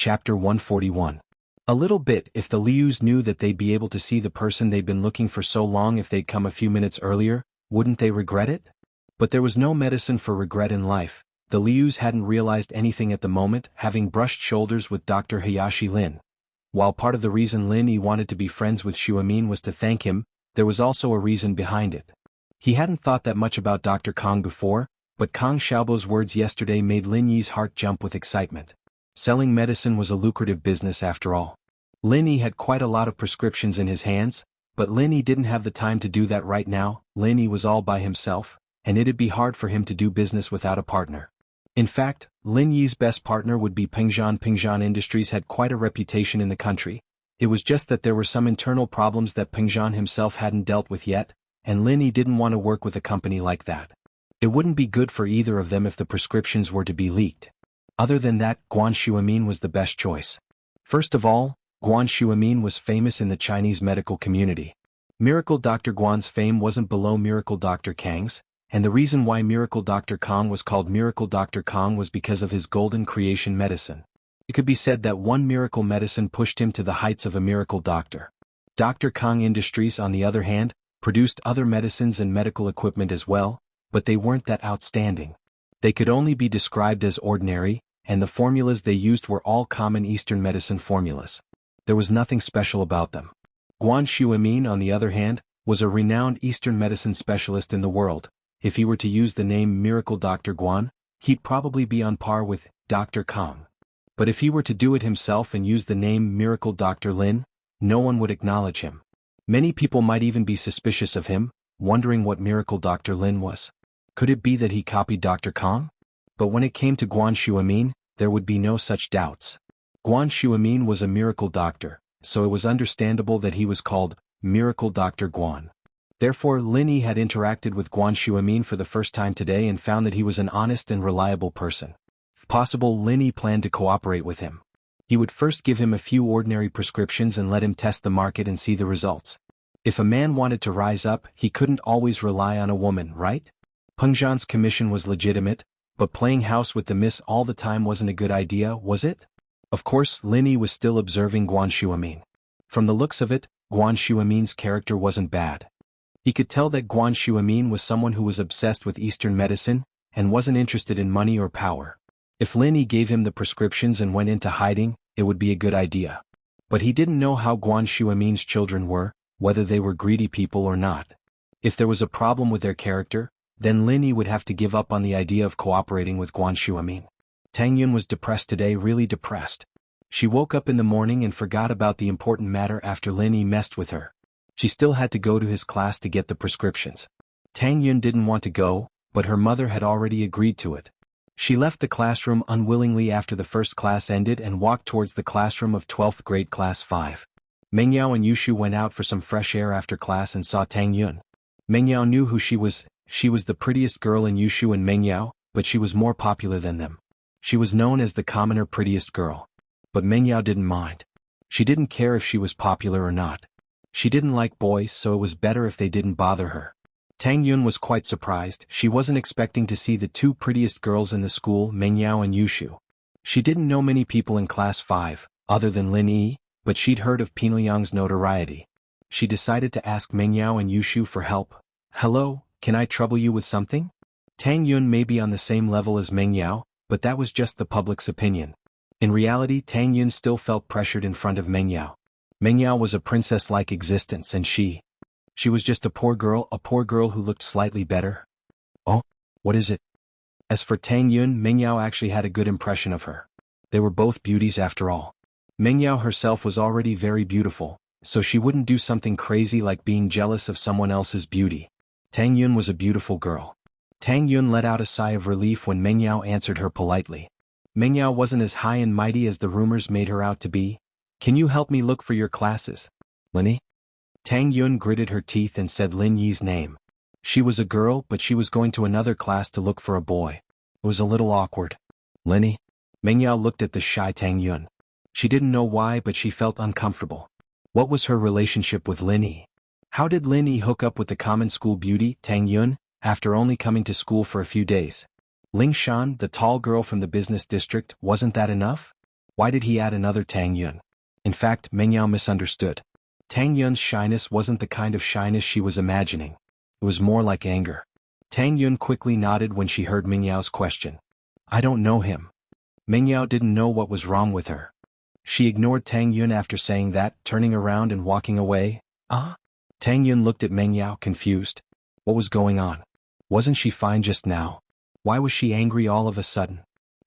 Chapter 141. A little bit. If the Lius knew that they'd be able to see the person they'd been looking for so long if they'd come a few minutes earlier, wouldn't they regret it? But there was no medicine for regret in life. The Lius hadn't realized anything at the moment, having brushed shoulders with Dr. Hayashi Lin. While part of the reason Lin Yi wanted to be friends with Xuemin was to thank him, there was also a reason behind it. He hadn't thought that much about Dr. Kong before, but Kong Xiaobo's words yesterday made Lin Yi's heart jump with excitement. Selling medicine was a lucrative business after all. Lin Yi had quite a lot of prescriptions in his hands, but Lin Yi didn't have the time to do that right now. Lin Yi was all by himself, and it'd be hard for him to do business without a partner. In fact, Lin Yi's best partner would be Pingzhan. Pingzhan Industries had quite a reputation in the country. It was just that there were some internal problems that Pingzhan himself hadn't dealt with yet, and Lin Yi didn't want to work with a company like that. It wouldn't be good for either of them if the prescriptions were to be leaked. Other than that, Guan Xuemin was the best choice. First of all, Guan Xuemin was famous in the Chinese medical community. Miracle Dr. Guan's fame wasn't below Miracle Dr. Kang's, and the reason why Miracle Dr. Kong was called Miracle Dr. Kong was because of his golden creation medicine. It could be said that one miracle medicine pushed him to the heights of a miracle doctor. Dr. Kong Industries, on the other hand, produced other medicines and medical equipment as well, but they weren't that outstanding. They could only be described as ordinary, and the formulas they used were all common Eastern medicine formulas. There was nothing special about them. Guan Xuemin, on the other hand, was a renowned Eastern medicine specialist in the world. If he were to use the name Miracle Dr. Guan, he'd probably be on par with Dr. Kong. But if he were to do it himself and use the name Miracle Dr. Lin, no one would acknowledge him. Many people might even be suspicious of him, wondering what Miracle Dr. Lin was. Could it be that he copied Dr. Kong? But when it came to Guan Xuemin, there would be no such doubts. Guan Xuemin was a miracle doctor, so it was understandable that he was called Miracle Dr. Guan. Therefore, Lin Yi had interacted with Guan Xuemin for the first time today and found that he was an honest and reliable person. If possible, Lin Yi planned to cooperate with him. He would first give him a few ordinary prescriptions and let him test the market and see the results. If a man wanted to rise up, he couldn't always rely on a woman, right? Pengzhan's commission was legitimate, but playing house with the miss all the time wasn't a good idea, was it? Of course, Lin Yi was still observing Guan Xuemin. From the looks of it, Guan Xuemin's character wasn't bad. He could tell that Guan Xuemin was someone who was obsessed with Eastern medicine, and wasn't interested in money or power. If Lin Yi gave him the prescriptions and went into hiding, it would be a good idea. But he didn't know how Guan Xuemin's children were, whether they were greedy people or not. If there was a problem with their character, then Lin Yi would have to give up on the idea of cooperating with Guan Xuemin. Tang Yun was depressed today, really depressed. She woke up in the morning and forgot about the important matter after Lin Yi messed with her. She still had to go to his class to get the prescriptions. Tang Yun didn't want to go, but her mother had already agreed to it. She left the classroom unwillingly after the first class ended and walked towards the classroom of 12th grade class 5. Mengyao and Yushu went out for some fresh air after class and saw Tang Yun. Mengyao knew who she was. She was the prettiest girl in Yushu and Mengyao, but she was more popular than them. She was known as the commoner prettiest girl. But Mengyao didn't mind. She didn't care if she was popular or not. She didn't like boys, so it was better if they didn't bother her. Tang Yun was quite surprised. She wasn't expecting to see the two prettiest girls in the school, Mengyao and Yushu. She didn't know many people in class 5, other than Lin Yi, but she'd heard of Pinliang's notoriety. She decided to ask Mengyao and Yushu for help. "Hello, can I trouble you with something?" Tang Yun may be on the same level as Mengyao, but that was just the public's opinion. In reality, Tang Yun still felt pressured in front of Mengyao. Mengyao was a princess-like existence and she was just a poor girl who looked slightly better. Oh, what is it? As for Tang Yun, Mengyao actually had a good impression of her. They were both beauties after all. Mengyao herself was already very beautiful, so she wouldn't do something crazy like being jealous of someone else's beauty. Tang Yun was a beautiful girl. Tang Yun let out a sigh of relief when Mengyao answered her politely. Mengyao wasn't as high and mighty as the rumors made her out to be. "Can you help me look for your classes, Lin Yi?" Tang Yun gritted her teeth and said Lin Yi's name. She was a girl, but she was going to another class to look for a boy. It was a little awkward. "Lin Yi?" Mengyao looked at the shy Tang Yun. She didn't know why, but she felt uncomfortable. What was her relationship with Lin Yi? How did Lin Yi hook up with the common school beauty, Tang Yun, after only coming to school for a few days? Ling Shan, the tall girl from the business district, wasn't that enough? Why did he add another Tang Yun? In fact, Meng Yao misunderstood. Tang Yun's shyness wasn't the kind of shyness she was imagining. It was more like anger. Tang Yun quickly nodded when she heard Meng Yao's question. I don't know him. Meng Yao didn't know what was wrong with her. She ignored Tang Yun after saying that, turning around and walking away. Tang Yun looked at Meng Yao, confused. What was going on? Wasn't she fine just now? Why was she angry all of a sudden?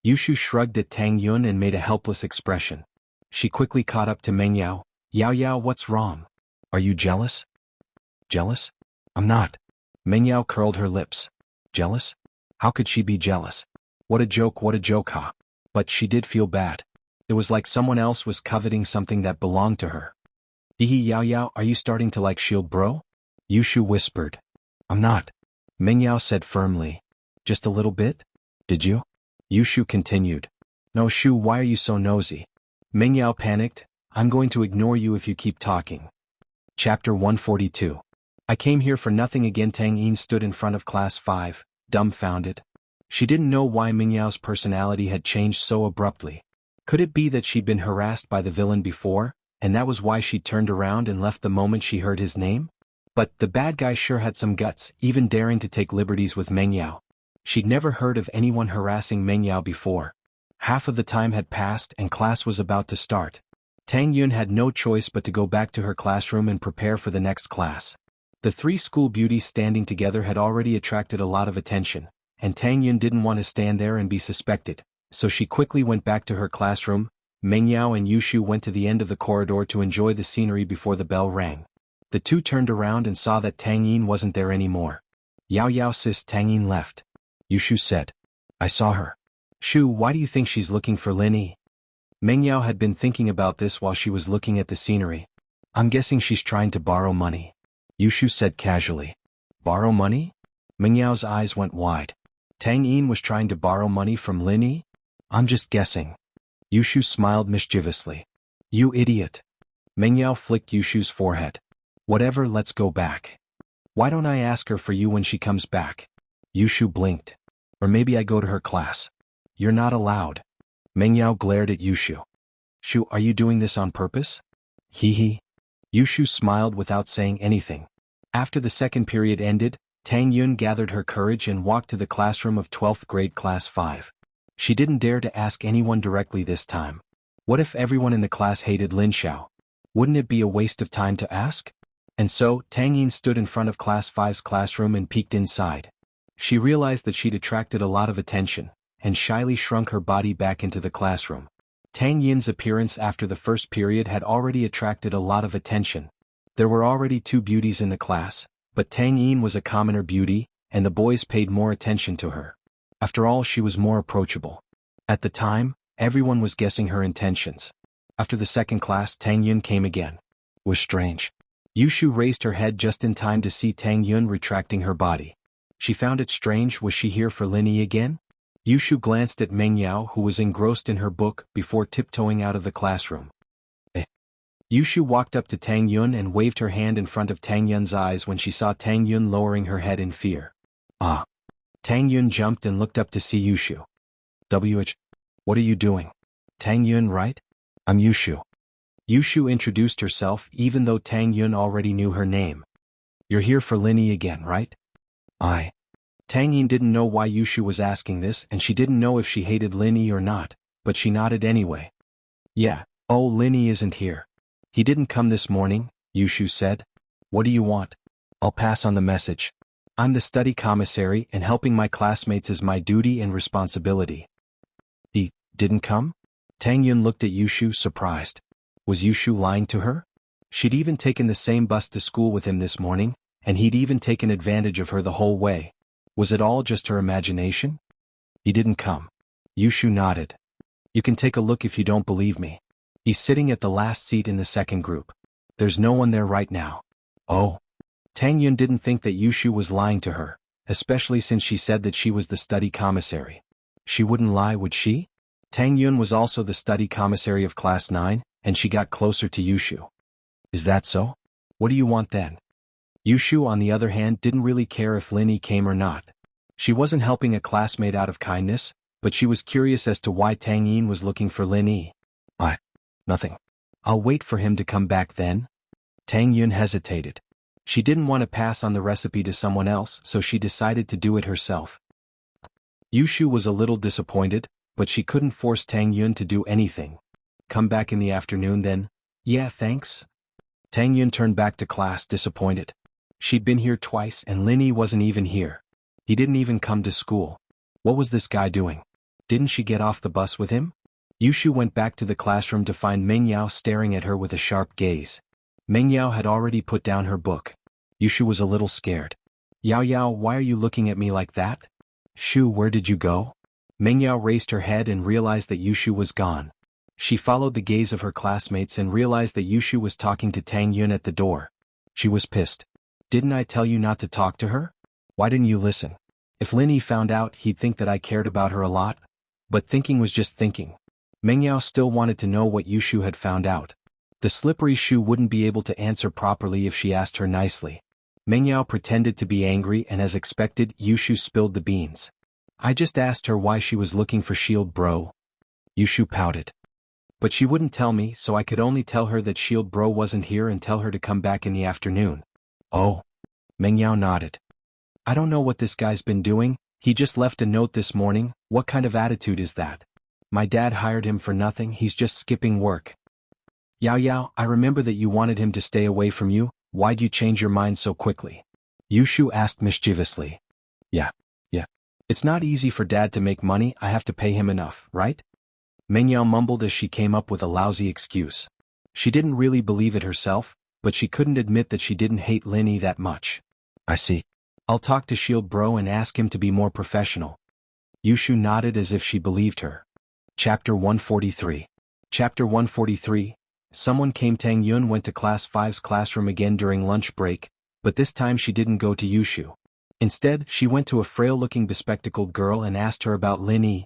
Yushu shrugged at Tang Yun and made a helpless expression. She quickly caught up to Meng Yao. Yao Yao, what's wrong? Are you jealous? Jealous? I'm not. Meng Yao curled her lips. Jealous? How could she be jealous? What a joke, ha. But she did feel bad. It was like someone else was coveting something that belonged to her. Hihi, Yao Yao, are you starting to like Shield bro? Yushu whispered. I'm not. Meng Yao said firmly. Just a little bit? Did you? Yushu continued. No Shu, why are you so nosy? Meng Yao panicked. I'm going to ignore you if you keep talking. Chapter 142. I came here for nothing again. Tang Yin stood in front of class 5, dumbfounded. She didn't know why Meng Yao's personality had changed so abruptly. Could it be that she'd been harassed by the villain before, and that was why she turned around and left the moment she heard his name? But the bad guy sure had some guts, even daring to take liberties with Meng Yao. She'd never heard of anyone harassing Meng Yao before. Half of the time had passed and class was about to start. Tang Yun had no choice but to go back to her classroom and prepare for the next class. The three school beauties standing together had already attracted a lot of attention, and Tang Yun didn't want to stand there and be suspected, so she quickly went back to her classroom. Meng Yao and Yushu went to the end of the corridor to enjoy the scenery before the bell rang. The two turned around and saw that Tang Yin wasn't there anymore. Yao Yao sis, Tang Yin left. Yushu said. I saw her. Shu, why do you think she's looking for Lin Yi? Meng Yao had been thinking about this while she was looking at the scenery. I'm guessing she's trying to borrow money. Yushu said casually. Borrow money? Meng Yao's eyes went wide. Tang Yin was trying to borrow money from Lin Yi? I'm just guessing. Yushu smiled mischievously. You idiot. Meng Yao flicked Yushu's forehead. Whatever, let's go back. Why don't I ask her for you when she comes back? Yushu blinked. Or maybe I go to her class. You're not allowed. Meng Yao glared at Yushu. Shu, are you doing this on purpose? Hee. Yushu smiled without saying anything. After the second period ended, Tang Yun gathered her courage and walked to the classroom of 12th grade class 5. She didn't dare to ask anyone directly this time. What if everyone in the class hated Lin Xiao? Wouldn't it be a waste of time to ask? And so, Tang Yin stood in front of class 5's classroom and peeked inside. She realized that she'd attracted a lot of attention, and shyly shrunk her body back into the classroom. Tang Yin's appearance after the first period had already attracted a lot of attention. There were already 2 beauties in the class, but Tang Yin was a commoner beauty, and the boys paid more attention to her. After all, she was more approachable. At the time, everyone was guessing her intentions. After the second class, Tang Yun came again. It was strange. Yushu raised her head just in time to see Tang Yun retracting her body. She found it strange. Was she here for Lin Yi again? Yushu glanced at Meng Yao, who was engrossed in her book, before tiptoeing out of the classroom. Yushu walked up to Tang Yun and waved her hand in front of Tang Yun's eyes when she saw Tang Yun lowering her head in fear. Ah! Tang Yun jumped and looked up to see Yushu. What are you doing? Tang Yun, right? I'm Yushu. Yushu introduced herself even though Tang Yun already knew her name. You're here for Lin Yi again, right? Tang Yin didn't know why Yushu was asking this, and she didn't know if she hated Lin Yi or not, but she nodded anyway. Yeah. Oh, Lin Yi isn't here. He didn't come this morning, Yushu said. What do you want? I'll pass on the message. I'm the study commissary and helping my classmates is my duty and responsibility. He didn't come? Tang Yun looked at Yushu, surprised. Was Yushu lying to her? She'd even taken the same bus to school with him this morning, and he'd even taken advantage of her the whole way. Was it all just her imagination? He didn't come. Yushu nodded. You can take a look if you don't believe me. He's sitting at the last seat in the second group. There's no one there right now. Oh. Tang Yun didn't think that Yushu was lying to her, especially since she said that she was the study commissary. She wouldn't lie, would she? Tang Yun was also the study commissary of class 9, and she got closer to Yushu. Is that so? What do you want then? Yushu, on the other hand, didn't really care if Lin Yi came or not. She wasn't helping a classmate out of kindness, but she was curious as to why Tang Yin was looking for Lin Yi. I. Nothing. I'll wait for him to come back then. Tang Yun hesitated. She didn't want to pass on the recipe to someone else, so she decided to do it herself. Yushu was a little disappointed, but she couldn't force Tang Yun to do anything. Come back in the afternoon then? Yeah, thanks. Tang Yun turned back to class disappointed. She'd been here twice and Lin Yi wasn't even here. He didn't even come to school. What was this guy doing? Didn't she get off the bus with him? Yushu went back to the classroom to find Meng Yao staring at her with a sharp gaze. Meng Yao had already put down her book. Yushu was a little scared. Yao Yao, why are you looking at me like that? Shu, where did you go? Meng Yao raised her head and realized that Yushu was gone. She followed the gaze of her classmates and realized that Yushu was talking to Tang Yun at the door. She was pissed. Didn't I tell you not to talk to her? Why didn't you listen? If Lin Yi found out, he'd think that I cared about her a lot. But thinking was just thinking. Meng Yao still wanted to know what Yushu had found out. The slippery Shu wouldn't be able to answer properly if she asked her nicely. Meng Yao pretended to be angry and as expected, Yushu spilled the beans. I just asked her why she was looking for Shield Bro. Yushu pouted. But she wouldn't tell me, so I could only tell her that Shield Bro wasn't here and tell her to come back in the afternoon. Oh. Meng Yao nodded. I don't know what this guy's been doing, he just left a note this morning. What kind of attitude is that? My dad hired him for nothing, he's just skipping work. Yao Yao, I remember that you wanted him to stay away from you, why'd you change your mind so quickly? Yushu asked mischievously. Yeah. It's not easy for dad to make money, I have to pay him enough, right? Meng Yao mumbled as she came up with a lousy excuse. She didn't really believe it herself, but she couldn't admit that she didn't hate Lin Yi that much. I see. I'll talk to Shield Bro and ask him to be more professional. Yushu nodded as if she believed her. Chapter 143. Chapter 143. Someone came. Tang Yun went to Class 5's classroom again during lunch break, but this time she didn't go to Yushu. Instead, she went to a frail-looking bespectacled girl and asked her about Lin Yi.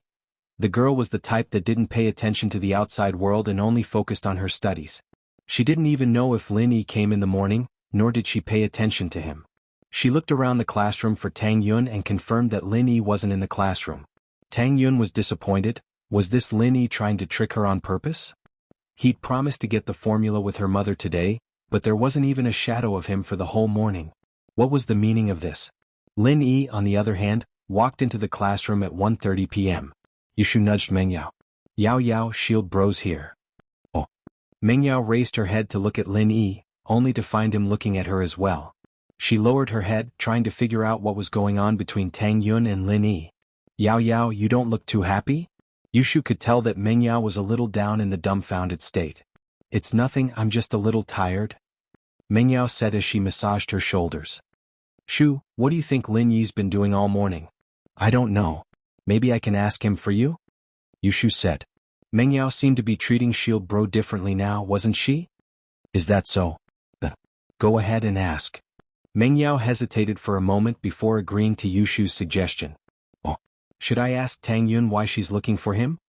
The girl was the type that didn't pay attention to the outside world and only focused on her studies. She didn't even know if Lin Yi came in the morning, nor did she pay attention to him. She looked around the classroom for Tang Yun and confirmed that Lin Yi wasn't in the classroom. Tang Yun was disappointed. Was this Lin Yi trying to trick her on purpose? He'd promised to get the formula with her mother today, but there wasn't even a shadow of him for the whole morning. What was the meaning of this? Lin Yi, on the other hand, walked into the classroom at 1:30 p.m. Yushu nudged Meng Yao. Yao Yao, Shield Bro's here. Oh. Meng Yao raised her head to look at Lin Yi, only to find him looking at her as well. She lowered her head, trying to figure out what was going on between Tang Yun and Lin Yi. Yao Yao, you don't look too happy? Yushu could tell that Meng Yao was a little down in the dumbfounded state. It's nothing, I'm just a little tired. Meng Yao said as she massaged her shoulders. Shu, what do you think Lin Yi's been doing all morning? I don't know. Maybe I can ask him for you? Yushu said. Meng Yao seemed to be treating Shield Bro differently now, wasn't she? Is that so? Then go ahead and ask. Meng Yao hesitated for a moment before agreeing to Yushu's suggestion. Oh, should I ask Tang Yun why she's looking for him?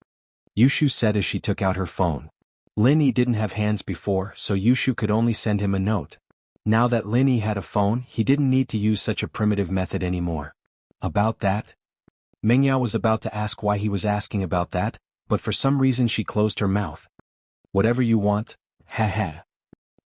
Yushu said as she took out her phone. Lin Yi didn't have hands before, so Yushu could only send him a note. Now that Lin Yi had a phone, he didn't need to use such a primitive method anymore. About that? Meng Yao was about to ask why he was asking about that, but for some reason she closed her mouth. Whatever you want, haha.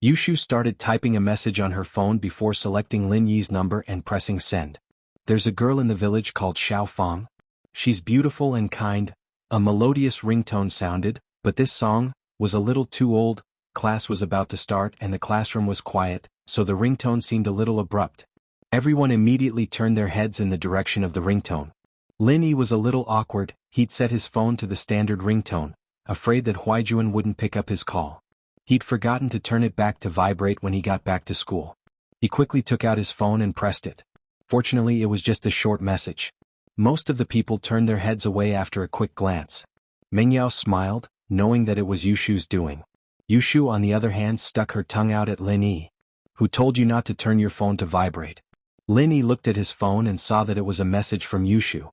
Yushu started typing a message on her phone before selecting Lin Yi's number and pressing send. There's a girl in the village called Xiao Fang. She's beautiful and kind. A melodious ringtone sounded, but this song was a little too old. Class was about to start and the classroom was quiet, so the ringtone seemed a little abrupt. Everyone immediately turned their heads in the direction of the ringtone. Lin Yi was a little awkward. He'd set his phone to the standard ringtone, afraid that Huaijuan wouldn't pick up his call. He'd forgotten to turn it back to vibrate when he got back to school. He quickly took out his phone and pressed it. Fortunately, it was just a short message. Most of the people turned their heads away after a quick glance. Meng Yao smiled, knowing that it was Yushu's doing. Yushu, on the other hand, stuck her tongue out at Lin Yi. Who told you not to turn your phone to vibrate? Lin Yi looked at his phone and saw that it was a message from Yushu.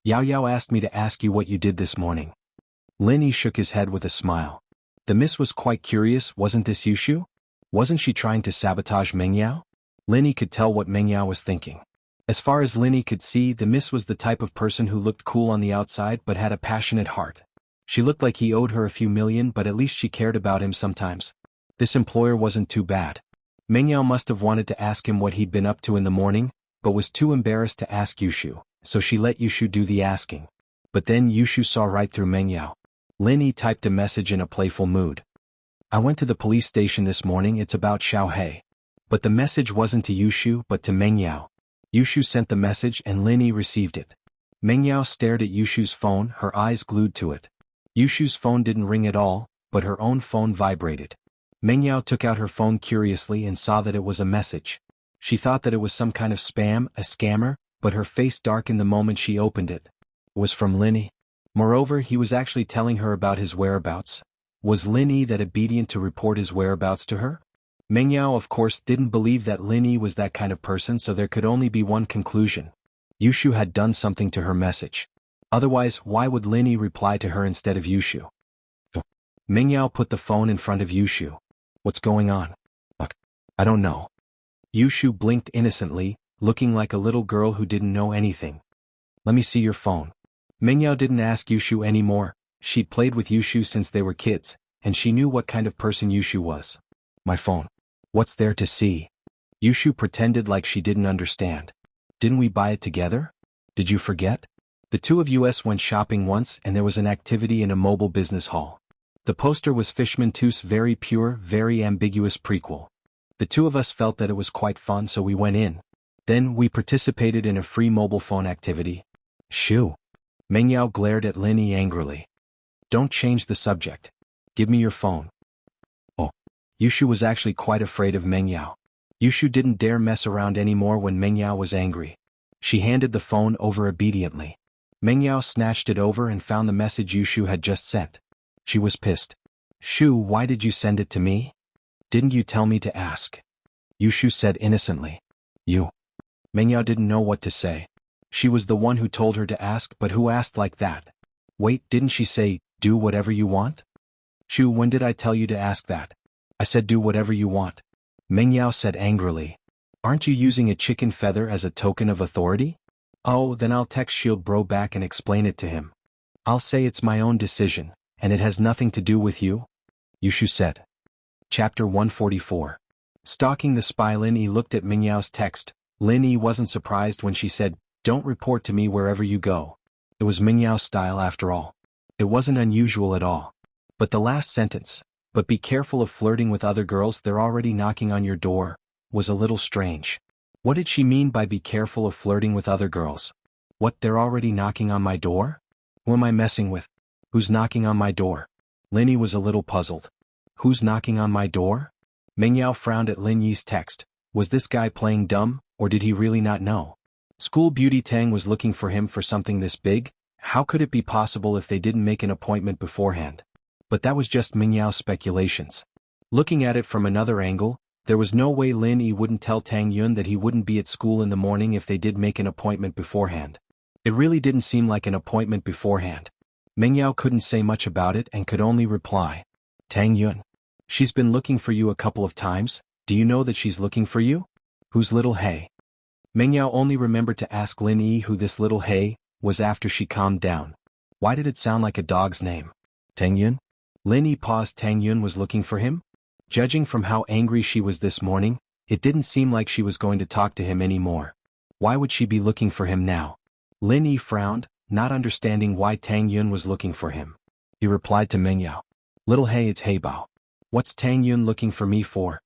Yao Yao asked me to ask you what you did this morning. Lin Yi shook his head with a smile. The miss was quite curious, wasn't this Yushu? Wasn't she trying to sabotage Meng Yao? Lin Yi could tell what Meng Yao was thinking. As far as Lin Yi could see, the miss was the type of person who looked cool on the outside but had a passionate heart. She looked like he owed her a few million, but at least she cared about him sometimes. This employer wasn't too bad. Mengyao must have wanted to ask him what he'd been up to in the morning, but was too embarrassed to ask Yushu, so she let Yushu do the asking. But then Yushu saw right through Mengyao. Lin Yi typed a message in a playful mood. I went to the police station this morning, it's about Xiaohei. But the message wasn't to Yushu but to Mengyao. Yushu sent the message and Lin Yi received it. Mengyao stared at Yushu's phone, her eyes glued to it. Yushu's phone didn't ring at all, but her own phone vibrated. Mengyao took out her phone curiously and saw that it was a message. She thought that it was some kind of spam, a scammer, but her face darkened the moment she opened it. It was from Lin Yi. Moreover, he was actually telling her about his whereabouts. Was Lin Yi that obedient to report his whereabouts to her? Mengyao of course didn't believe that Lin Yi was that kind of person, so there could only be one conclusion. Yushu had done something to her message. Otherwise, why would Lin Yi reply to her instead of Yushu? Mengyao put the phone in front of Yushu. What's going on? I don't know. Yushu blinked innocently, looking like a little girl who didn't know anything. Let me see your phone. Mengyao didn't ask Yushu anymore. She'd played with Yushu since they were kids, and she knew what kind of person Yushu was. My phone. What's there to see? Yushu pretended like she didn't understand. Didn't we buy it together? Did you forget? The two of us went shopping once and there was an activity in a mobile business hall. The poster was Fishman 2's very pure, very ambiguous prequel. The two of us felt that it was quite fun, so we went in. Then we participated in a free mobile phone activity. Shoo. Mengyao glared at Lin Yi angrily. Don't change the subject. Give me your phone. Oh. Yushu was actually quite afraid of Mengyao. Yushu didn't dare mess around anymore when Mengyao was angry. She handed the phone over obediently. Mengyao snatched it over and found the message Yushu had just sent. She was pissed. Shu, why did you send it to me? Didn't you tell me to ask? Yushu said innocently. You. Mengyao didn't know what to say. She was the one who told her to ask, but who asked like that? Wait, didn't she say, do whatever you want? Shu, when did I tell you to ask that? I said do whatever you want. Mengyao said angrily. Aren't you using a chicken feather as a token of authority? Oh, then I'll text Shield Bro back and explain it to him. I'll say it's my own decision, and it has nothing to do with you. Yushu said. Chapter 144. Stalking the spy. Lin Yi looked at Mingyao's text. Lin Yi wasn't surprised when she said, don't report to me wherever you go. It was Mingyao's style after all. It wasn't unusual at all. But the last sentence, but be careful of flirting with other girls, they're already knocking on your door, was a little strange. What did she mean by be careful of flirting with other girls? What, they're already knocking on my door? Who am I messing with? Who's knocking on my door? Lin Yi was a little puzzled. Who's knocking on my door? Mengyao frowned at Lin Yi's text. Was this guy playing dumb, or did he really not know? School Beauty Tang was looking for him for something this big? How could it be possible if they didn't make an appointment beforehand? But that was just Mingyao's speculations. Looking at it from another angle, there was no way Lin Yi wouldn't tell Tang Yun that he wouldn't be at school in the morning if they did make an appointment beforehand. It really didn't seem like an appointment beforehand. Mengyao couldn't say much about it and could only reply. Tang Yun. She's been looking for you a couple of times. Do you know that she's looking for you? Who's little Hey? Mengyao only remembered to ask Lin Yi who this little Hey was after she calmed down. Why did it sound like a dog's name? Tang Yun? Lin Yi paused. Tang Yun was looking for him? Judging from how angry she was this morning, it didn't seem like she was going to talk to him anymore. Why would she be looking for him now? Lin Yi frowned, not understanding why Tang Yun was looking for him. He replied to Mengyao. Little Hey, it's Heibao. What's Tang Yun looking for me for?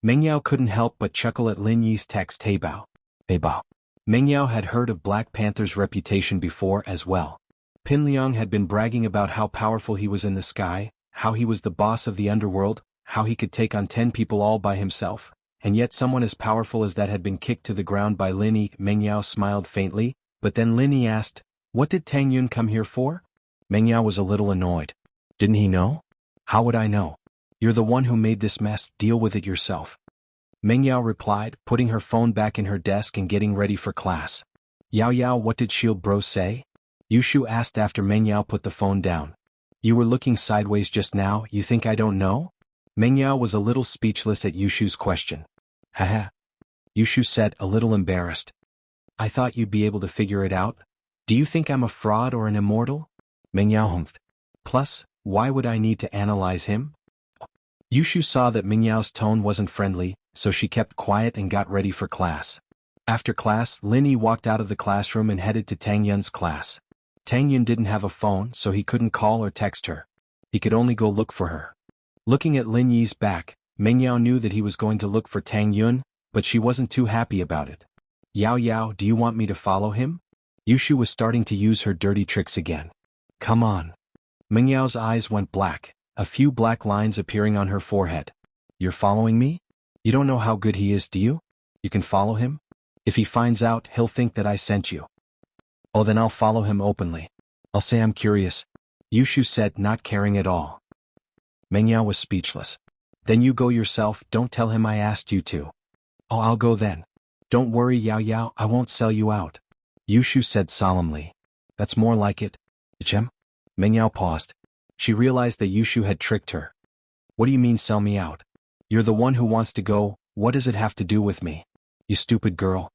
Mengyao couldn't help but chuckle at Lin Yi's text. Heibao. Heibao. Mengyao had heard of Black Panther's reputation before as well. Pin Liang had been bragging about how powerful he was in the sky, how he was the boss of the underworld, how he could take on 10 people all by himself, and yet someone as powerful as that had been kicked to the ground by Lin Yi. Mengyao smiled faintly, but then Lin Yi asked, what did Tang Yun come here for? Mengyao was a little annoyed. Didn't he know? How would I know? You're the one who made this mess, deal with it yourself. Mengyao replied, putting her phone back in her desk and getting ready for class. Yao Yao, what did Shield Bro say? Yushu asked after Mengyao put the phone down. You were looking sideways just now, you think I don't know? Mengyao was a little speechless at Yushu's question. Haha. Yushu said, a little embarrassed. I thought you'd be able to figure it out. Do you think I'm a fraud or an immortal? Mengyao humphed. Plus, why would I need to analyze him? Yushu saw that Mingyao's tone wasn't friendly, so she kept quiet and got ready for class. After class, Lin Yi walked out of the classroom and headed to Tang Yun's class. Tang Yun didn't have a phone, so he couldn't call or text her. He could only go look for her. Looking at Lin Yi's back, Mingyao knew that he was going to look for Tang Yun, but she wasn't too happy about it. Yao Yao, do you want me to follow him? Yushu was starting to use her dirty tricks again. Come on. Mingyao's eyes went black, a few black lines appearing on her forehead. You're following me? You don't know how good he is, do you? You can follow him? If he finds out, he'll think that I sent you. Oh, then I'll follow him openly. I'll say I'm curious. Yushu said, not caring at all. Mingyao was speechless. Then you go yourself, don't tell him I asked you to. Oh, I'll go then. Don't worry, Yao Yao, I won't sell you out. Yushu said solemnly. That's more like it. Ichem? Mingyao paused. She realized that Yushu had tricked her. What do you mean sell me out? You're the one who wants to go, what does it have to do with me? You stupid girl.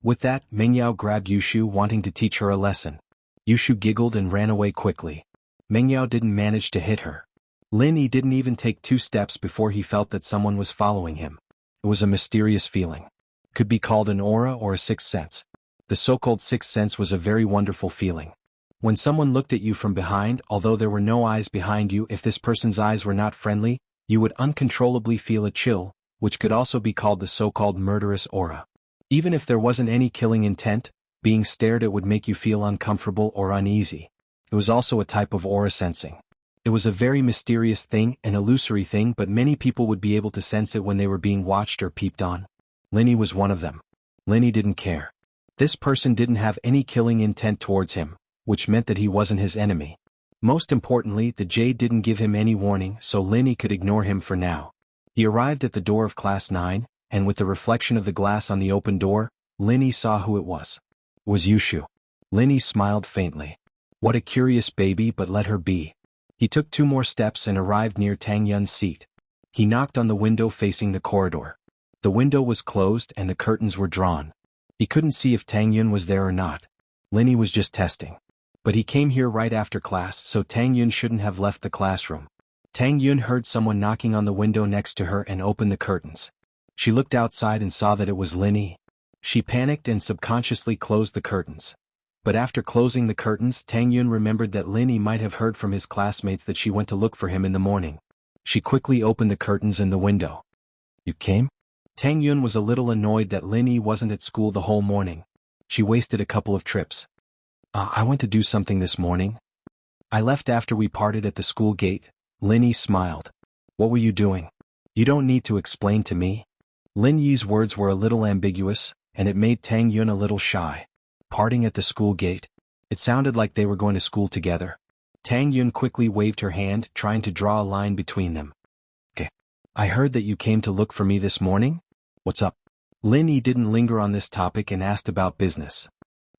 With that, Mingyao grabbed Yushu, wanting to teach her a lesson. Yushu giggled and ran away quickly. Mingyao didn't manage to hit her. Lin Yi didn't even take 2 steps before he felt that someone was following him. It was a mysterious feeling. Could be called an aura or a sixth sense. The so-called sixth sense was a very wonderful feeling. When someone looked at you from behind, although there were no eyes behind you, if this person's eyes were not friendly, you would uncontrollably feel a chill, which could also be called the so-called murderous aura. Even if there wasn't any killing intent, being stared at would make you feel uncomfortable or uneasy. It was also a type of aura sensing. It was a very mysterious thing, an illusory thing, but many people would be able to sense it when they were being watched or peeped on. Lin Yi was one of them. Lin Yi didn't care. This person didn't have any killing intent towards him, which meant that he wasn't his enemy. Most importantly, the jade didn't give him any warning, so Lin Yi could ignore him for now. He arrived at the door of Class 9, and with the reflection of the glass on the open door, Lin Yi saw who it was. It was Yushu. Lin Yi smiled faintly. What a curious baby, but let her be. He took 2 more steps and arrived near Tang Yun's seat. He knocked on the window facing the corridor. The window was closed and the curtains were drawn. He couldn't see if Tang Yun was there or not. Lin Yi was just testing. But he came here right after class, so Tang Yun shouldn't have left the classroom. Tang Yun heard someone knocking on the window next to her and opened the curtains. She looked outside and saw that it was Lin Yi. She panicked and subconsciously closed the curtains. But after closing the curtains, Tang Yun remembered that Lin Yi might have heard from his classmates that she went to look for him in the morning. She quickly opened the curtains and the window. You came? Tang Yun was a little annoyed that Lin Yi wasn't at school the whole morning. She wasted a couple of trips. I went to do something this morning. I left after we parted at the school gate. Lin Yi smiled. What were you doing? You don't need to explain to me. Lin Yi's words were a little ambiguous, and it made Tang Yun a little shy. Parting at the school gate. It sounded like they were going to school together. Tang Yun quickly waved her hand, trying to draw a line between them. Okay. I heard that you came to look for me this morning? What's up? Lin Yi didn't linger on this topic and asked about business.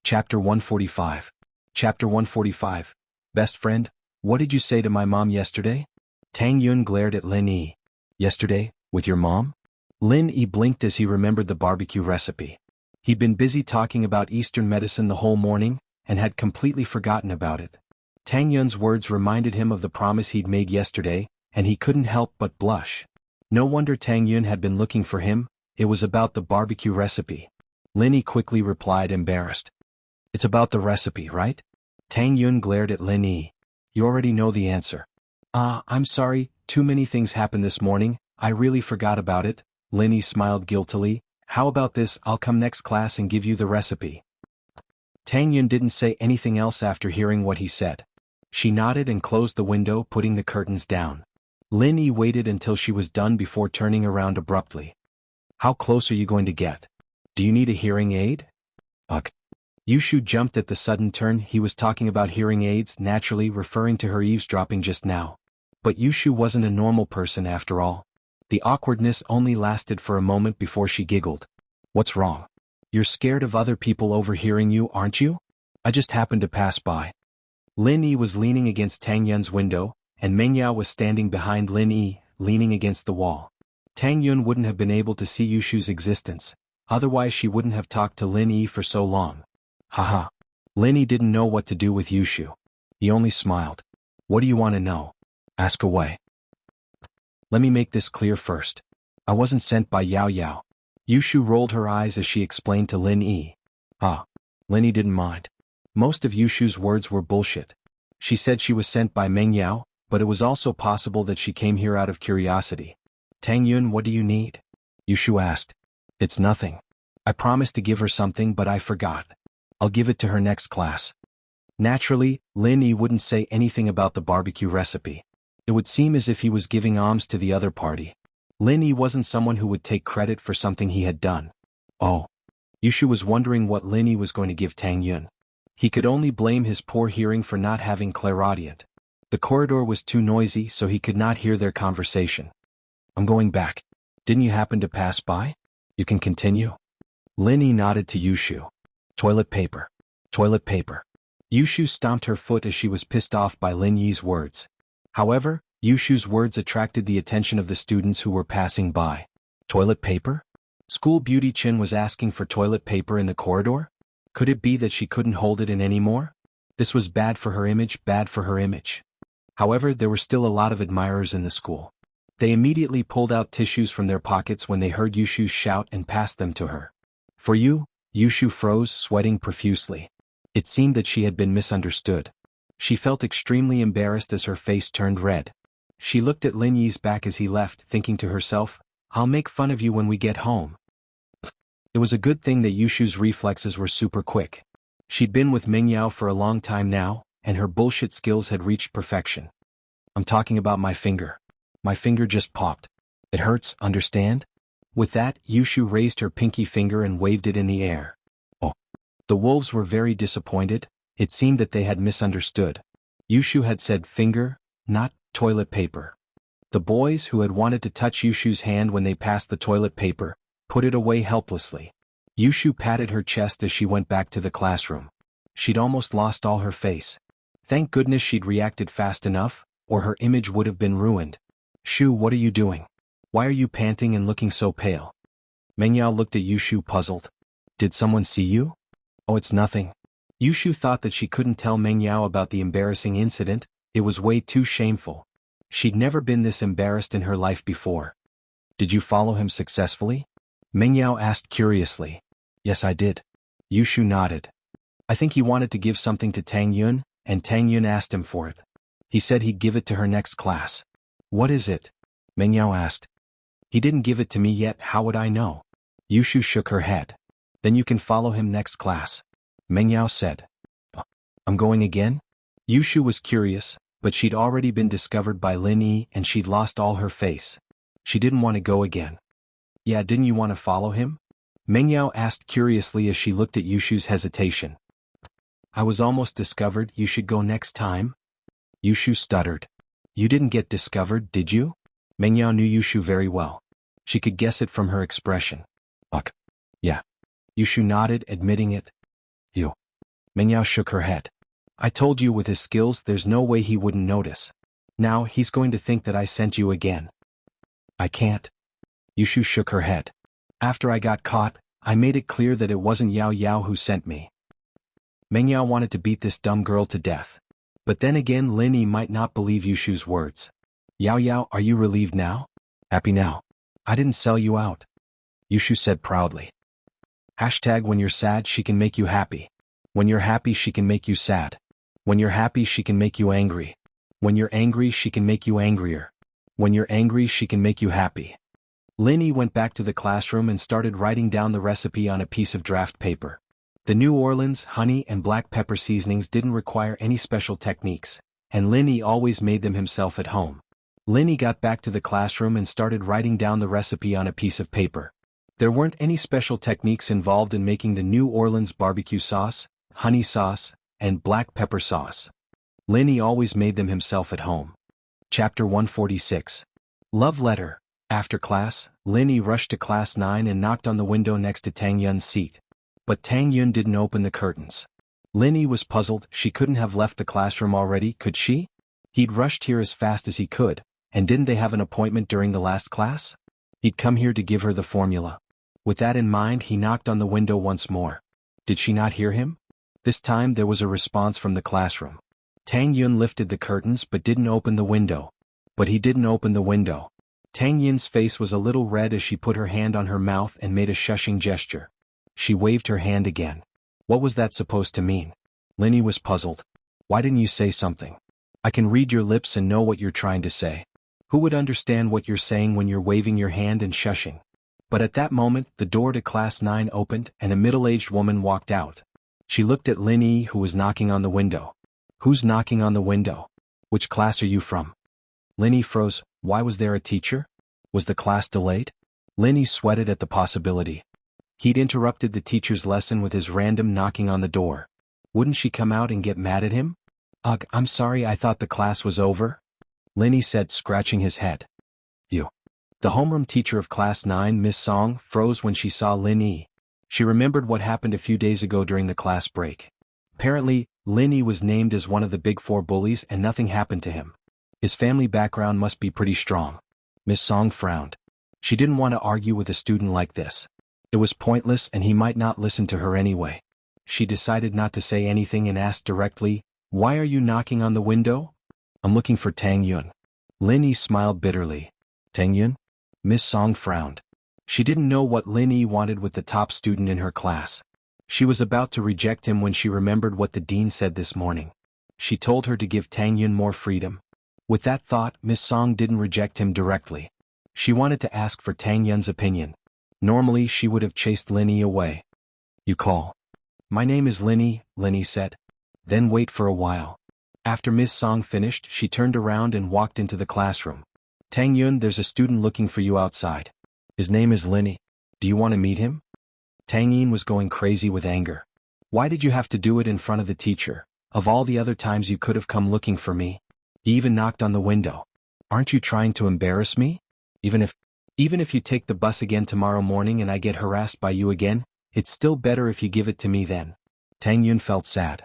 Chapter 145. Chapter 145. Best friend, what did you say to my mom yesterday? Tang Yun glared at Lin Yi. Yesterday, with your mom? Lin Yi blinked as he remembered the barbecue recipe. He'd been busy talking about Eastern medicine the whole morning, and had completely forgotten about it. Tang Yun's words reminded him of the promise he'd made yesterday, and he couldn't help but blush. No wonder Tang Yun had been looking for him, it was about the barbecue recipe. Lin Yi quickly replied, embarrassed. It's about the recipe, right? Tang Yun glared at Lin Yi. You already know the answer. I'm sorry, too many things happened this morning, I really forgot about it. Lin Yi smiled guiltily. How about this, I'll come next class and give you the recipe. Tang Yun didn't say anything else after hearing what he said. She nodded and closed the window, putting the curtains down. Lin Yi waited until she was done before turning around abruptly. How close are you going to get? Do you need a hearing aid? Ugh. Yushu jumped at the sudden turn. He was talking about hearing aids, naturally referring to her eavesdropping just now. But Yushu wasn't a normal person after all. The awkwardness only lasted for a moment before she giggled. What's wrong? You're scared of other people overhearing you, aren't you? I just happened to pass by. Lin Yi was leaning against Tang Yun's window, and Mengyao was standing behind Lin Yi, leaning against the wall. Tang Yun wouldn't have been able to see Yushu's existence, otherwise she wouldn't have talked to Lin Yi for so long. Haha. Lin Yi didn't know what to do with Yushu. He only smiled. What do you want to know? Ask away. Let me make this clear first. I wasn't sent by Yao Yao. Yushu rolled her eyes as she explained to Lin Yi. Lin Yi didn't mind. Most of Yushu's words were bullshit. She said she was sent by Meng Yao, but it was also possible that she came here out of curiosity. Tang Yun, what do you need? Yushu asked. It's nothing. I promised to give her something but I forgot. I'll give it to her next class. Naturally, Lin Yi wouldn't say anything about the barbecue recipe. It would seem as if he was giving alms to the other party. Lin Yi wasn't someone who would take credit for something he had done. Oh. Yushu was wondering what Lin Yi was going to give Tang Yun. He could only blame his poor hearing for not having clairaudient. The corridor was too noisy so he could not hear their conversation. I'm going back. Didn't you happen to pass by? You can continue. Lin Yi nodded to Yushu. Toilet paper. Toilet paper. Yushu stomped her foot as she was pissed off by Lin Yi's words. However, Yushu's words attracted the attention of the students who were passing by. Toilet paper? School beauty Chin was asking for toilet paper in the corridor? Could it be that she couldn't hold it in anymore? This was bad for her image, bad for her image. However, there were still a lot of admirers in the school. They immediately pulled out tissues from their pockets when they heard Yushu's shout and passed them to her. For you? Yushu froze, sweating profusely. It seemed that she had been misunderstood. She felt extremely embarrassed as her face turned red. She looked at Lin Yi's back as he left, thinking to herself, I'll make fun of you when we get home. It was a good thing that Yushu's reflexes were super quick. She'd been with Meng Yao for a long time now, and her bullshit skills had reached perfection. I'm talking about my finger. My finger just popped. It hurts, understand? With that, Yushu raised her pinky finger and waved it in the air. Oh. The wolves were very disappointed. It seemed that they had misunderstood. Yushu had said finger, not toilet paper. The boys who had wanted to touch Yushu's hand when they passed the toilet paper, put it away helplessly. Yushu patted her chest as she went back to the classroom. She'd almost lost all her face. Thank goodness she'd reacted fast enough, or her image would have been ruined. Shu, what are you doing? Why are you panting and looking so pale? Meng Yao looked at Yushu puzzled. Did someone see you? Oh, it's nothing. Yushu thought that she couldn't tell Meng Yao about the embarrassing incident. It was way too shameful. She'd never been this embarrassed in her life before. Did you follow him successfully? Meng Yao asked curiously. Yes, I did. Yushu nodded. I think he wanted to give something to Tang Yun, and Tang Yun asked him for it. He said he'd give it to her next class. What is it? Meng Yao asked. He didn't give it to me yet, how would I know? Yushu shook her head. Then you can follow him next class. Meng Yao said. I'm going again? Yushu was curious, but she'd already been discovered by Lin Yi and she'd lost all her face. She didn't want to go again. Yeah, didn't you want to follow him? Meng Yao asked curiously as she looked at Yushu's hesitation. I was almost discovered, you should go next time? Yushu stuttered. You didn't get discovered, did you? Meng Yao knew Yushu very well. She could guess it from her expression. Yeah. Yushu nodded, admitting it. You. Meng Yao shook her head. I told you with his skills there's no way he wouldn't notice. Now he's going to think that I sent you again. I can't. Yushu shook her head. After I got caught, I made it clear that it wasn't Yao Yao who sent me. Meng Yao wanted to beat this dumb girl to death. But then again Lin Yi might not believe Yushu's words. Yao Yao, are you relieved now? Happy now? I didn't sell you out. Yushu said proudly. Hashtag when you're sad she can make you happy. When you're happy she can make you sad. When you're happy she can make you angry. When you're angry she can make you angrier. When you're angry she can make you happy. Lin Yi went back to the classroom and started writing down the recipe on a piece of draft paper. The New Orleans honey and black pepper seasonings didn't require any special techniques, and Lin Yi always made them himself at home. Lin Yi got back to the classroom and started writing down the recipe on a piece of paper. There weren't any special techniques involved in making the New Orleans barbecue sauce, honey sauce, and black pepper sauce. Lin Yi always made them himself at home. Chapter 146. Love Letter. After class, Lin Yi rushed to class 9 and knocked on the window next to Tang Yun's seat. But Tang Yun didn't open the curtains. Lin Yi was puzzled. She couldn't have left the classroom already, could she? He'd rushed here as fast as he could, and didn't they have an appointment during the last class? He'd come here to give her the formula. With that in mind, he knocked on the window once more. Did she not hear him? This time there was a response from the classroom. Tang Yun lifted the curtains but didn't open the window. Tang Yun's face was a little red as she put her hand on her mouth and made a shushing gesture. She waved her hand again. What was that supposed to mean? Linny was puzzled. Why didn't you say something? I can read your lips and know what you're trying to say. Who would understand what you're saying when you're waving your hand and shushing? But at that moment, the door to Class 9 opened and a middle-aged woman walked out. She looked at Linny, who was knocking on the window. Who's knocking on the window? Which class are you from? Linny froze. Why was there a teacher? Was the class delayed? Linny sweated at the possibility. He'd interrupted the teacher's lesson with his random knocking on the door. Wouldn't she come out and get mad at him? Ugh, I'm sorry, I thought the class was over. Linny said, scratching his head. You. The homeroom teacher of Class 9, Miss Song, froze when she saw Linny. She remembered what happened a few days ago during the class break. Apparently, Linny was named as one of the Big Four bullies and nothing happened to him. His family background must be pretty strong. Miss Song frowned. She didn't want to argue with a student like this. It was pointless and he might not listen to her anyway. She decided not to say anything and asked directly, Why are you knocking on the window? I'm looking for Tang Yun. Linny smiled bitterly. Tang Yun? Miss Song frowned. She didn't know what Linny wanted with the top student in her class. She was about to reject him when she remembered what the dean said this morning. She told her to give Tang Yun more freedom. With that thought, Miss Song didn't reject him directly. She wanted to ask for Tang Yun's opinion. Normally, she would have chased Linny away. You call. My name is Linny, Linny said. Then wait for a while. After Miss Song finished, she turned around and walked into the classroom. Tang Yun, there's a student looking for you outside. His name is Linny. Do you want to meet him? Tang Yun was going crazy with anger. Why did you have to do it in front of the teacher? Of all the other times you could have come looking for me. He even knocked on the window. Aren't you trying to embarrass me? Even if you take the bus again tomorrow morning and I get harassed by you again, it's still better if you give it to me then. Tang Yun felt sad.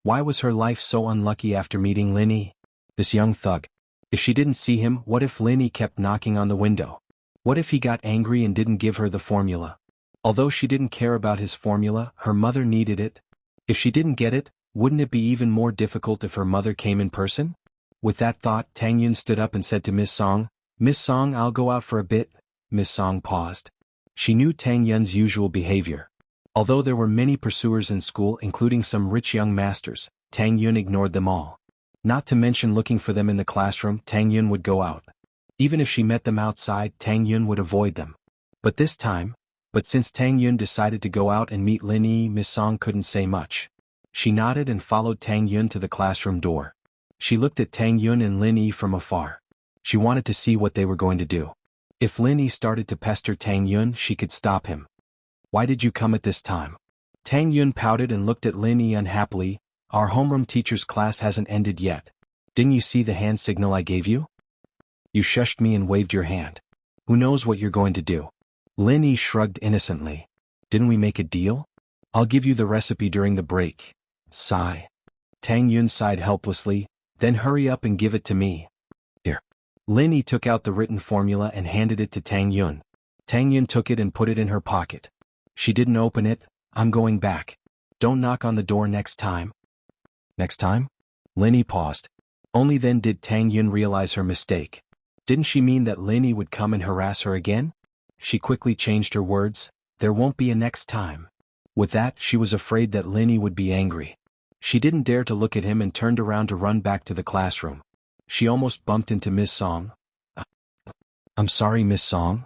Why was her life so unlucky after meeting Linny? This young thug. If she didn't see him, what if Linny kept knocking on the window? What if he got angry and didn't give her the formula? Although she didn't care about his formula, her mother needed it. If she didn't get it, wouldn't it be even more difficult if her mother came in person? With that thought, Tang Yun stood up and said to Miss Song, Miss Song, I'll go out for a bit. Miss Song paused. She knew Tang Yun's usual behavior. Although there were many pursuers in school, including some rich young masters, Tang Yun ignored them all. Not to mention looking for them in the classroom, Tang Yun would go out. Even if she met them outside, Tang Yun would avoid them. But since Tang Yun decided to go out and meet Linny, Miss Song couldn't say much. She nodded and followed Tang Yun to the classroom door. She looked at Tang Yun and Linny from afar. She wanted to see what they were going to do. If Linny started to pester Tang Yun, she could stop him. Why did you come at this time? Tang Yun pouted and looked at Linny unhappily. Our homeroom teacher's class hasn't ended yet. Didn't you see the hand signal I gave you? You shushed me and waved your hand. Who knows what you're going to do? Linny shrugged innocently. Didn't we make a deal? I'll give you the recipe during the break. Sigh. Tang Yun sighed helplessly. Then hurry up and give it to me. Here. Linny took out the written formula and handed it to Tang Yun. Tang Yun took it and put it in her pocket. She didn't open it. I'm going back. Don't knock on the door next time. Next time? Linny paused. Only then did Tang Yun realize her mistake. Didn't she mean that Linny would come and harass her again? She quickly changed her words. There won't be a next time. With that, she was afraid that Linny would be angry. She didn't dare to look at him and turned around to run back to the classroom. She almost bumped into Miss Song. I'm sorry, Miss Song.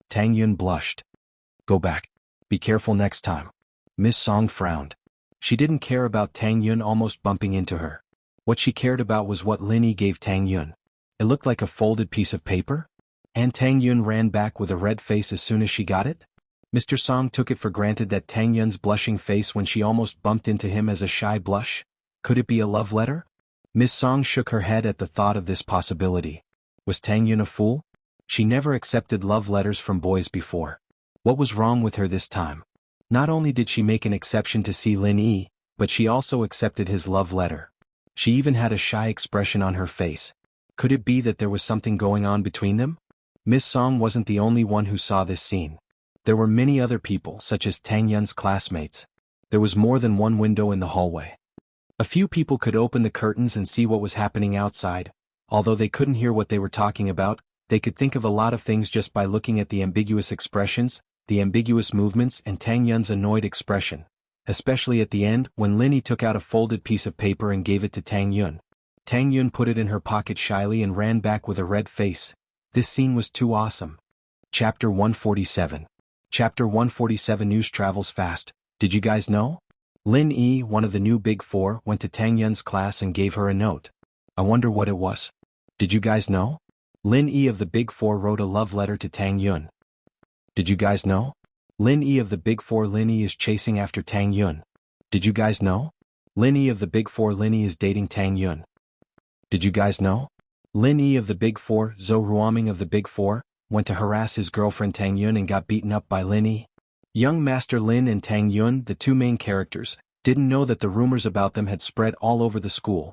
Tang Yun blushed. Go back. Be careful next time. Miss Song frowned. She didn't care about Tang Yun almost bumping into her. What she cared about was what Linny gave Tang Yun. It looked like a folded piece of paper. And Tang Yun ran back with a red face as soon as she got it. Mr. Song took it for granted that Tang Yun's blushing face when she almost bumped into him as a shy blush. Could it be a love letter? Miss Song shook her head at the thought of this possibility. Was Tang Yun a fool? She never accepted love letters from boys before. What was wrong with her this time? Not only did she make an exception to see Linny, but she also accepted his love letter. She even had a shy expression on her face. Could it be that there was something going on between them? Miss Song wasn't the only one who saw this scene. There were many other people, such as Tang Yun's classmates. There was more than one window in the hallway. A few people could open the curtains and see what was happening outside. Although they couldn't hear what they were talking about, they could think of a lot of things just by looking at the ambiguous expressions, the ambiguous movements, and Tang Yun's annoyed expression. Especially at the end, when Linny took out a folded piece of paper and gave it to Tang Yun. Tang Yun put it in her pocket shyly and ran back with a red face. This scene was too awesome. Chapter 147. Chapter 147. News travels fast. Did you guys know? Lin Yi, one of the new Big Four, went to Tang Yun's class and gave her a note. I wonder what it was. Did you guys know? Lin Yi of the Big Four wrote a love letter to Tang Yun. Did you guys know? Lin Yi of the Big Four. Lin Yi is chasing after Tang Yun. Did you guys know? Lin Yi of the Big Four. Lin Yi is dating Tang Yun. Did you guys know? Lin Yi of the Big Four. Zhou Ruoming of the Big Four went to harass his girlfriend Tang Yun and got beaten up by Lin Yi. Young Master Lin and Tang Yun, the two main characters, didn't know that the rumors about them had spread all over the school.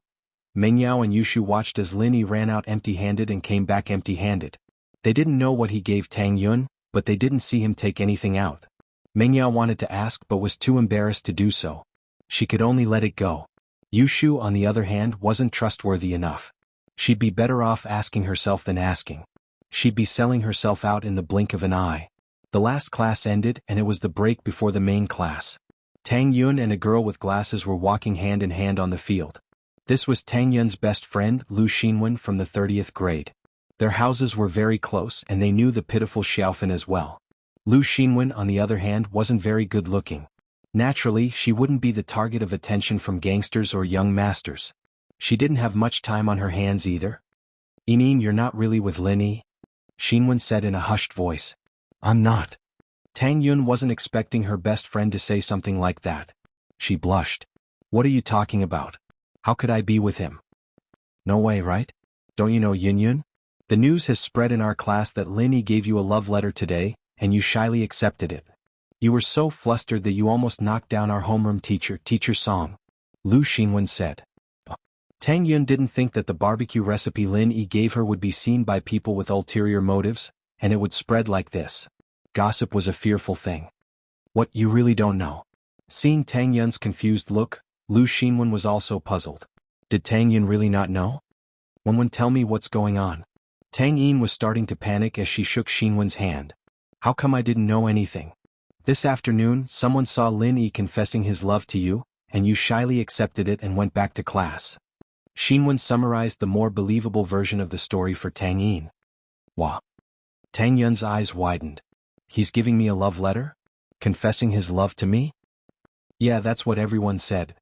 Meng Yao and Yushu watched as Lin Yi ran out empty-handed and came back empty-handed. They didn't know what he gave Tang Yun, but they didn't see him take anything out. Meng Yao wanted to ask but was too embarrassed to do so. She could only let it go. Yushu, on the other hand, wasn't trustworthy enough. She'd be better off asking herself than asking. She'd be selling herself out in the blink of an eye. The last class ended and it was the break before the main class. Tang Yun and a girl with glasses were walking hand in hand on the field. This was Tang Yun's best friend, Lu Xinwen, from the 30th grade. Their houses were very close and they knew the pitiful Xiaofan as well. Lu Xinwen, on the other hand, wasn't very good looking. Naturally, she wouldn't be the target of attention from gangsters or young masters. She didn't have much time on her hands either. Inin, you're not really with Lin Yi? Xinwen said in a hushed voice. I'm not. Tang Yun wasn't expecting her best friend to say something like that. She blushed. What are you talking about? How could I be with him? No way, right? Don't you know Yun Yun? The news has spread in our class that Lin Yi gave you a love letter today, and you shyly accepted it. You were so flustered that you almost knocked down our homeroom teacher, Teacher Song. Lu Xinwen said. Tang Yun didn't think that the barbecue recipe Lin Yi gave her would be seen by people with ulterior motives, and it would spread like this. Gossip was a fearful thing. What, you really don't know? Seeing Tang Yun's confused look, Lu Xinwen was also puzzled. Did Tang Yun really not know? Wenwen, tell me what's going on. Tang Yin was starting to panic as she shook Xinwen's hand. How come I didn't know anything? This afternoon, someone saw Lin Yi confessing his love to you, and you shyly accepted it and went back to class. Xinwen summarized the more believable version of the story for Tang Yin. What? Tang Yun's eyes widened. He's giving me a love letter? Confessing his love to me? Yeah, that's what everyone said.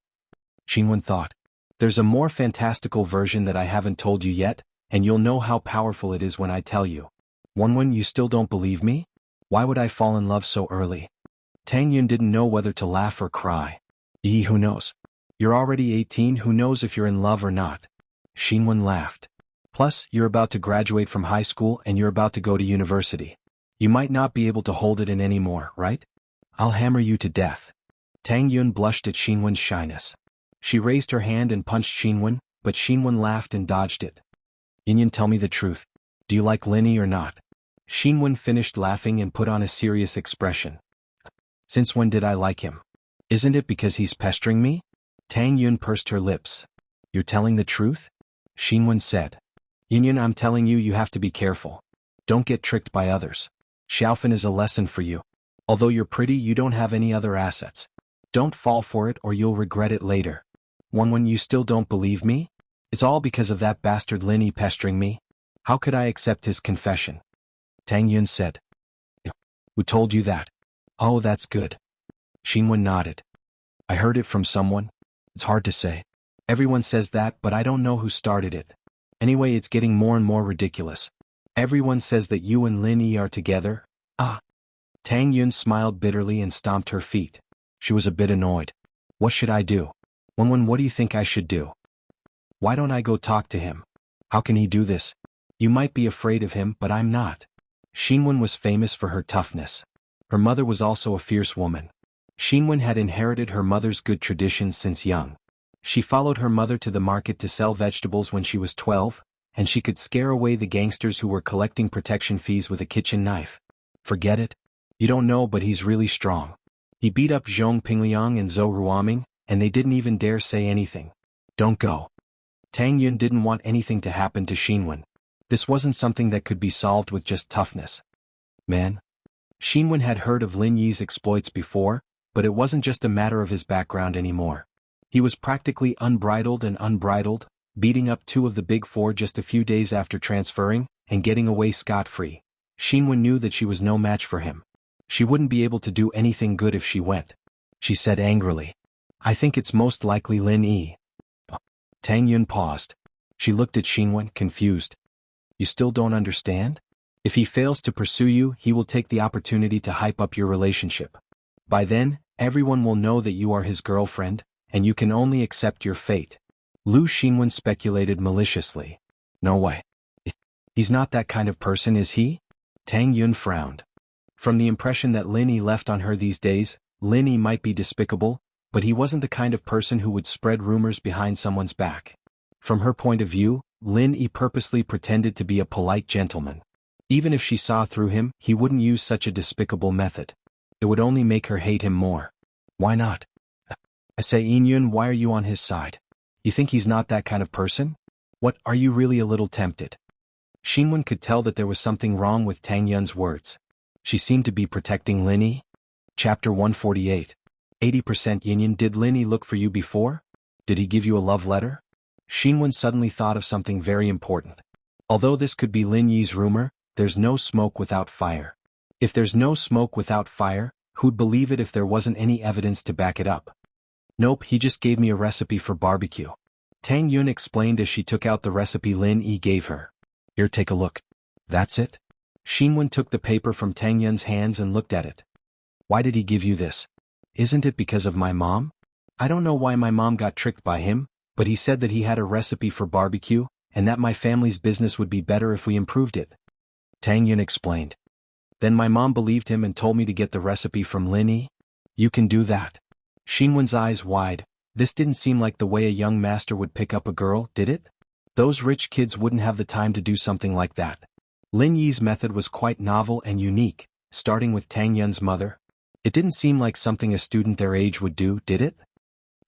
Xinwen thought. There's a more fantastical version that I haven't told you yet, and you'll know how powerful it is when I tell you. Wenwen, you still don't believe me? Why would I fall in love so early? Tang Yun didn't know whether to laugh or cry. Who knows? You're already 18, who knows if you're in love or not? Xinwen laughed. Plus, you're about to graduate from high school and you're about to go to university. You might not be able to hold it in anymore, right? I'll hammer you to death. Tang Yun blushed at Xinwen's shyness. She raised her hand and punched Xinwen, but Xinwen laughed and dodged it. Yin, tell me the truth. Do you like Lin Yi or not? Xinwen finished laughing and put on a serious expression. Since when did I like him? Isn't it because he's pestering me? Tang Yun pursed her lips. You're telling the truth? Xinwen said. Yin, I'm telling you, you have to be careful. Don't get tricked by others. Xiaofan is a lesson for you. Although you're pretty, you don't have any other assets. Don't fall for it or you'll regret it later. When you still don't believe me? It's all because of that bastard Lin Yi pestering me. How could I accept his confession? Tang Yun said. Who told you that? Oh, that's good. Xinwen nodded. I heard it from someone. It's hard to say. Everyone says that, but I don't know who started it. Anyway, it's getting more and more ridiculous. Everyone says that you and Lin Yi are together. Ah. Tang Yun smiled bitterly and stomped her feet. She was a bit annoyed. What should I do? Wenwen, what do you think I should do? Why don't I go talk to him? How can he do this? You might be afraid of him, but I'm not. Xinwen was famous for her toughness. Her mother was also a fierce woman. Xinwen had inherited her mother's good traditions since young. She followed her mother to the market to sell vegetables when she was 12, and she could scare away the gangsters who were collecting protection fees with a kitchen knife. Forget it. You don't know, but he's really strong. He beat up Zhong Pingliang and Zhou Ruoming, and they didn't even dare say anything. Don't go. Tang Yun didn't want anything to happen to Xinwen. This wasn't something that could be solved with just toughness. Man. Xinwen had heard of Lin Yi's exploits before, but it wasn't just a matter of his background anymore. He was practically unbridled, beating up 2 of the big 4 just a few days after transferring, and getting away scot-free. Xinwen knew that she was no match for him. She wouldn't be able to do anything good if she went. She said angrily. I think it's most likely Lin Yi. Tang Yun paused. She looked at Xinwen, confused. You still don't understand? If he fails to pursue you, he will take the opportunity to hype up your relationship. By then, everyone will know that you are his girlfriend, and you can only accept your fate. Lu Xinwen speculated maliciously. No way. He's not that kind of person, is he? Tang Yun frowned. From the impression that Lin Yi left on her these days, Lin Yi might be despicable, but he wasn't the kind of person who would spread rumors behind someone's back. From her point of view, Lin Yi purposely pretended to be a polite gentleman. Even if she saw through him, he wouldn't use such a despicable method. It would only make her hate him more. Why not? I say, Yun, why are you on his side? You think he's not that kind of person? What, are you really a little tempted? Xinwen could tell that there was something wrong with Tang Yun's words. She seemed to be protecting Lin Yi. Chapter 148. 80% Yin. Did Lin Yi look for you before? Did he give you a love letter? Xinwen suddenly thought of something very important. Although this could be Lin Yi's rumor, there's no smoke without fire. If there's no smoke without fire, who'd believe it if there wasn't any evidence to back it up? Nope, he just gave me a recipe for barbecue. Tang Yun explained as she took out the recipe Lin Yi gave her. Here, take a look. That's it? Xinwen took the paper from Tang Yun's hands and looked at it. Why did he give you this? Isn't it because of my mom? I don't know why my mom got tricked by him, but he said that he had a recipe for barbecue, and that my family's business would be better if we improved it. Tang Yun explained. Then my mom believed him and told me to get the recipe from Lin Yi? You can do that. Xinwen's eyes wide. This didn't seem like the way a young master would pick up a girl, did it? Those rich kids wouldn't have the time to do something like that. Lin Yi's method was quite novel and unique, starting with Tang Yun's mother. It didn't seem like something a student their age would do, did it?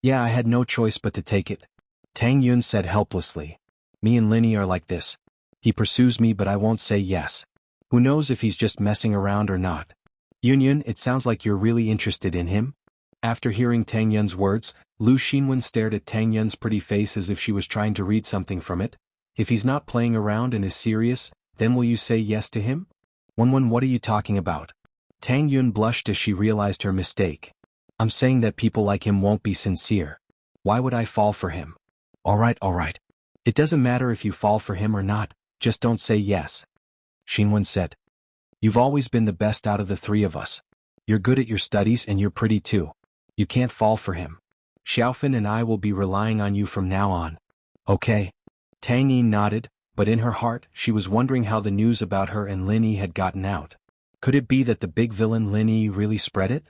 Yeah, I had no choice but to take it. Tang Yun said helplessly. Me and Lin Yi are like this. He pursues me but I won't say yes. Who knows if he's just messing around or not. Yun, it sounds like you're really interested in him. After hearing Tang Yun's words, Lu Xinwen stared at Tang Yun's pretty face as if she was trying to read something from it. If he's not playing around and is serious, then will you say yes to him? What are you talking about? Tang Yun blushed as she realized her mistake. I'm saying that people like him won't be sincere. Why would I fall for him? All right. It doesn't matter if you fall for him or not, just don't say yes. Xinwen said. You've always been the best out of the 3 of us. You're good at your studies and you're pretty too. You can't fall for him. Xiaofan and I will be relying on you from now on. Okay. Tang Yi nodded, but in her heart, she was wondering how the news about her and Lin Yi had gotten out. Could it be that the big villain Lin Yi really spread it?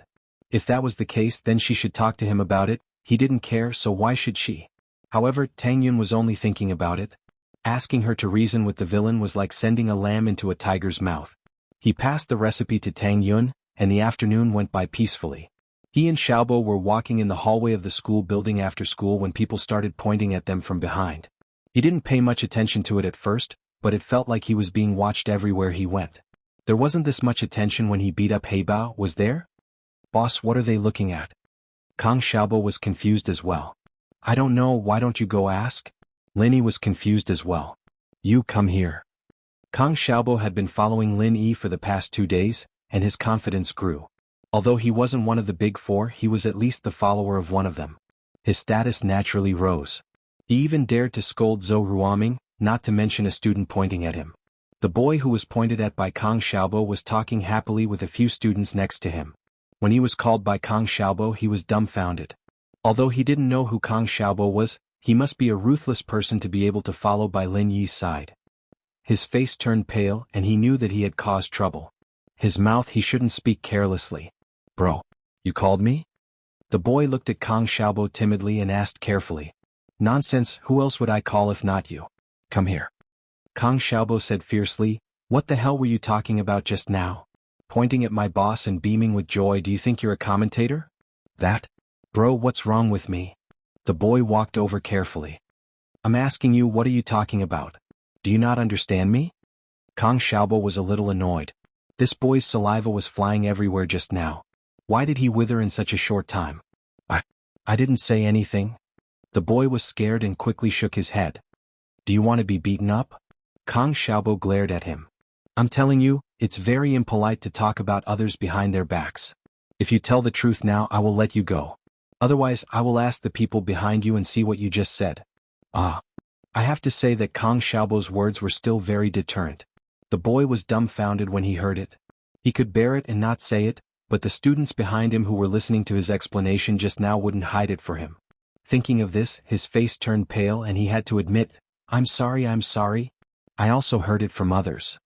If that was the case, then she should talk to him about it. He didn't care, so why should she? However, Tang Yun was only thinking about it. Asking her to reason with the villain was like sending a lamb into a tiger's mouth. He passed the recipe to Tang Yun, and the afternoon went by peacefully. He and Xiaobo were walking in the hallway of the school building after school when people started pointing at them from behind. He didn't pay much attention to it at first, but it felt like he was being watched everywhere he went. There wasn't this much attention when he beat up Heibao, was there? Boss, what are they looking at? Kang Xiaobo was confused as well. I don't know, why don't you go ask? Lin Yi was confused as well. You come here. Kang Xiaobo had been following Lin Yi for the past 2 days, and his confidence grew. Although he wasn't one of the big 4, he was at least the follower of one of them. His status naturally rose. He even dared to scold Zhou Ruoming, not to mention a student pointing at him. The boy who was pointed at by Kang Xiaobo was talking happily with a few students next to him. When he was called by Kang Xiaobo, he was dumbfounded. Although he didn't know who Kang Xiaobo was, he must be a ruthless person to be able to follow by Lin Yi's side. His face turned pale and he knew that he had caused trouble. His mouth, he shouldn't speak carelessly. Bro, you called me? The boy looked at Kang Xiaobo timidly and asked carefully. Nonsense, who else would I call if not you? Come here. Kang Xiaobo said fiercely, what the hell were you talking about just now? Pointing at my boss and beaming with joy, do you think you're a commentator? That? Bro, what's wrong with me? The boy walked over carefully. I'm asking you, what are you talking about? Do you not understand me? Kang Xiaobo was a little annoyed. This boy's saliva was flying everywhere just now. Why did he wither in such a short time? I didn't say anything. The boy was scared and quickly shook his head. Do you want to be beaten up? Kang Xiaobo glared at him. I'm telling you, it's very impolite to talk about others behind their backs. If you tell the truth now, I will let you go. Otherwise, I will ask the people behind you and see what you just said. I have to say that Kang Xiaobo's words were still very deterrent. The boy was dumbfounded when he heard it. He could bear it and not say it, but the students behind him who were listening to his explanation just now wouldn't hide it for him. Thinking of this, his face turned pale and he had to admit, I'm sorry. I also heard it from others.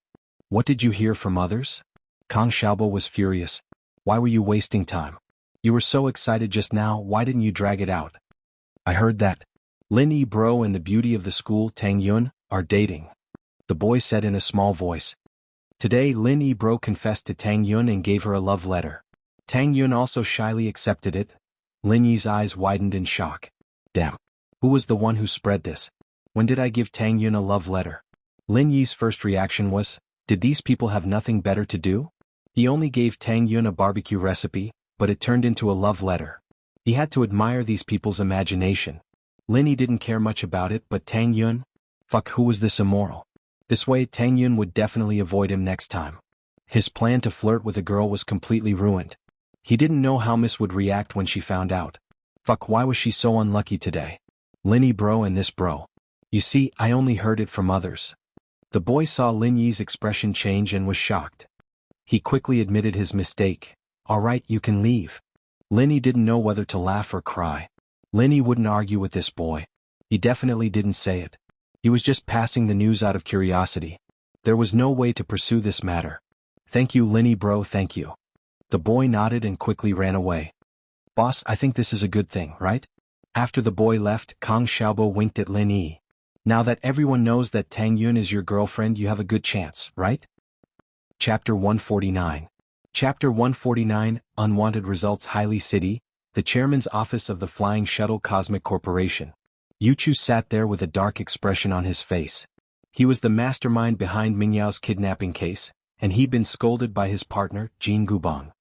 What did you hear from others? Kang Xiaobo was furious. Why were you wasting time? You were so excited just now, why didn't you drag it out? I heard that Lin Yibro and the beauty of the school, Tang Yun, are dating. The boy said in a small voice. Today Lin Yibro confessed to Tang Yun and gave her a love letter. Tang Yun also shyly accepted it. Lin Yi's eyes widened in shock. Damn. Who was the one who spread this? When did I give Tang Yun a love letter? Lin Yi's first reaction was, did these people have nothing better to do? He only gave Tang Yun a barbecue recipe, but it turned into a love letter. He had to admire these people's imagination. Lin Yi didn't care much about it, but Tang Yun? Fuck, who was this immoral? This way Tang Yun would definitely avoid him next time. His plan to flirt with a girl was completely ruined. He didn't know how Miss would react when she found out. Fuck, why was she so unlucky today? Lin Yi bro and this bro. You see, I only heard it from others. The boy saw Lin Yi's expression change and was shocked. He quickly admitted his mistake. Alright, you can leave. Lin Yi didn't know whether to laugh or cry. Lin Yi wouldn't argue with this boy. He definitely didn't say it. He was just passing the news out of curiosity. There was no way to pursue this matter. Thank you, Lin Yi bro, thank you. The boy nodded and quickly ran away. Boss, I think this is a good thing, right? After the boy left, Kang Xiaobo winked at Lin Yi. Now that everyone knows that Tang Yun is your girlfriend, you have a good chance, right? Chapter 149. Chapter 149, Unwanted Results. Haili City, the chairman's office of the Flying Shuttle Cosmic Corporation. Yuchu sat there with a dark expression on his face. He was the mastermind behind Mingyao's kidnapping case, and he'd been scolded by his partner, Jin Gubang.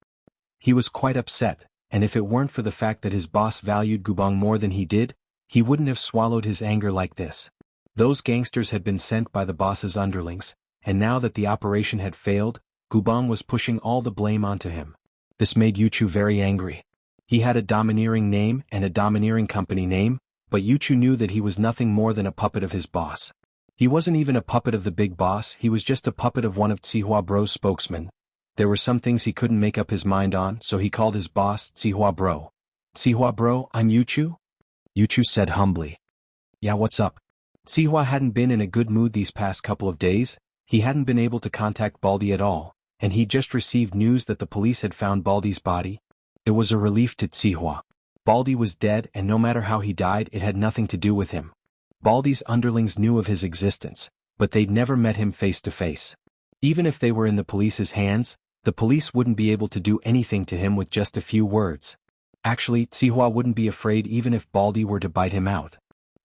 He was quite upset, and if it weren't for the fact that his boss valued Gubang more than he did, he wouldn't have swallowed his anger like this. Those gangsters had been sent by the boss's underlings, and now that the operation had failed, Gubang was pushing all the blame onto him. This made Yuchu very angry. He had a domineering name and a domineering company name, but Yuchu knew that he was nothing more than a puppet of his boss. He wasn't even a puppet of the big boss, he was just a puppet of one of Tsihua Bro's spokesmen. There were some things he couldn't make up his mind on, so he called his boss Tsihua Bro. Tsihua Bro, I'm Yuchu? Yuchu said humbly. Yeah, what's up? Tsihua hadn't been in a good mood these past couple of days. He hadn't been able to contact Baldy at all, and he'd just received news that the police had found Baldy's body. It was a relief to Tsihua. Baldy was dead, and no matter how he died, it had nothing to do with him. Baldy's underlings knew of his existence, but they'd never met him face to face. Even if they were in the police's hands, the police wouldn't be able to do anything to him with just a few words. Actually, Tsihua wouldn't be afraid even if Baldy were to bite him out.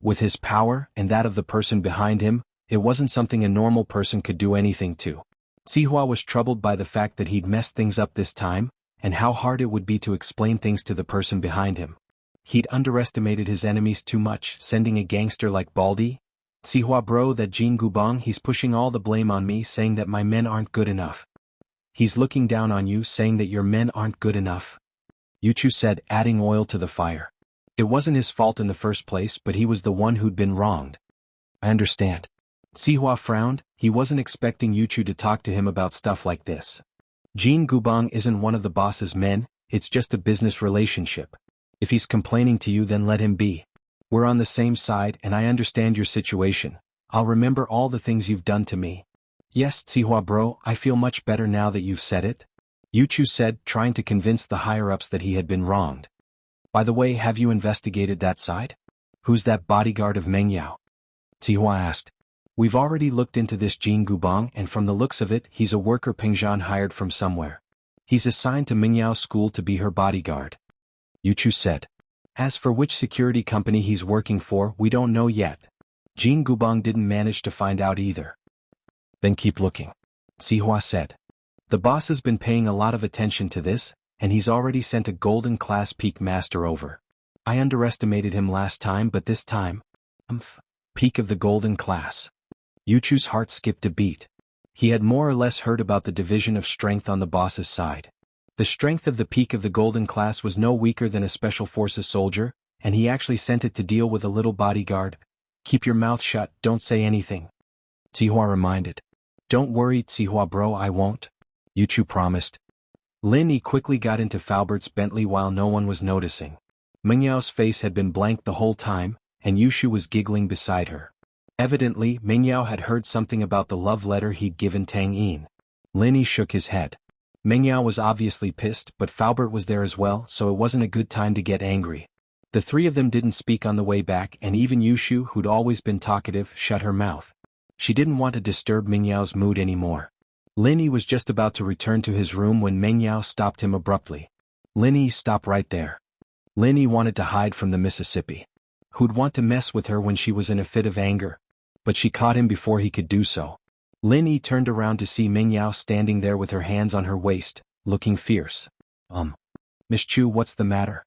With his power, and that of the person behind him, it wasn't something a normal person could do anything to. Tsihua was troubled by the fact that he'd messed things up this time, and how hard it would be to explain things to the person behind him. He'd underestimated his enemies too much, sending a gangster like Baldy. Tsihua bro, that Jin Gubang, he's pushing all the blame on me, saying that my men aren't good enough. He's looking down on you, saying that your men aren't good enough. Yuchu said, adding oil to the fire. It wasn't his fault in the first place, but he was the one who'd been wronged. I understand. Tsihua frowned. He wasn't expecting Yuchu to talk to him about stuff like this. Jin Gubang isn't one of the boss's men, it's just a business relationship. If he's complaining to you, then let him be. We're on the same side and I understand your situation. I'll remember all the things you've done to me. Yes, Tsihua bro, I feel much better now that you've said it. Yuchu said, trying to convince the higher-ups that he had been wronged. By the way, have you investigated that side? Who's that bodyguard of Meng Yao? Tsihua asked. We've already looked into this Jin Gubang, and from the looks of it, he's a worker Pingzhan hired from somewhere. He's assigned to Ming Yao's school to be her bodyguard. Yuchu said. As for which security company he's working for, we don't know yet. Jean Gubong didn't manage to find out either. Then keep looking, Sihua said. The boss has been paying a lot of attention to this, and he's already sent a golden class peak master over. I underestimated him last time, but this time, peak of the golden class. Yuchu's heart skipped a beat. He had more or less heard about the division of strength on the boss's side. The strength of the peak of the golden class was no weaker than a special forces soldier, and he actually sent it to deal with a little bodyguard. Keep your mouth shut, don't say anything. Sihua reminded. Don't worry, Sihua bro, I won't. Yuchu promised. Lin Yi quickly got into Falbert's Bentley while no one was noticing. Mengyao's face had been blank the whole time, and Yushu was giggling beside her. Evidently, Mengyao had heard something about the love letter he'd given Tang Yin. Lin Yi shook his head. Mengyao was obviously pissed, but Falbert was there as well, so it wasn't a good time to get angry. The three of them didn't speak on the way back, and even Yushu, who'd always been talkative, shut her mouth. She didn't want to disturb Mengyao's mood anymore. Lin Yi was just about to return to his room when Mengyao stopped him abruptly. Lin Yi, stop right there. Lin Yi wanted to hide from the Mississippi. Who'd want to mess with her when she was in a fit of anger? But she caught him before he could do so. Lin Yi turned around to see Mengyao standing there with her hands on her waist, looking fierce. Miss Chu, what's the matter?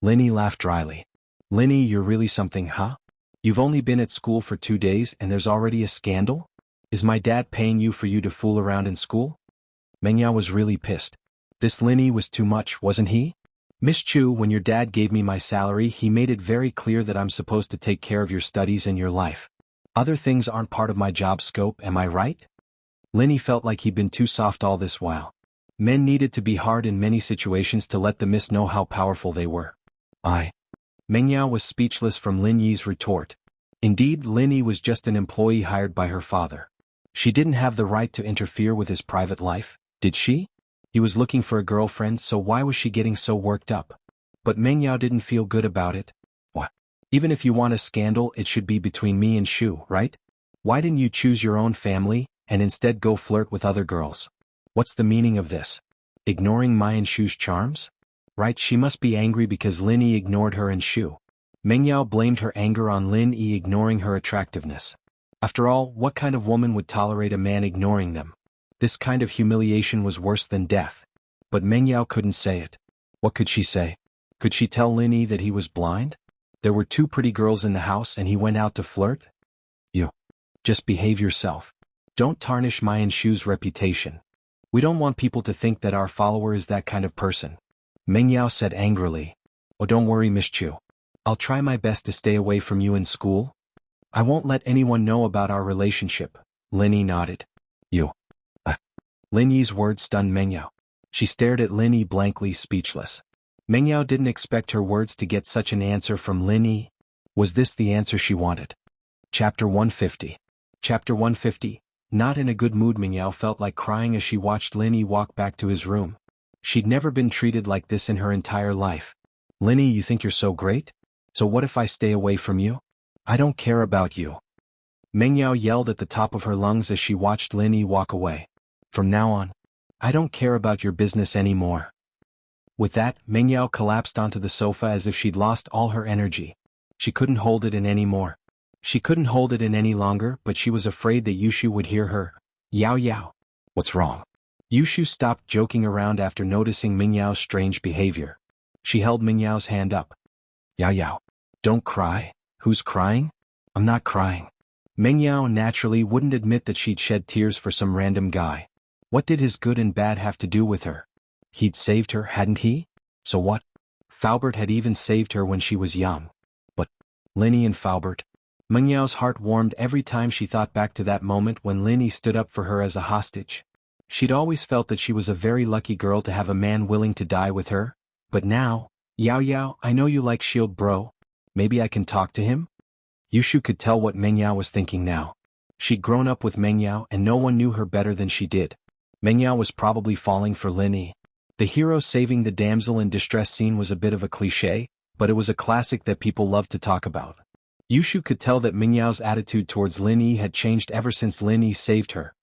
Lin Yi laughed dryly. Lin Yi, you're really something, huh? You've only been at school for 2 days and there's already a scandal? Is my dad paying you for you to fool around in school? Mengyao was really pissed. This Lin Yi was too much, wasn't he? Miss Chu, when your dad gave me my salary, he made it very clear that I'm supposed to take care of your studies and your life. Other things aren't part of my job scope, am I right? Lin Yi felt like he'd been too soft all this while. Men needed to be hard in many situations to let the miss know how powerful they were. Mengyao was speechless from Lin Yi's retort. Indeed, Lin Yi was just an employee hired by her father. She didn't have the right to interfere with his private life, did she? He was looking for a girlfriend, so why was she getting so worked up? But Mengyao didn't feel good about it. What? Even if you want a scandal, it should be between me and Shu, right? Why didn't you choose your own family, and instead go flirt with other girls? What's the meaning of this? Ignoring my and Shu's charms? Right, she must be angry because Lin Yi ignored her and Shu. Mengyao blamed her anger on Lin Yi ignoring her attractiveness. After all, what kind of woman would tolerate a man ignoring them? This kind of humiliation was worse than death. But Mengyao couldn't say it. What could she say? Could she tell Lin Yi that he was blind? There were 2 pretty girls in the house and he went out to flirt? You. Just behave yourself. Don't tarnish my and Shu's reputation. We don't want people to think that our follower is that kind of person. Mengyao said angrily. Oh, don't worry, Miss Chu. I'll try my best to stay away from you in school. I won't let anyone know about our relationship. Lin Yi nodded. You. Lin Yi's words stunned Mengyao. She stared at Lin Yi blankly, speechless. Mengyao didn't expect her words to get such an answer from Lin Yi. Was this the answer she wanted? Chapter 150. Chapter 150. Not in a good mood, Mengyao felt like crying as she watched Lin Yi walk back to his room. She'd never been treated like this in her entire life. Lin Yi, you think you're so great? So what if I stay away from you? I don't care about you. Mengyao yelled at the top of her lungs as she watched Lin Yi walk away. From now on, I don't care about your business anymore. With that, Mengyao collapsed onto the sofa as if she'd lost all her energy. She couldn't hold it in anymore. She couldn't hold it in any longer, but she was afraid that Yushu would hear her. Yao Yao. What's wrong? Yushu stopped joking around after noticing Mingyao's strange behavior. She held Mingyao's hand up. Yao Yao. Don't cry. Who's crying? I'm not crying. Mingyao naturally wouldn't admit that she'd shed tears for some random guy. What did his good and bad have to do with her? He'd saved her, hadn't he? So what? Falbert had even saved her when she was young. But Lin Yi and Falbert. Mingyao's heart warmed every time she thought back to that moment when Lin Yi stood up for her as a hostage. She'd always felt that she was a very lucky girl to have a man willing to die with her. But now, Yao Yao, I know you like Shield bro. Maybe I can talk to him? Yushu could tell what Mengyao was thinking now. She'd grown up with Mengyao and no one knew her better than she did. Mengyao was probably falling for Lin Yi. The hero saving the damsel in distress scene was a bit of a cliché, but it was a classic that people loved to talk about. Yushu could tell that Mingyao's attitude towards Lin Yi had changed ever since Lin Yi saved her.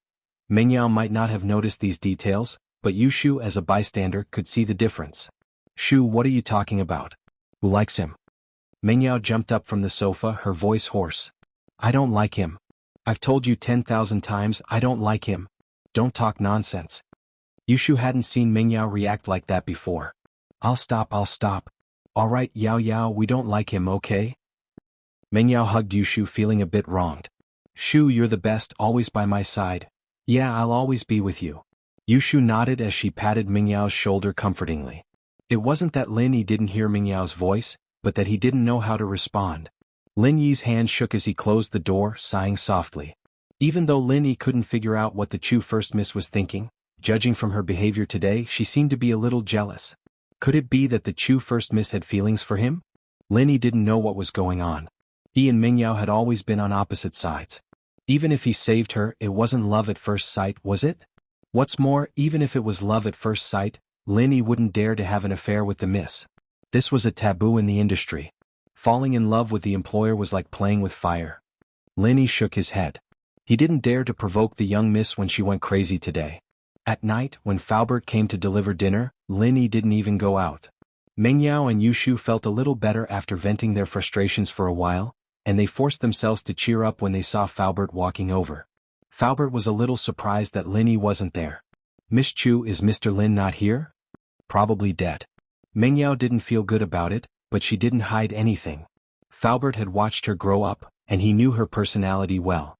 Mengyao might not have noticed these details, but Yushu as a bystander could see the difference. Shu, what are you talking about? Who likes him? Meng Yao jumped up from the sofa, her voice hoarse. I don't like him. I've told you 10,000 times I don't like him. Don't talk nonsense. Yushu hadn't seen Meng Yao react like that before. I'll stop. Alright Yao Yao, we don't like him, okay? Meng Yao hugged Yushu, feeling a bit wronged. Shu, you're the best, always by my side. Yeah, I'll always be with you. Yushu nodded as she patted Meng Yao's shoulder comfortingly. It wasn't that Lin Yi didn't hear Meng Yao's voice, but that he didn't know how to respond. Lin Yi's hand shook as he closed the door, sighing softly. Even though Lin Yi couldn't figure out what the Chu First Miss was thinking, judging from her behavior today, she seemed to be a little jealous. Could it be that the Chu First Miss had feelings for him? Lin Yi didn't know what was going on. He and Meng Yao had always been on opposite sides. Even if he saved her, it wasn't love at first sight, was it? What's more, even if it was love at first sight, Lin Yi wouldn't dare to have an affair with the miss. This was a taboo in the industry. Falling in love with the employer was like playing with fire. Lin Yi shook his head. He didn't dare to provoke the young miss when she went crazy today. At night, when Faubert came to deliver dinner, Lin Yi didn't even go out. Meng Yao and Yushu felt a little better after venting their frustrations for a while, and they forced themselves to cheer up when they saw Faubert walking over. Faubert was a little surprised that Lin Yi wasn't there. Miss Chu, is Mr. Lin not here? Probably dead. Meng Yao didn't feel good about it, but she didn't hide anything. Faubert had watched her grow up, and he knew her personality well.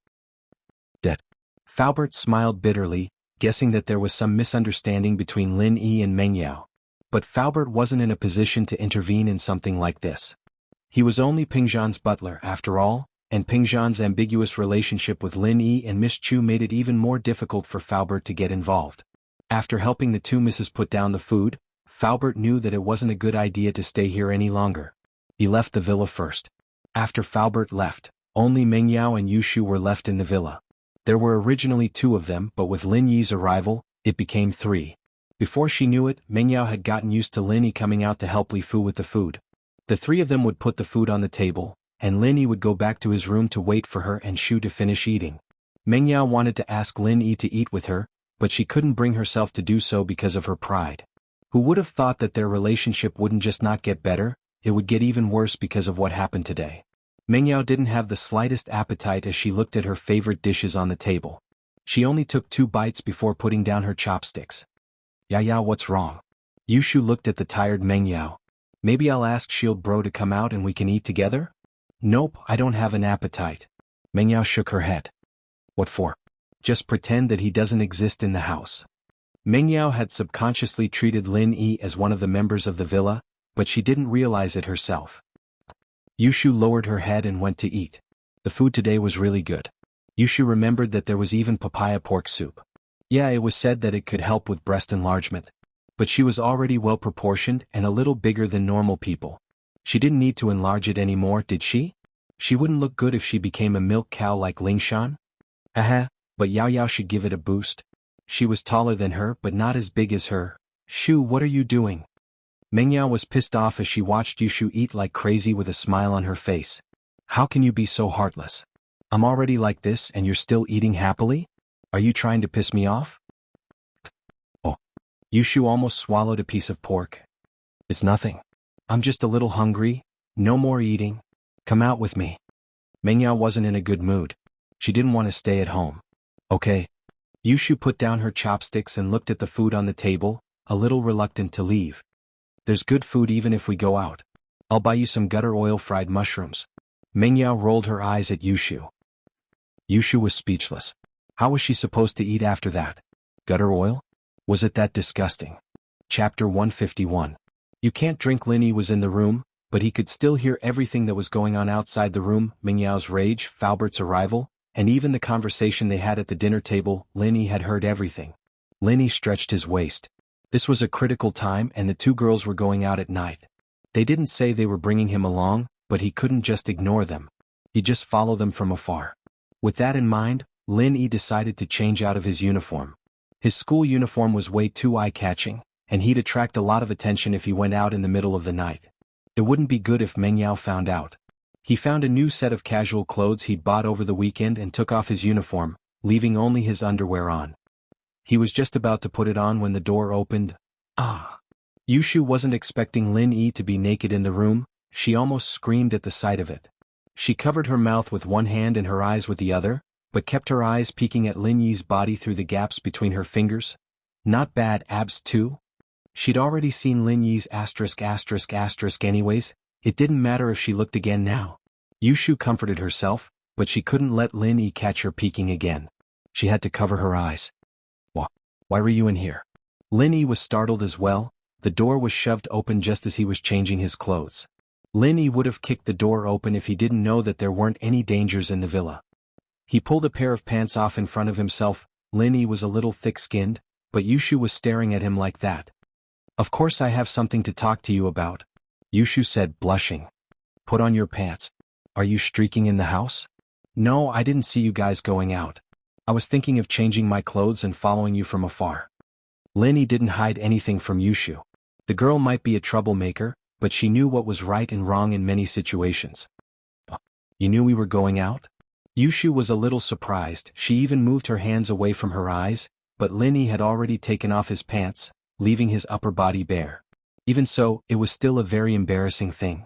Dead. Faubert smiled bitterly, guessing that there was some misunderstanding between Lin Yi and Meng Yao. But Faubert wasn't in a position to intervene in something like this. He was only Pingzhan's butler after all, and Pingzhan's ambiguous relationship with Lin Yi and Miss Chu made it even more difficult for Faubert to get involved. After helping the two misses put down the food, Faubert knew that it wasn't a good idea to stay here any longer. He left the villa first. After Faubert left, only Meng Yao and Yushu were left in the villa. There were originally 2 of them, but with Lin Yi's arrival, it became 3. Before she knew it, Meng Yao had gotten used to Lin Yi coming out to help Li Fu with the food. The 3 of them would put the food on the table, and Lin Yi would go back to his room to wait for her and Shu to finish eating. Meng Yao wanted to ask Lin Yi to eat with her, but she couldn't bring herself to do so because of her pride. Who would have thought that their relationship wouldn't just not get better, it would get even worse because of what happened today. Meng Yao didn't have the slightest appetite as she looked at her favorite dishes on the table. She only took 2 bites before putting down her chopsticks. Yao, what's wrong? Yushu looked at the tired Meng Yao. Maybe I'll ask Shield Bro to come out and we can eat together? Nope, I don't have an appetite. Meng Yao shook her head. What for? Just pretend that he doesn't exist in the house. Meng Yao had subconsciously treated Lin Yi as one of the members of the villa, but she didn't realize it herself. Yushu lowered her head and went to eat. The food today was really good. Yushu remembered that there was even papaya pork soup. Yeah, it was said that it could help with breast enlargement. But she was already well proportioned and a little bigger than normal people. She didn't need to enlarge it anymore, did she? She wouldn't look good if she became a milk cow like Lingshan. But Yao Yao should give it a boost. She was taller than her but not as big as her. Shu, what are you doing? Meng Yao was pissed off as she watched Yushu eat like crazy with a smile on her face. How can you be so heartless? I'm already like this and you're still eating happily? Are you trying to piss me off? Oh. Yushu almost swallowed a piece of pork. It's nothing. I'm just a little hungry. No more eating. Come out with me. Meng Yao wasn't in a good mood. She didn't want to stay at home. Okay. Yushu put down her chopsticks and looked at the food on the table, a little reluctant to leave. There's good food even if we go out. I'll buy you some gutter oil fried mushrooms. Meng Yao rolled her eyes at Yushu. Yushu was speechless. How was she supposed to eat after that? Gutter oil? Was it that disgusting? Chapter 151. You can't drink. Lin Yi was in the room, but he could still hear everything that was going on outside the room, Meng Yao's rage, Faubert's arrival, and even the conversation they had at the dinner table. Lin Yi had heard everything. Lin Yi stretched his waist. This was a critical time and the 2 girls were going out at night. They didn't say they were bringing him along, but he couldn't just ignore them. He'd just follow them from afar. With that in mind, Lin Yi decided to change out of his uniform. His school uniform was way too eye-catching, and he'd attract a lot of attention if he went out in the middle of the night. It wouldn't be good if Meng Yao found out. He found a new set of casual clothes he'd bought over the weekend and took off his uniform, leaving only his underwear on. He was just about to put it on when the door opened. Ah! Yushu wasn't expecting Lin Yi to be naked in the room. She almost screamed at the sight of it. She covered her mouth with one hand and her eyes with the other, but kept her eyes peeking at Lin Yi's body through the gaps between her fingers. Not bad abs too? She'd already seen Lin Yi's asterisk anyways. It didn't matter if she looked again now. Yushu comforted herself, but she couldn't let Lin Yi catch her peeking again. She had to cover her eyes. Why were you in here? Lin Yi was startled as well. The door was shoved open just as he was changing his clothes. Lin Yi would have kicked the door open if he didn't know that there weren't any dangers in the villa. He pulled a pair of pants off in front of himself. Lin Yi was a little thick-skinned, but Yushu was staring at him like that. Of course I have something to talk to you about, Yushu said, blushing. Put on your pants. Are you streaking in the house? No, I didn't see you guys going out. I was thinking of changing my clothes and following you from afar. Lin Yi didn't hide anything from Yushu. The girl might be a troublemaker, but she knew what was right and wrong in many situations. You knew we were going out? Yushu was a little surprised. She even moved her hands away from her eyes, but Lin Yi had already taken off his pants, leaving his upper body bare. Even so, it was still a very embarrassing thing.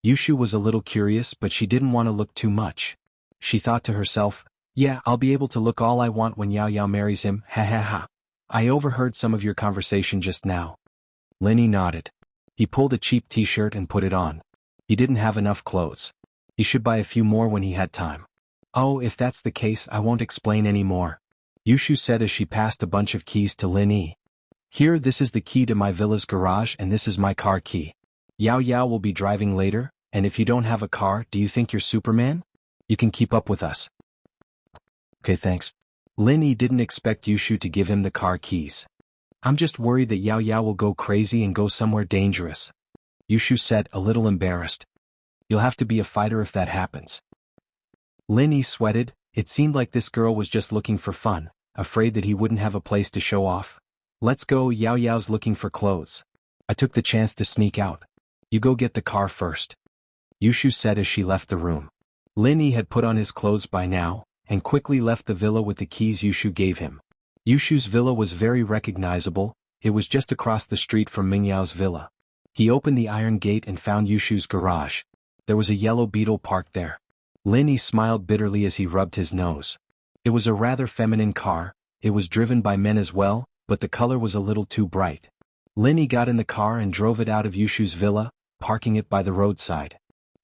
Yushu was a little curious, but she didn't want to look too much. She thought to herself, yeah, I'll be able to look all I want when Yao Yao marries him, ha ha ha. I overheard some of your conversation just now. Lin Yi nodded. He pulled a cheap t-shirt and put it on. He didn't have enough clothes. He should buy a few more when he had time. Oh, if that's the case, I won't explain any more, Yushu said as she passed a bunch of keys to Lin Yi. Here, this is the key to my villa's garage and this is my car key. Yao Yao will be driving later, and if you don't have a car, do you think you're Superman? You can keep up with us. Okay, thanks. Lin Yi didn't expect Yushu to give him the car keys. I'm just worried that Yao Yao will go crazy and go somewhere dangerous, Yushu said, a little embarrassed. You'll have to be a fighter if that happens. Lin Yi sweated. It seemed like this girl was just looking for fun, afraid that he wouldn't have a place to show off. Let's go, Yao Yao's looking for clothes. I took the chance to sneak out. You go get the car first, Yushu said as she left the room. Lin Yi had put on his clothes by now, and quickly left the villa with the keys Yushu gave him. Yushu's villa was very recognizable. It was just across the street from Mingyao's villa. He opened the iron gate and found Yushu's garage. There was a yellow beetle parked there. Lin Yi smiled bitterly as he rubbed his nose. It was a rather feminine car. It was driven by men as well, but the color was a little too bright. Lin Yi got in the car and drove it out of Yushu's villa, parking it by the roadside.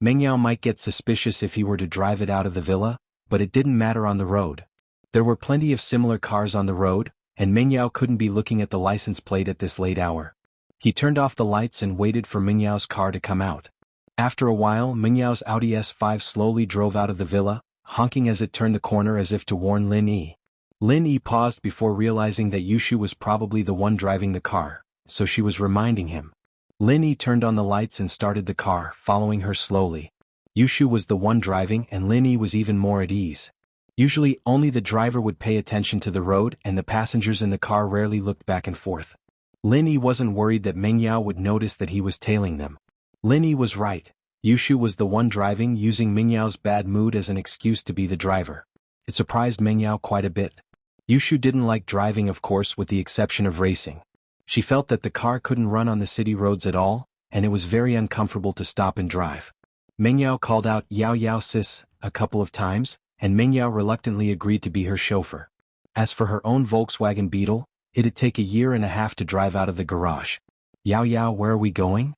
Mingyao might get suspicious if he were to drive it out of the villa, but it didn't matter on the road. There were plenty of similar cars on the road, and Mingyao couldn't be looking at the license plate at this late hour. He turned off the lights and waited for Mingyao's car to come out. After a while, Mingyao's Audi S5 slowly drove out of the villa, honking as it turned the corner as if to warn Lin Yi. Lin Yi paused before realizing that Yushu was probably the one driving the car, so she was reminding him. Lin Yi turned on the lights and started the car, following her slowly. Yushu was the one driving and Lin Yi was even more at ease. Usually, only the driver would pay attention to the road and the passengers in the car rarely looked back and forth. Lin Yi wasn't worried that Mingyao would notice that he was tailing them. Lin Yi was right. Yushu was the one driving, using Mingyao's bad mood as an excuse to be the driver. It surprised Mingyao quite a bit. Yushu didn't like driving, of course, with the exception of racing. She felt that the car couldn't run on the city roads at all, and it was very uncomfortable to stop and drive. Mingyao called out Yao Yao sis a couple of times, and Mingyao reluctantly agreed to be her chauffeur. As for her own Volkswagen Beetle, it'd take a year and a half to drive out of the garage. Yao Yao, where are we going?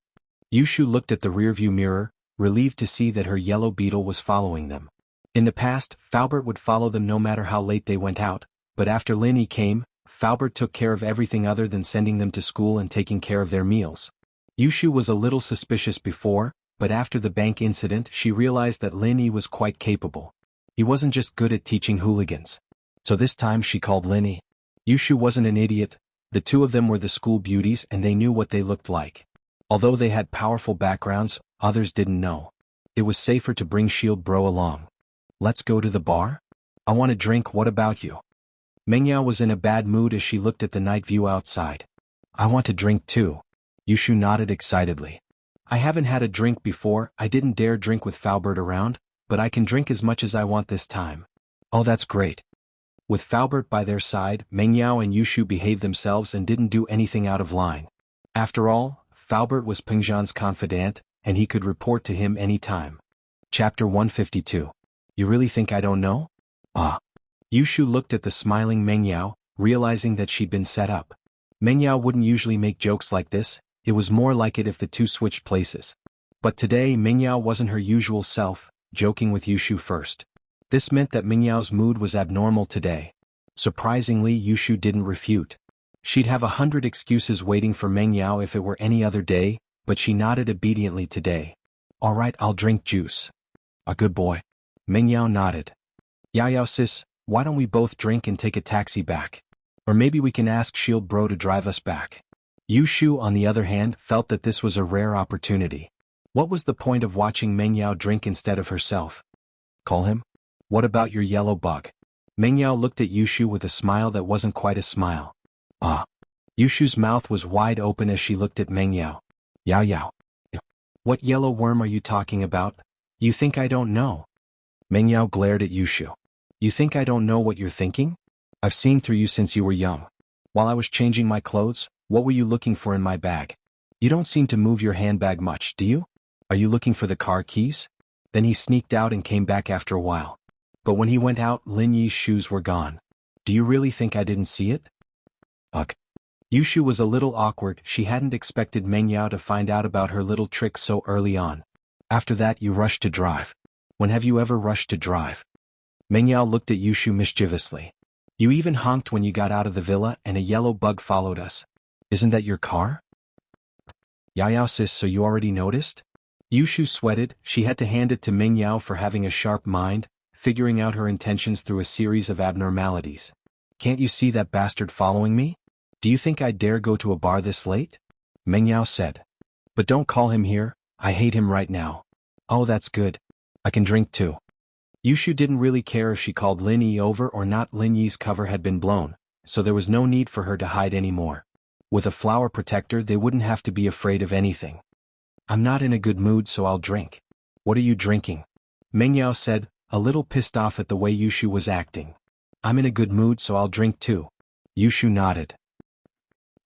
Yushu looked at the rearview mirror, relieved to see that her yellow Beetle was following them. In the past, Faubert would follow them no matter how late they went out, but after Lin Yi came, Faubert took care of everything other than sending them to school and taking care of their meals. Yushu was a little suspicious before, but after the bank incident she realized that Lin Yi was quite capable. He wasn't just good at teaching hooligans. So this time she called Lin Yi. Yushu wasn't an idiot. The two of them were the school beauties and they knew what they looked like. Although they had powerful backgrounds, others didn't know. It was safer to bring Shield Bro along. Let's go to the bar? I want a drink, what about you? Mingyao was in a bad mood as she looked at the night view outside. I want to drink too. Yushu nodded excitedly. I haven't had a drink before, I didn't dare drink with Faubert around, but I can drink as much as I want this time. Oh, that's great. With Faubert by their side, Mingyao and Yushu behaved themselves and didn't do anything out of line. After all, Faubert was Pengzhan's confidant, and he could report to him any time. Chapter 152. You really think I don't know? Ah. Yushu looked at the smiling Mengyao, realizing that she'd been set up. Mengyao wouldn't usually make jokes like this, it was more like it if the two switched places. But today Mengyao wasn't her usual self, joking with Yushu first. This meant that Mengyao's mood was abnormal today. Surprisingly, Yushu didn't refute. She'd have 100 excuses waiting for Mengyao if it were any other day, but she nodded obediently today. All right, I'll drink juice. A good boy. Mengyao nodded. Yao sis, why don't we both drink and take a taxi back? Or maybe we can ask Shield Bro to drive us back. Yushu, on the other hand, felt that this was a rare opportunity. What was the point of watching Mengyao drink instead of herself? Call him? What about your yellow bug? Mengyao looked at Yushu with a smile that wasn't quite a smile. Ah. Yushu's mouth was wide open as she looked at Mengyao. Yao. What yellow worm are you talking about? You think I don't know? Mengyao glared at Yushu. You think I don't know what you're thinking? I've seen through you since you were young. While I was changing my clothes, what were you looking for in my bag? You don't seem to move your handbag much, do you? Are you looking for the car keys? Then he sneaked out and came back after a while. But when he went out, Lin Yi's shoes were gone. Do you really think I didn't see it? Ugh. Yushu was a little awkward, she hadn't expected Mengyao to find out about her little tricks so early on. After that you rushed to drive. When have you ever rushed to drive? Mengyao looked at Yushu mischievously. You even honked when you got out of the villa and a yellow bug followed us. Isn't that your car? Yao sis, so you already noticed? Yushu sweated, she had to hand it to Mengyao for having a sharp mind, figuring out her intentions through a series of abnormalities. Can't you see that bastard following me? Do you think I'd dare go to a bar this late? Mengyao said. But don't call him here, I hate him right now. Oh, that's good. I can drink too. Yushu didn't really care if she called Lin Yi over or not. Lin Yi's cover had been blown, so there was no need for her to hide anymore. With a flower protector they wouldn't have to be afraid of anything. I'm not in a good mood so I'll drink. What are you drinking? Mengyao said, a little pissed off at the way Yushu was acting. I'm in a good mood so I'll drink too. Yushu nodded.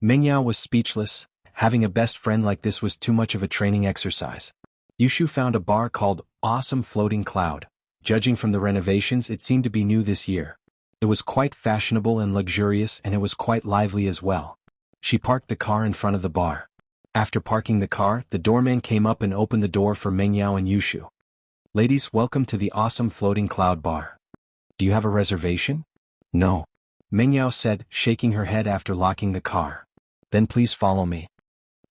Mengyao was speechless, having a best friend like this was too much of a training exercise. Yushu found a bar called Awesome Floating Cloud. Judging from the renovations it seemed to be new this year. It was quite fashionable and luxurious and it was quite lively as well. She parked the car in front of the bar. After parking the car, the doorman came up and opened the door for Mengyao and Yushu. Ladies, welcome to the Awesome Floating Cloud Bar. Do you have a reservation? No. Mengyao said, shaking her head after locking the car. Then please follow me.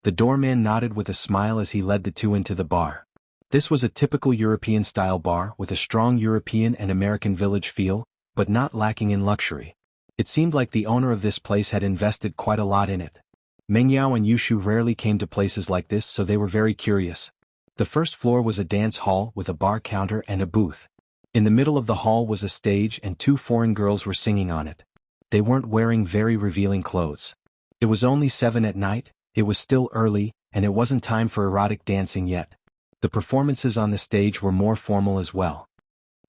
The doorman nodded with a smile as he led the two into the bar. This was a typical European-style bar with a strong European and American village feel, but not lacking in luxury. It seemed like the owner of this place had invested quite a lot in it. Mengyao and Yushu rarely came to places like this so they were very curious. The first floor was a dance hall with a bar counter and a booth. In the middle of the hall was a stage and two foreign girls were singing on it. They weren't wearing very revealing clothes. It was only 7 at night, it was still early, and it wasn't time for erotic dancing yet. The performances on the stage were more formal as well.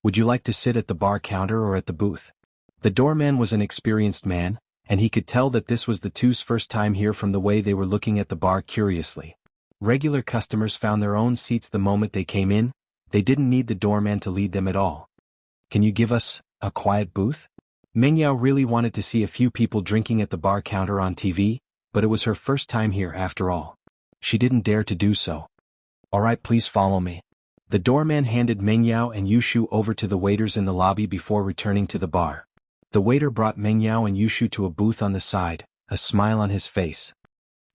Would you like to sit at the bar counter or at the booth? The doorman was an experienced man, and he could tell that this was the two's first time here from the way they were looking at the bar curiously. Regular customers found their own seats the moment they came in, they didn't need the doorman to lead them at all. Can you give us a quiet booth? Mengyao really wanted to see a few people drinking at the bar counter on TV, but it was her first time here after all. She didn't dare to do so. Alright, please follow me. The doorman handed Mengyao and Yushu over to the waiters in the lobby before returning to the bar. The waiter brought Mengyao and Yushu to a booth on the side, a smile on his face.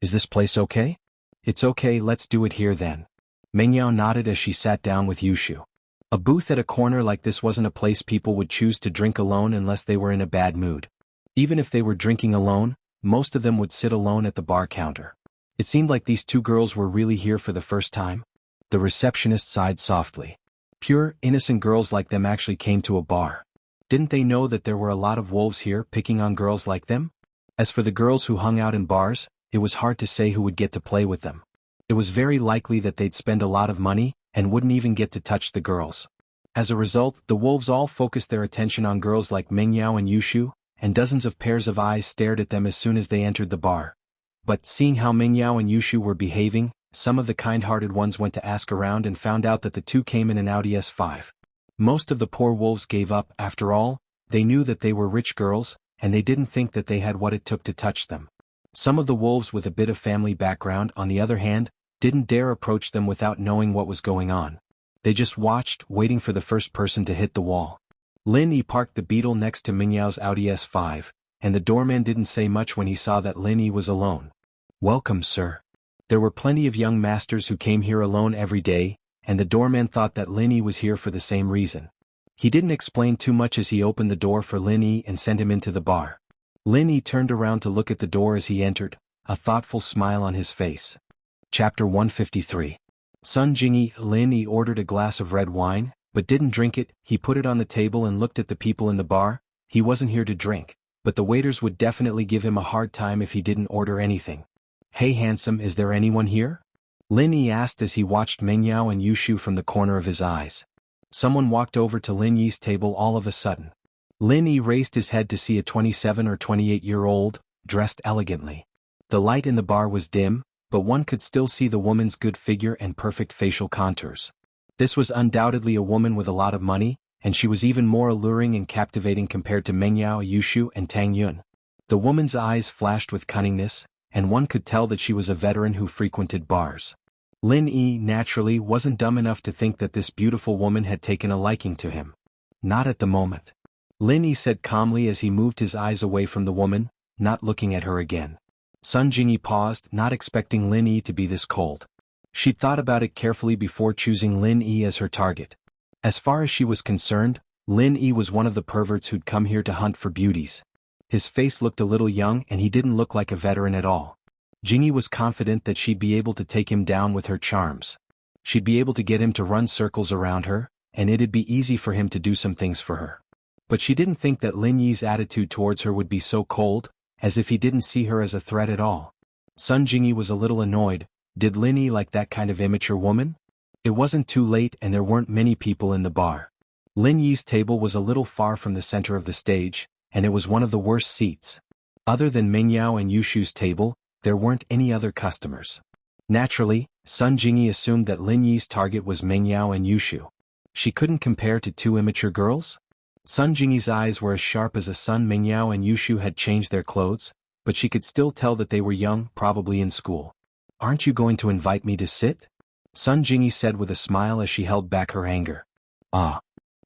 Is this place okay? It's okay, let's do it here then. Mengyao nodded as she sat down with Yushu. A booth at a corner like this wasn't a place people would choose to drink alone unless they were in a bad mood. Even if they were drinking alone, most of them would sit alone at the bar counter. It seemed like these two girls were really here for the first time. The receptionist sighed softly. Pure, innocent girls like them actually came to a bar. Didn't they know that there were a lot of wolves here picking on girls like them? As for the girls who hung out in bars, it was hard to say who would get to play with them. It was very likely that they'd spend a lot of money, and wouldn't even get to touch the girls. As a result, the wolves all focused their attention on girls like Mengyao and Yushu, and dozens of pairs of eyes stared at them as soon as they entered the bar. But seeing how Mingyao and Yushu were behaving, some of the kind-hearted ones went to ask around and found out that the two came in an Audi S5. Most of the poor wolves gave up. After all, they knew that they were rich girls, and they didn't think that they had what it took to touch them. Some of the wolves with a bit of family background, on the other hand, didn't dare approach them without knowing what was going on. They just watched, waiting for the first person to hit the wall. Lin Yi parked the Beetle next to Mingyao's Audi S5, and the doorman didn't say much when he saw that Lin Yi was alone. "Welcome, sir." There were plenty of young masters who came here alone every day, and the doorman thought that Lin Yi was here for the same reason. He didn't explain too much as he opened the door for Lin Yi and sent him into the bar. Lin Yi turned around to look at the door as he entered, a thoughtful smile on his face. Chapter 153. Sun Jingyi. Lin Yi ordered a glass of red wine, but didn't drink it. He put it on the table and looked at the people in the bar. He wasn't here to drink, but the waiters would definitely give him a hard time if he didn't order anything. "Hey handsome, is there anyone here?" Lin Yi asked as he watched Mingyao and Yushu from the corner of his eyes. Someone walked over to Lin Yi's table all of a sudden. Lin Yi raised his head to see a 27 or 28-year-old, dressed elegantly. The light in the bar was dim, but one could still see the woman's good figure and perfect facial contours. This was undoubtedly a woman with a lot of money, and she was even more alluring and captivating compared to Mingyao, Yushu, and Tang Yun. The woman's eyes flashed with cunningness, and one could tell that she was a veteran who frequented bars. Lin Yi naturally wasn't dumb enough to think that this beautiful woman had taken a liking to him. Not at the moment. Lin Yi said calmly as he moved his eyes away from the woman, not looking at her again. Sun Jingyi paused, not expecting Lin Yi to be this cold. She'd thought about it carefully before choosing Lin Yi as her target. As far as she was concerned, Lin Yi was one of the perverts who'd come here to hunt for beauties. His face looked a little young and he didn't look like a veteran at all. Jingyi was confident that she'd be able to take him down with her charms. She'd be able to get him to run circles around her, and it'd be easy for him to do some things for her. But she didn't think that Lin Yi's attitude towards her would be so cold, as if he didn't see her as a threat at all. Sun Jingyi was a little annoyed. Did Lin Yi like that kind of immature woman? It wasn't too late and there weren't many people in the bar. Lin Yi's table was a little far from the center of the stage, and it was one of the worst seats. Other than Mingyao and Yushu's table, there weren't any other customers. Naturally, Sun Jingyi assumed that Lin Yi's target was Mingyao and Yushu. She couldn't compare to two immature girls? Sun Jingyi's eyes were as sharp as the sun. Mingyao and Yushu had changed their clothes, but she could still tell that they were young, probably in school. "Aren't you going to invite me to sit?" Sun Jingyi said with a smile as she held back her anger. "Ah."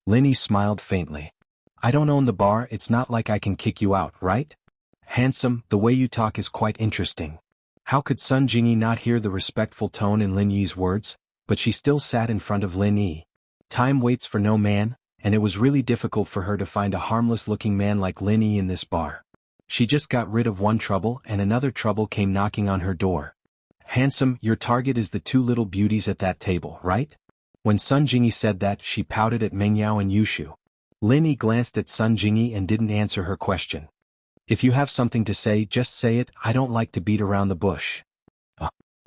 Lin Yi smiled faintly. "I don't own the bar, it's not like I can kick you out, right?" "Handsome, the way you talk is quite interesting." How could Sun Jingyi not hear the respectful tone in Lin Yi's words? But she still sat in front of Lin Yi. Time waits for no man, and it was really difficult for her to find a harmless-looking man like Lin Yi in this bar. She just got rid of one trouble and another trouble came knocking on her door. "Handsome, your target is the two little beauties at that table, right?" When Sun Jingyi said that, she pouted at Mingyao and Yushu. Lin Yi glanced at Sun Jingyi and didn't answer her question. "If you have something to say, just say it. I don't like to beat around the bush."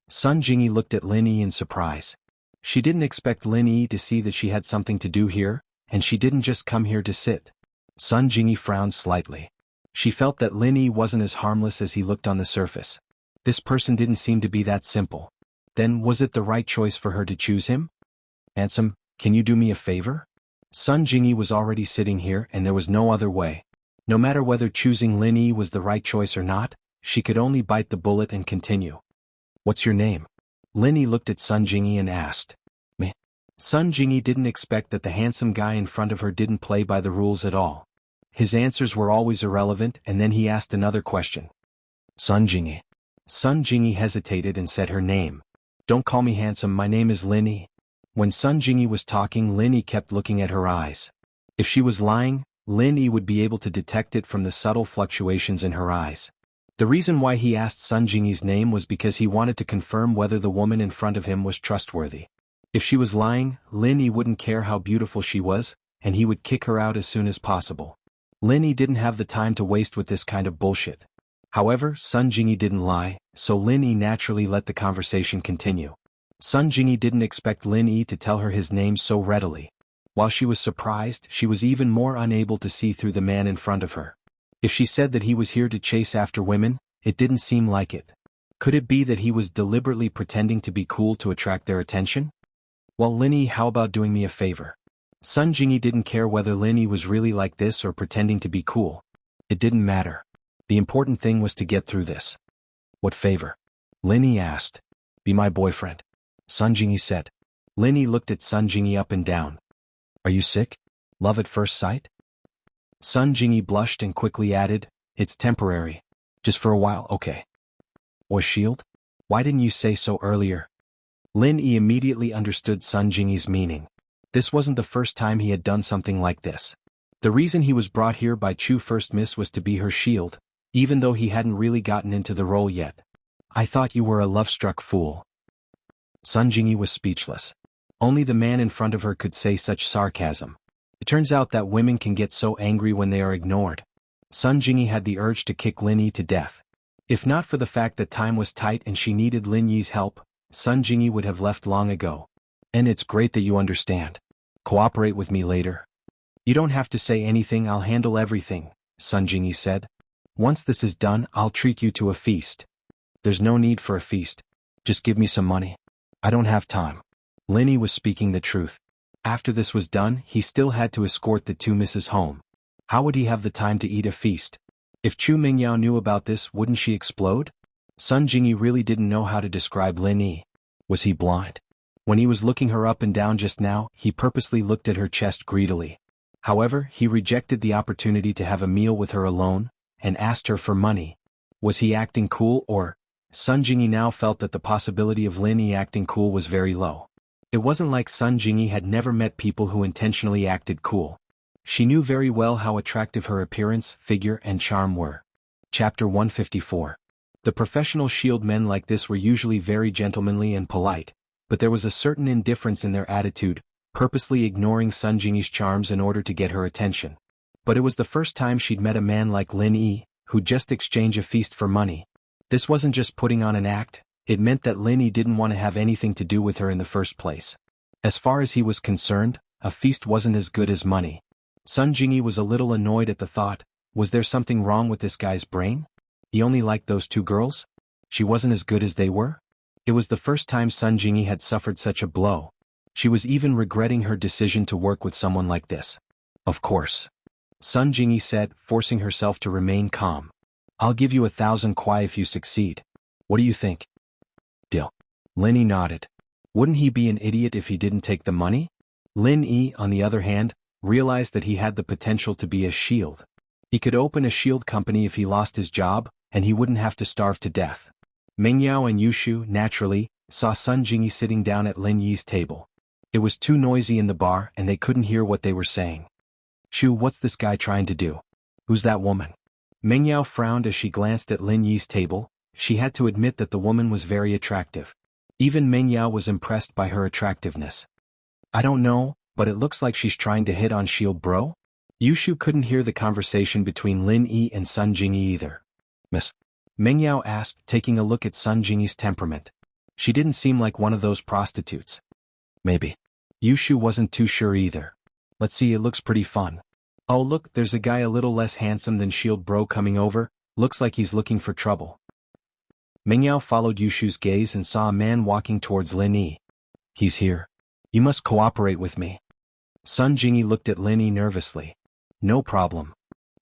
Sun Jingyi looked at Lin Yi in surprise. She didn't expect Lin Yi to see that she had something to do here, and she didn't just come here to sit. Sun Jingyi frowned slightly. She felt that Lin Yi wasn't as harmless as he looked on the surface. This person didn't seem to be that simple. Then was it the right choice for her to choose him? "Handsome, can you do me a favor?" Sun Jingyi was already sitting here and there was no other way. No matter whether choosing Lin Yi was the right choice or not, she could only bite the bullet and continue. "What's your name?" Lin Yi looked at Sun Jingyi and asked. "Me." Sun Jingyi didn't expect that the handsome guy in front of her didn't play by the rules at all. His answers were always irrelevant, and then he asked another question. "Sun Jingyi." Sun Jingyi hesitated and said her name. "Don't call me handsome, my name is Lin Yi." When Sun Jingyi was talking, Lin Yi kept looking at her eyes. If she was lying, Lin Yi would be able to detect it from the subtle fluctuations in her eyes. The reason why he asked Sun Jingyi's name was because he wanted to confirm whether the woman in front of him was trustworthy. If she was lying, Lin Yi wouldn't care how beautiful she was, and he would kick her out as soon as possible. Lin Yi didn't have the time to waste with this kind of bullshit. However, Sun Jingyi didn't lie, so Lin Yi naturally let the conversation continue. Sun Jingyi didn't expect Lin Yi to tell her his name so readily. While she was surprised, she was even more unable to see through the man in front of her. If she said that he was here to chase after women, it didn't seem like it. Could it be that he was deliberately pretending to be cool to attract their attention? Well, Linny, how about doing me a favor? Sun Jingyi didn't care whether Linny was really like this or pretending to be cool. It didn't matter. The important thing was to get through this. What favor? Linny asked. Be my boyfriend. Sun Jingyi said. Linny looked at Sun Jingyi up and down. Are you sick? Love at first sight? Sun Jingyi blushed and quickly added, it's temporary. Just for a while, okay. Or shield? Why didn't you say so earlier? Lin Yi immediately understood Sun Jingyi's meaning. This wasn't the first time he had done something like this. The reason he was brought here by Chu First Miss was to be her shield, even though he hadn't really gotten into the role yet. I thought you were a love-struck fool. Sun Jingyi was speechless. Only the man in front of her could say such sarcasm. It turns out that women can get so angry when they are ignored. Sun Jingyi had the urge to kick Lin Yi to death. If not for the fact that time was tight and she needed Lin Yi's help, Sun Jingyi would have left long ago. And it's great that you understand. Cooperate with me later. You don't have to say anything, I'll handle everything, Sun Jingyi said. Once this is done, I'll treat you to a feast. There's no need for a feast. Just give me some money. I don't have time. Lin Yi was speaking the truth. After this was done, he still had to escort the two misses home. How would he have the time to eat a feast? If Chu Mingyao knew about this, wouldn't she explode? Sun Jingyi really didn't know how to describe Lin Yi. Was he blind? When he was looking her up and down just now, he purposely looked at her chest greedily. However, he rejected the opportunity to have a meal with her alone, and asked her for money. Was he acting cool or? Sun Jingyi now felt that the possibility of Lin Yi acting cool was very low. It wasn't like Sun Jingyi had never met people who intentionally acted cool. She knew very well how attractive her appearance, figure, and charm were. Chapter 154. The professional shield men like this were usually very gentlemanly and polite, but there was a certain indifference in their attitude, purposely ignoring Sun Jingyi's charms in order to get her attention. But it was the first time she'd met a man like Lin Yi, who'd just exchange a feast for money. This wasn't just putting on an act, it meant that Lin Yi didn't want to have anything to do with her in the first place. As far as he was concerned, a feast wasn't as good as money. Sun Jingyi was a little annoyed at the thought. Was there something wrong with this guy's brain? He only liked those two girls? She wasn't as good as they were? It was the first time Sun Jingyi had suffered such a blow. She was even regretting her decision to work with someone like this. Of course. Sun Jingyi said, forcing herself to remain calm. I'll give you 1,000 kwai if you succeed. What do you think? Deal. Lin Yi nodded. Wouldn't he be an idiot if he didn't take the money? Lin Yi, on the other hand, realized that he had the potential to be a shield. He could open a shield company if he lost his job, and he wouldn't have to starve to death. Mengyao and Yushu, naturally, saw Sun Jingyi sitting down at Lin Yi's table. It was too noisy in the bar and they couldn't hear what they were saying. Shu, what's this guy trying to do? Who's that woman? Mengyao frowned as she glanced at Lin Yi's table. She had to admit that the woman was very attractive. Even Mengyao was impressed by her attractiveness. I don't know, but it looks like she's trying to hit on Shield Bro? Yushu couldn't hear the conversation between Lin Yi and Sun Jingyi either. Miss? Mengyao asked, taking a look at Sun Jingyi's temperament. She didn't seem like one of those prostitutes. Maybe. Yushu wasn't too sure either. Let's see, it looks pretty fun. Oh look, there's a guy a little less handsome than Shield Bro coming over, looks like he's looking for trouble. Mengyao followed Yushu's gaze and saw a man walking towards Lin Yi. He's here. You must cooperate with me. Sun Jingyi looked at Lin Yi nervously. No problem.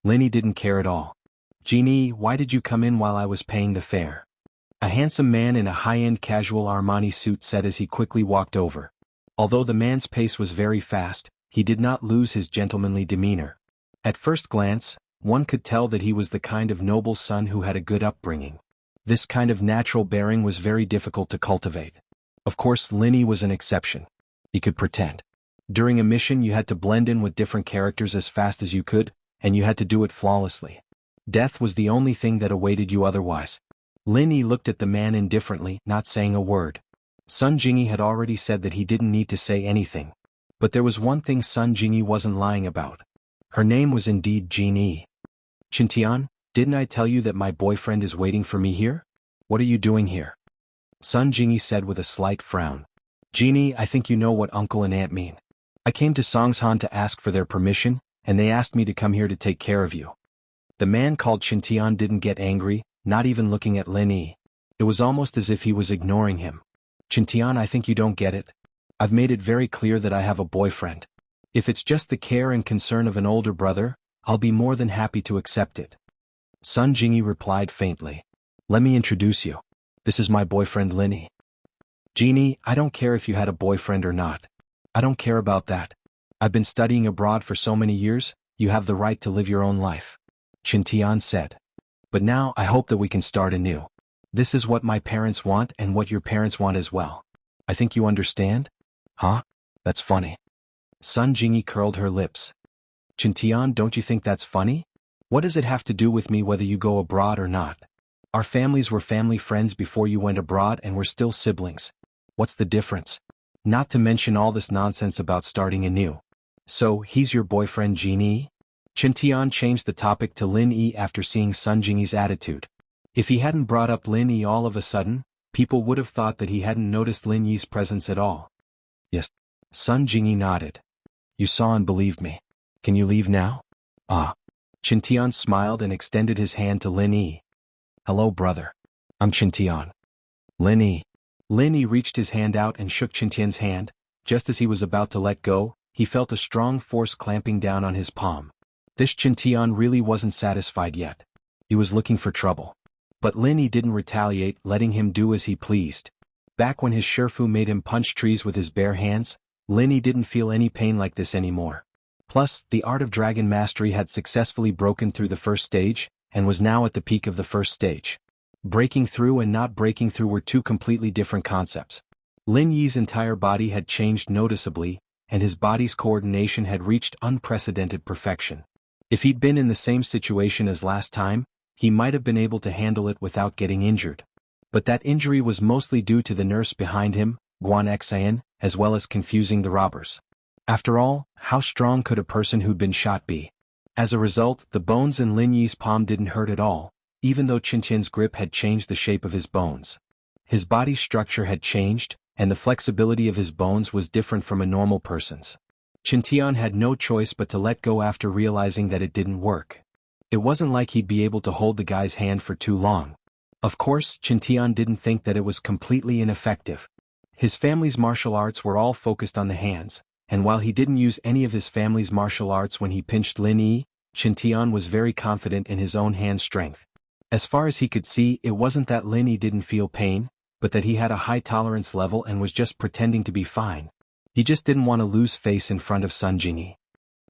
Lin Yi didn't care at all. Genie, why did you come in while I was paying the fare? A handsome man in a high-end casual Armani suit said as he quickly walked over. Although the man's pace was very fast, he did not lose his gentlemanly demeanor. At first glance, one could tell that he was the kind of noble son who had a good upbringing. This kind of natural bearing was very difficult to cultivate. Of course, Lin Yi was an exception. He could pretend. During a mission you had to blend in with different characters as fast as you could, and you had to do it flawlessly. Death was the only thing that awaited you otherwise. Lin Yi looked at the man indifferently, not saying a word. Sun Jingyi had already said that he didn't need to say anything. But there was one thing Sun Jingyi wasn't lying about. Her name was indeed Jean Yi. Qintian, didn't I tell you that my boyfriend is waiting for me here? What are you doing here? Sun Jingyi said with a slight frown. Genie, I think you know what uncle and aunt mean. I came to Songshan to ask for their permission, and they asked me to come here to take care of you. The man called Qintian didn't get angry, not even looking at Lin Yi. It was almost as if he was ignoring him. Chintian, I think you don't get it. I've made it very clear that I have a boyfriend. If it's just the care and concern of an older brother, I'll be more than happy to accept it. Sun Jingyi replied faintly. Let me introduce you. This is my boyfriend Linny. Genie, I don't care if you had a boyfriend or not. I don't care about that. I've been studying abroad for so many years, you have the right to live your own life. Chintian said. But now I hope that we can start anew. This is what my parents want and what your parents want as well. I think you understand? Huh? That's funny. Sun Jingyi curled her lips. Chintian, don't you think that's funny? What does it have to do with me whether you go abroad or not? Our families were family friends before you went abroad and we're still siblings. What's the difference? Not to mention all this nonsense about starting anew. So, he's your boyfriend Genie? Chintian changed the topic to Lin Yi after seeing Sun Jingyi's attitude. If he hadn't brought up Lin Yi all of a sudden, people would have thought that he hadn't noticed Lin Yi's presence at all. Yes. Sun Jingyi nodded. You saw and believed me. Can you leave now? Ah. Chintian smiled and extended his hand to Lin Yi. Hello, brother. I'm Chintian. Lin Yi. Lin Yi reached his hand out and shook Chintian's hand. Just as he was about to let go, he felt a strong force clamping down on his palm. This Chintian really wasn't satisfied yet. He was looking for trouble. But Lin Yi didn't retaliate, letting him do as he pleased. Back when his Shifu made him punch trees with his bare hands, Lin Yi didn't feel any pain like this anymore. Plus, the art of dragon mastery had successfully broken through the first stage, and was now at the peak of the first stage. Breaking through and not breaking through were two completely different concepts. Lin Yi's entire body had changed noticeably, and his body's coordination had reached unprecedented perfection. If he'd been in the same situation as last time, he might have been able to handle it without getting injured. But that injury was mostly due to the nurse behind him, Guan Xian, as well as confusing the robbers. After all, how strong could a person who'd been shot be? As a result, the bones in Lin Yi's palm didn't hurt at all, even though Chintian's grip had changed the shape of his bones. His body's structure had changed, and the flexibility of his bones was different from a normal person's. Chintian had no choice but to let go after realizing that it didn't work. It wasn't like he'd be able to hold the guy's hand for too long. Of course, Chintian didn't think that it was completely ineffective. His family's martial arts were all focused on the hands, and while he didn't use any of his family's martial arts when he pinched Lin Yi, Chintian was very confident in his own hand strength. As far as he could see, it wasn't that Lin Yi didn't feel pain, but that he had a high tolerance level and was just pretending to be fine. He just didn't want to lose face in front of Sun Jingyi.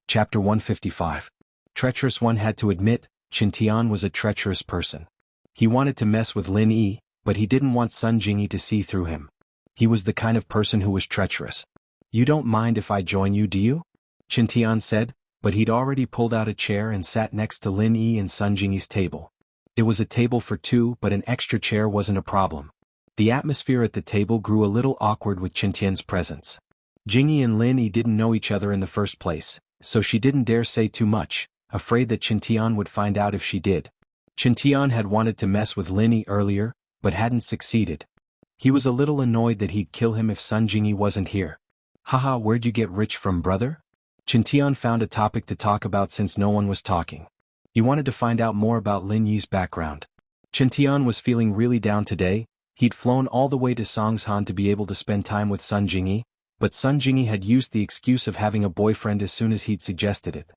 Chapter 155. Treacherous. One had to admit, Chintian was a treacherous person. He wanted to mess with Lin Yi, but he didn't want Sun Jingyi to see through him. He was the kind of person who was treacherous. You don't mind if I join you, do you? Chintian said, but he'd already pulled out a chair and sat next to Lin Yi and Sun Jingyi's table. It was a table for two, but an extra chair wasn't a problem. The atmosphere at the table grew a little awkward with Chintian's presence. Jingyi and Lin Yi didn't know each other in the first place, so she didn't dare say too much, afraid that Chintian would find out if she did. Chintian had wanted to mess with Lin Yi earlier, but hadn't succeeded. He was a little annoyed that he'd kill him if Sun Jingyi wasn't here. Haha, where'd you get rich from, brother? Chintian found a topic to talk about since no one was talking. He wanted to find out more about Lin Yi's background. Chintian was feeling really down today. He'd flown all the way to Songshan to be able to spend time with Sun Jingyi, but Sun Jingyi had used the excuse of having a boyfriend as soon as he'd suggested it.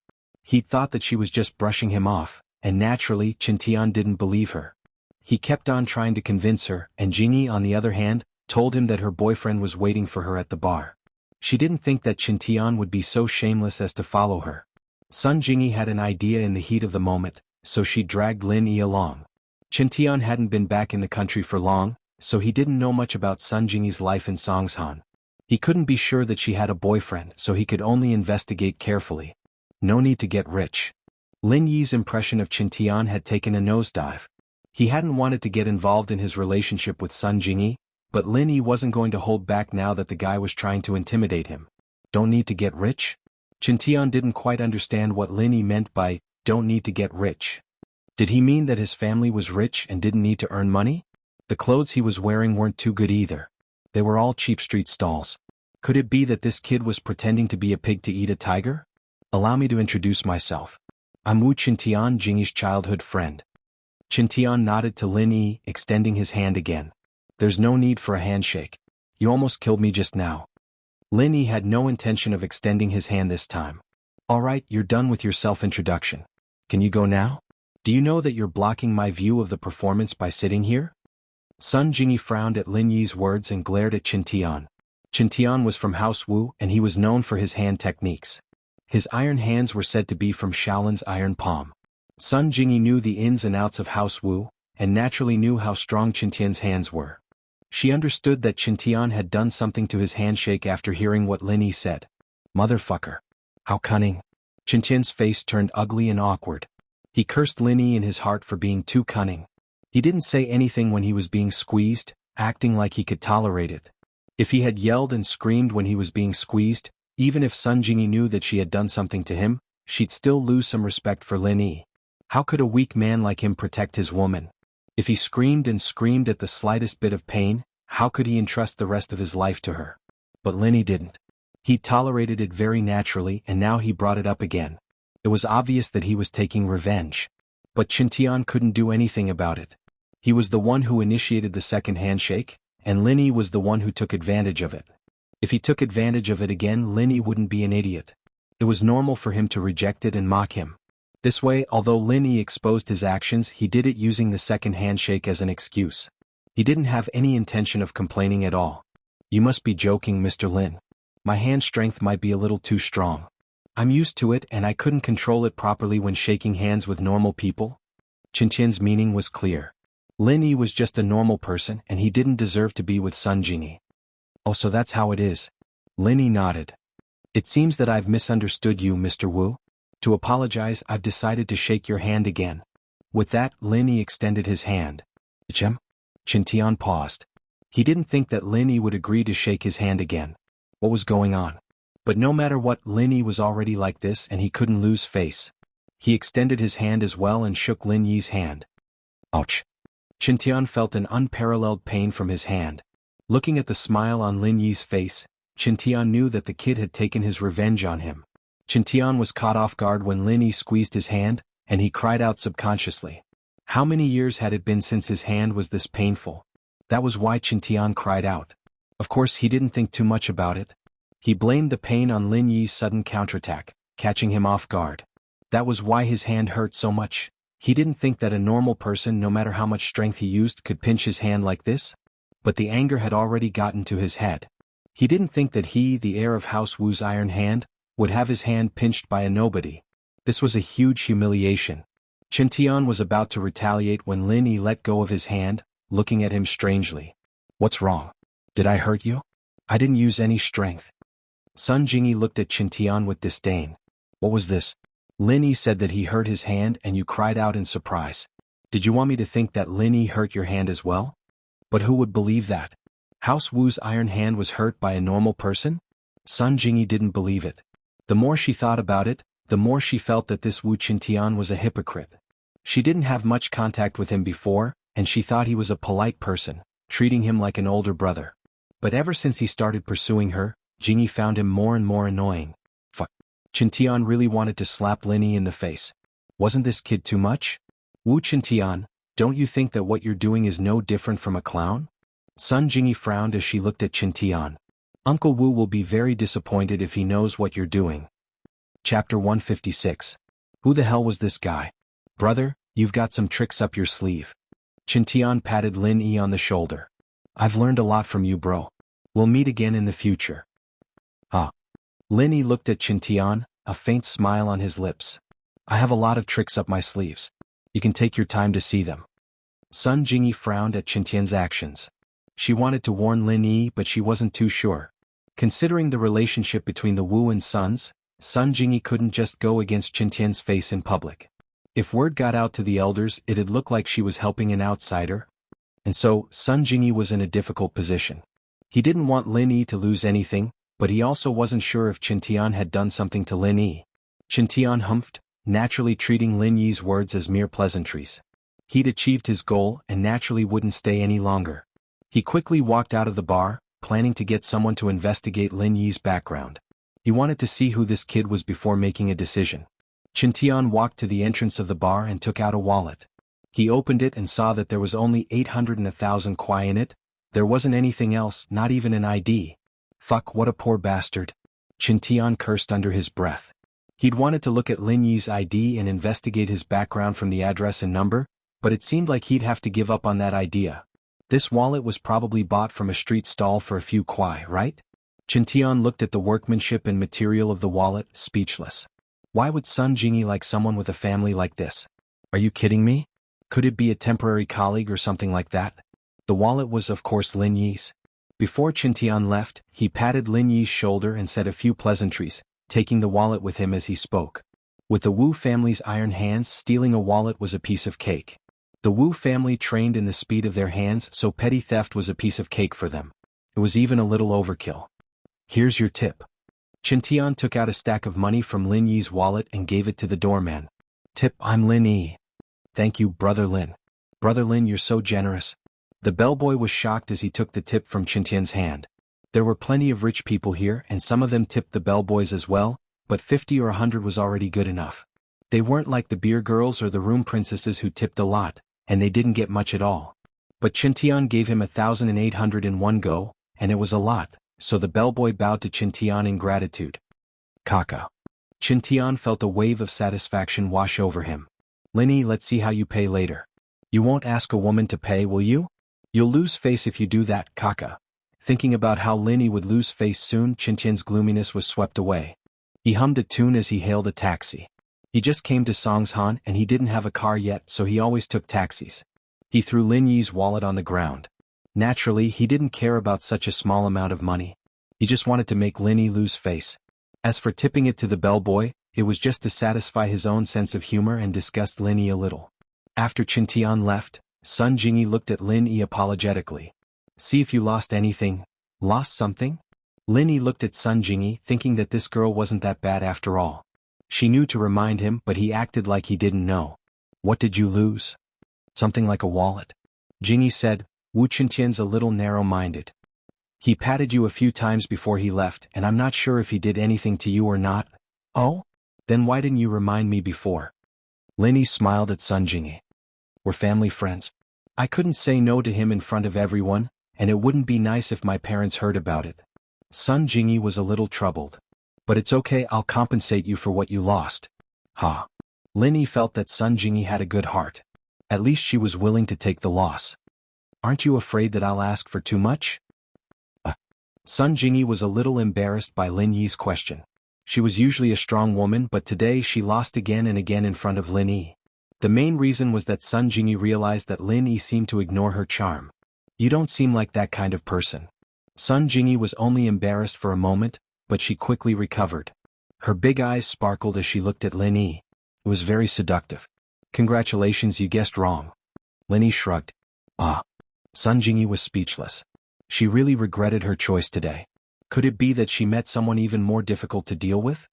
He'd thought that she was just brushing him off, and naturally Chintian didn't believe her. He kept on trying to convince her, and Jingyi, on the other hand, told him that her boyfriend was waiting for her at the bar. She didn't think that Chintian would be so shameless as to follow her. Sun Jingyi had an idea in the heat of the moment, so she dragged Lin Yi along. Chintian hadn't been back in the country for long, so he didn't know much about Sun Jingyi's life in Songshan. He couldn't be sure that she had a boyfriend, so he could only investigate carefully. No need to get rich. Lin Yi's impression of Chintian had taken a nosedive. He hadn't wanted to get involved in his relationship with Sun Jingyi, but Lin Yi wasn't going to hold back now that the guy was trying to intimidate him. Don't need to get rich? Chintian didn't quite understand what Lin Yi meant by, don't need to get rich. Did he mean that his family was rich and didn't need to earn money? The clothes he was wearing weren't too good either. They were all cheap street stalls. Could it be that this kid was pretending to be a pig to eat a tiger? Allow me to introduce myself. I'm Wu Chintian, Jingyi's childhood friend. Qintian nodded to Lin Yi, extending his hand again. There's no need for a handshake. You almost killed me just now. Lin Yi had no intention of extending his hand this time. All right, you're done with your self-introduction. Can you go now? Do you know that you're blocking my view of the performance by sitting here? Sun Jingyi frowned at Lin Yi's words and glared at Qintian. Qintian was from House Wu and he was known for his hand techniques. His iron hands were said to be from Shaolin's iron palm. Sun Jingyi knew the ins and outs of House Wu, and naturally knew how strong Qintian's hands were. She understood that Qintian had done something to his handshake after hearing what Lin Yi said. Motherfucker. How cunning. Qintian's face turned ugly and awkward. He cursed Lin Yi in his heart for being too cunning. He didn't say anything when he was being squeezed, acting like he could tolerate it. If he had yelled and screamed when he was being squeezed, even if Sun Jingyi knew that she had done something to him, she'd still lose some respect for Lin Yi. How could a weak man like him protect his woman? If he screamed and screamed at the slightest bit of pain, how could he entrust the rest of his life to her? But Lin Yi didn't. He tolerated it very naturally and now he brought it up again. It was obvious that he was taking revenge. But Qintian couldn't do anything about it. He was the one who initiated the second handshake, and Lin Yi was the one who took advantage of it. If he took advantage of it again, Lin Yi wouldn't be an idiot. It was normal for him to reject it and mock him. This way, although Lin Yi exposed his actions, he did it using the second handshake as an excuse. He didn't have any intention of complaining at all. You must be joking, Mr. Lin. My hand strength might be a little too strong. I'm used to it and I couldn't control it properly when shaking hands with normal people. Qintian's meaning was clear. Lin Yi was just a normal person and he didn't deserve to be with Sun Jingyi. Oh, so that's how it is. Lin Yi nodded. It seems that I've misunderstood you, Mr. Wu. To apologize, I've decided to shake your hand again. With that, Lin Yi extended his hand. Chem? Qintian paused. He didn't think that Lin Yi would agree to shake his hand again. What was going on? But no matter what, Lin Yi was already like this and he couldn't lose face. He extended his hand as well and shook Lin Yi's hand. Ouch. Qintian felt an unparalleled pain from his hand. Looking at the smile on Lin Yi's face, Qintian knew that the kid had taken his revenge on him. Qintian was caught off guard when Lin Yi squeezed his hand, and he cried out subconsciously. How many years had it been since his hand was this painful? That was why Qintian cried out. Of course, he didn't think too much about it. He blamed the pain on Lin Yi's sudden counterattack, catching him off guard. That was why his hand hurt so much. He didn't think that a normal person, no matter how much strength he used, could pinch his hand like this. But the anger had already gotten to his head. He didn't think that he, the heir of House Wu's iron hand, would have his hand pinched by a nobody. This was a huge humiliation. Qintian was about to retaliate when Lin Yi let go of his hand, looking at him strangely. What's wrong? Did I hurt you? I didn't use any strength. Sun Jingyi looked at Qintian with disdain. What was this? Lin Yi said that he hurt his hand and you cried out in surprise. Did you want me to think that Lin Yi hurt your hand as well? But who would believe that? House Wu's iron hand was hurt by a normal person? Sun Jingyi didn't believe it. The more she thought about it, the more she felt that this Wu Qintian was a hypocrite. She didn't have much contact with him before, and she thought he was a polite person, treating him like an older brother. But ever since he started pursuing her, Jingyi found him more and more annoying. Fuck. Qintian really wanted to slap Lin Yi in the face. Wasn't this kid too much? Wu Qintian, don't you think that what you're doing is no different from a clown? Sun Jingyi frowned as she looked at Qintian. Uncle Wu will be very disappointed if he knows what you're doing. Chapter 156. Who the hell was this guy? Brother, you've got some tricks up your sleeve. Qintian patted Lin Yi on the shoulder. I've learned a lot from you, bro. We'll meet again in the future. Ah. Lin Yi looked at Qintian, a faint smile on his lips. I have a lot of tricks up my sleeves. You can take your time to see them. Sun Jingyi frowned at Qintian's actions. She wanted to warn Lin Yi, but she wasn't too sure. Considering the relationship between the Wu and Sons, Sun Jingyi couldn't just go against Qintian's face in public. If word got out to the elders, it'd look like she was helping an outsider. And so, Sun Jingyi was in a difficult position. He didn't want Lin Yi to lose anything, but he also wasn't sure if Qintian had done something to Lin Yi. Qintian humphed, naturally treating Lin Yi's words as mere pleasantries. He'd achieved his goal and naturally wouldn't stay any longer. He quickly walked out of the bar, planning to get someone to investigate Lin Yi's background. He wanted to see who this kid was before making a decision. Qintian walked to the entrance of the bar and took out a wallet. He opened it and saw that there was only 800 and 1,000 kwai in it. There wasn't anything else, not even an ID. Fuck, what a poor bastard. Qin Tian cursed under his breath. He'd wanted to look at Lin Yi's ID and investigate his background from the address and number, but it seemed like he'd have to give up on that idea. This wallet was probably bought from a street stall for a few kwai, right? Qin Tian looked at the workmanship and material of the wallet, speechless. Why would Sun Jingyi like someone with a family like this? Are you kidding me? Could it be a temporary colleague or something like that? The wallet was of course Lin Yi's. Before Qin Tian left, he patted Lin Yi's shoulder and said a few pleasantries, taking the wallet with him as he spoke. With the Wu family's iron hands, stealing a wallet was a piece of cake. The Wu family trained in the speed of their hands, so petty theft was a piece of cake for them. It was even a little overkill. Here's your tip. Qin Tian took out a stack of money from Lin Yi's wallet and gave it to the doorman. Tip, I'm Lin Yi. Thank you, Brother Lin. Brother Lin, you're so generous. The bellboy was shocked as he took the tip from Qin Tian's hand. There were plenty of rich people here and some of them tipped the bellboys as well, but 50 or 100 was already good enough. They weren't like the beer girls or the room princesses who tipped a lot, and they didn't get much at all. But Qin Tian gave him 1,800 in one go, and it was a lot, so the bellboy bowed to Qin Tian in gratitude. Kaka. Qin Tian felt a wave of satisfaction wash over him. Lin Yi, let's see how you pay later. You won't ask a woman to pay, will you? You'll lose face if you do that, Kaka. Thinking about how Lin Yi would lose face soon, Qin Tian's gloominess was swept away. He hummed a tune as he hailed a taxi. He just came to Songshan and he didn't have a car yet, so he always took taxis. He threw Lin Yi's wallet on the ground. Naturally, he didn't care about such a small amount of money. He just wanted to make Lin Yi lose face. As for tipping it to the bellboy, it was just to satisfy his own sense of humor and disgust Lin Yi a little. After Qin Tian left, Sun Jingyi looked at Lin Yi apologetically. See if you lost anything. Lost something? Lin Yi looked at Sun Jingyi, thinking that this girl wasn't that bad after all. She knew to remind him, but he acted like he didn't know. What did you lose? Something like a wallet. Jingyi said, Wu Qintian's a little narrow-minded. He patted you a few times before he left, and I'm not sure if he did anything to you or not. Oh? Then why didn't you remind me before? Lin Yi smiled at Sun Jingyi. We're family friends. I couldn't say no to him in front of everyone, and it wouldn't be nice if my parents heard about it. Sun Jingyi was a little troubled. But it's okay, I'll compensate you for what you lost. Ha. Lin Yi felt that Sun Jingyi had a good heart. At least she was willing to take the loss. Aren't you afraid that I'll ask for too much? Sun Jingyi was a little embarrassed by Lin Yi's question. She was usually a strong woman, but today she lost again and again in front of Lin Yi. The main reason was that Sun Jingyi realized that Lin Yi seemed to ignore her charm. You don't seem like that kind of person. Sun Jingyi was only embarrassed for a moment, but she quickly recovered. Her big eyes sparkled as she looked at Lin Yi. It was very seductive. Congratulations, you guessed wrong. Lin Yi shrugged. Ah. Sun Jingyi was speechless. She really regretted her choice today. Could it be that she met someone even more difficult to deal with?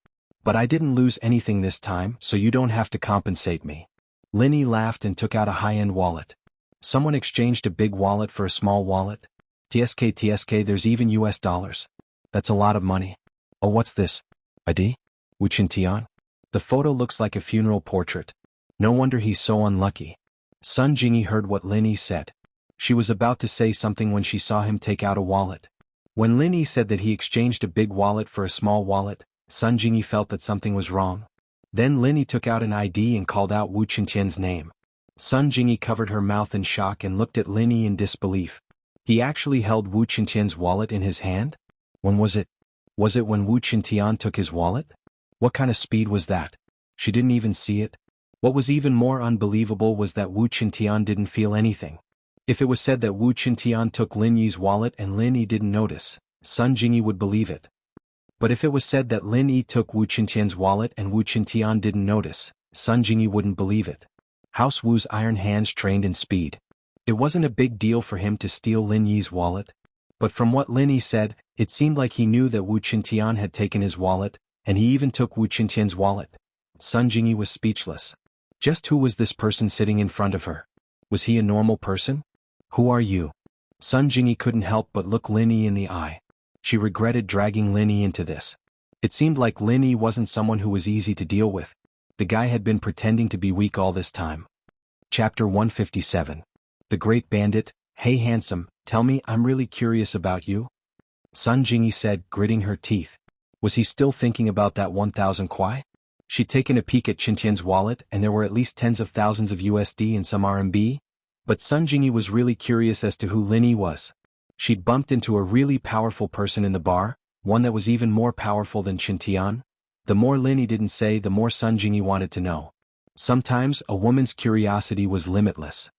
But I didn't lose anything this time, so you don't have to compensate me. Lin Yi laughed and took out a high-end wallet. Someone exchanged a big wallet for a small wallet. TSK, there's even US dollars. That's a lot of money. Oh, what's this? ID? Wu Qintian? The photo looks like a funeral portrait. No wonder he's so unlucky. Sun Jingyi heard what Lin Yi said. She was about to say something when she saw him take out a wallet. When Lin Yi said that he exchanged a big wallet for a small wallet, Sun Jingyi felt that something was wrong. Then Lin Yi took out an ID and called out Wu Qintian's name. Sun Jingyi covered her mouth in shock and looked at Lin Yi in disbelief. He actually held Wu Qintian's wallet in his hand? When was it? Was it when Wu Qintian took his wallet? What kind of speed was that? She didn't even see it. What was even more unbelievable was that Wu Qintian didn't feel anything. If it was said that Wu Qintian took Lin Yi's wallet and Lin Yi didn't notice, Sun Jingyi would believe it. But if it was said that Lin Yi took Wu Qintian's wallet and Wu Qintian didn't notice, Sun Jingyi wouldn't believe it. House Wu's iron hands trained in speed. It wasn't a big deal for him to steal Lin Yi's wallet. But from what Lin Yi said, it seemed like he knew that Wu Qintian had taken his wallet, and he even took Wu Qintian's wallet. Sun Jingyi was speechless. Just who was this person sitting in front of her? Was he a normal person? Who are you? Sun Jingyi couldn't help but look Lin Yi in the eye. She regretted dragging Lin Yi into this. It seemed like Lin Yi wasn't someone who was easy to deal with. The guy had been pretending to be weak all this time. Chapter 157. The Great Bandit. Hey handsome, tell me, I'm really curious about you. Sun Jingyi said, gritting her teeth. Was he still thinking about that 1,000 kwai? She'd taken a peek at Qintian's wallet and there were at least tens of thousands of USD and some RMB. But Sun Jingyi was really curious as to who Lin Yi was. She'd bumped into a really powerful person in the bar, one that was even more powerful than Qintian. The more Lin Yi didn't say, the more Sun Jingyi wanted to know. Sometimes a woman's curiosity was limitless.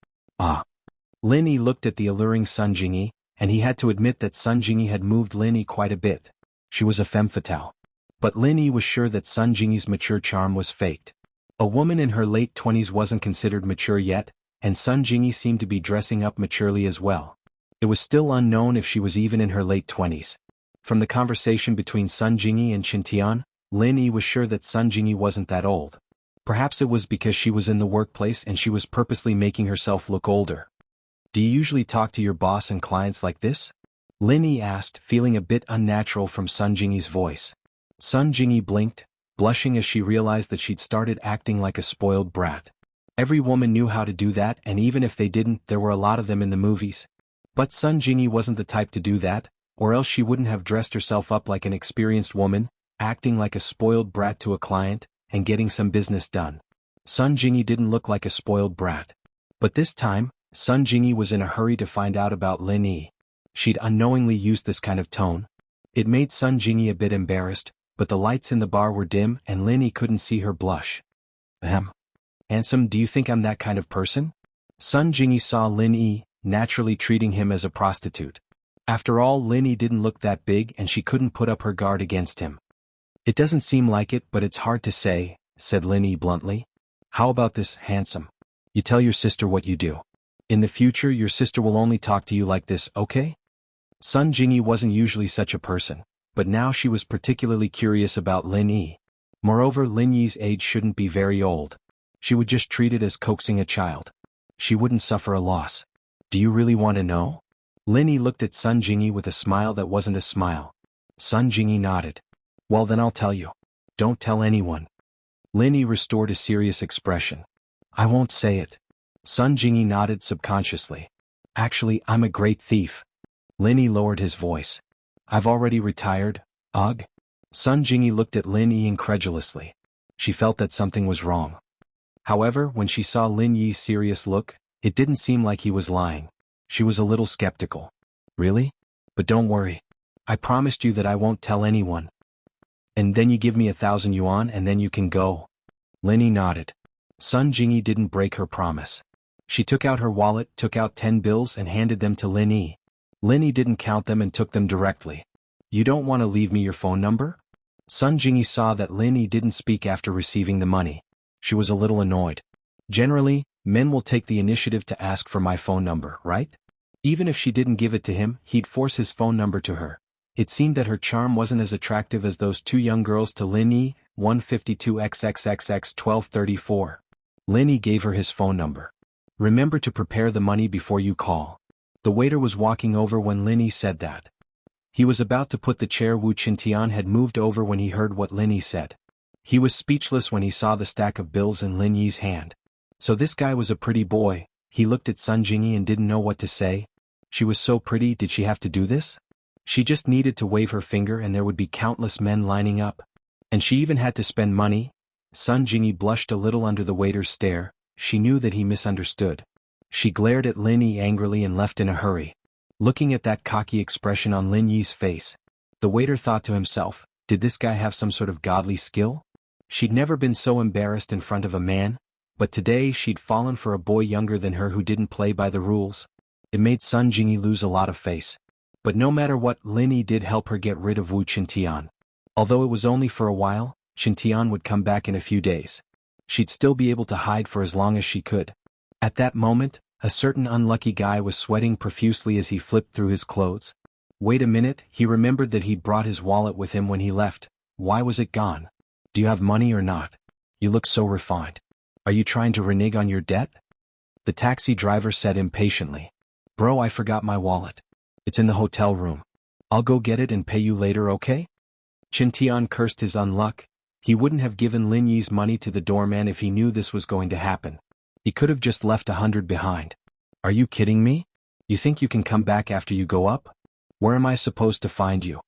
Lin Yi looked at the alluring Sun Jingyi, and he had to admit that Sun Jingyi had moved Lin Yi quite a bit. She was a femme fatale. But Lin Yi was sure that Sun Jingyi's mature charm was faked. A woman in her late 20s wasn't considered mature yet, and Sun Jingyi seemed to be dressing up maturely as well. It was still unknown if she was even in her late 20s. From the conversation between Sun Jingyi and Qintian, Lin Yi was sure that Sun Jingyi wasn't that old. Perhaps it was because she was in the workplace and she was purposely making herself look older. Do you usually talk to your boss and clients like this? Lin Yi asked, feeling a bit unnatural from Sun Jingyi's voice. Sun Jingyi blinked, blushing as she realized that she'd started acting like a spoiled brat. Every woman knew how to do that, and even if they didn't, there were a lot of them in the movies. But Sun Jingyi wasn't the type to do that, or else she wouldn't have dressed herself up like an experienced woman, acting like a spoiled brat to a client, and getting some business done. Sun Jingyi didn't look like a spoiled brat. But this time, Sun Jingyi was in a hurry to find out about Lin Yi. She'd unknowingly used this kind of tone. It made Sun Jingyi a bit embarrassed, but the lights in the bar were dim and Lin Yi couldn't see her blush. Handsome, do you think I'm that kind of person? Sun Jingyi saw Lin Yi, naturally treating him as a prostitute. After all, Lin Yi didn't look that big and she couldn't put up her guard against him. It doesn't seem like it, but it's hard to say, said Lin Yi bluntly. How about this, handsome? You tell your sister what you do. In the future, your sister will only talk to you like this, okay? Sun Jingyi wasn't usually such a person, but now she was particularly curious about Lin Yi. Moreover, Lin Yi's age shouldn't be very old. She would just treat it as coaxing a child. She wouldn't suffer a loss. Do you really want to know? Lin Yi looked at Sun Jingyi with a smile that wasn't a smile. Sun Jingyi nodded. Well then I'll tell you. Don't tell anyone. Lin Yi restored a serious expression. I won't say it. Sun Jingyi nodded subconsciously. Actually, I'm a great thief. Lin Yi lowered his voice. I've already retired, ugh. Sun Jingyi looked at Lin Yi incredulously. She felt that something was wrong. However, when she saw Lin Yi's serious look, it didn't seem like he was lying. She was a little skeptical. Really? But don't worry. I promised you that I won't tell anyone. And then you give me 1,000 yuan and then you can go. Lin Yi nodded. Sun Jingyi didn't break her promise. She took out her wallet, took out 10 bills and handed them to Lin Yi. Lin Yi didn't count them and took them directly. You don't want to leave me your phone number? Sun Jingyi saw that Lin Yi didn't speak after receiving the money. She was a little annoyed. Generally, men will take the initiative to ask for my phone number, right? Even if she didn't give it to him, he'd force his phone number to her. It seemed that her charm wasn't as attractive as those two young girls to Lin Yi, 152XXXX1234. Lin Yi gave her his phone number. Remember to prepare the money before you call. The waiter was walking over when Lin Yi said that. He was about to put the chair Wu Qintian had moved over when he heard what Lin Yi said. He was speechless when he saw the stack of bills in Lin Yi's hand. So this guy was a pretty boy. He looked at Sun Jingyi and didn't know what to say. She was so pretty, did she have to do this? She just needed to wave her finger and there would be countless men lining up. And she even had to spend money. Sun Jingyi blushed a little under the waiter's stare. She knew that he misunderstood. She glared at Lin Yi angrily and left in a hurry. Looking at that cocky expression on Lin Yi's face, the waiter thought to himself, did this guy have some sort of godly skill? She'd never been so embarrassed in front of a man, but today she'd fallen for a boy younger than her who didn't play by the rules. It made Sun Jingyi lose a lot of face. But no matter what, Lin Yi did help her get rid of Wu Qintian. Although it was only for a while, Qintian would come back in a few days. She'd still be able to hide for as long as she could. At that moment, a certain unlucky guy was sweating profusely as he flipped through his clothes. Wait a minute, he remembered that he'd brought his wallet with him when he left. Why was it gone? Do you have money or not? You look so refined. Are you trying to renege on your debt? The taxi driver said impatiently. Bro, I forgot my wallet. It's in the hotel room. I'll go get it and pay you later, okay? Qintian cursed his unluck. He wouldn't have given Lin Yi's money to the doorman if he knew this was going to happen. He could have just left 100 behind. Are you kidding me? You think you can come back after you go up? Where am I supposed to find you?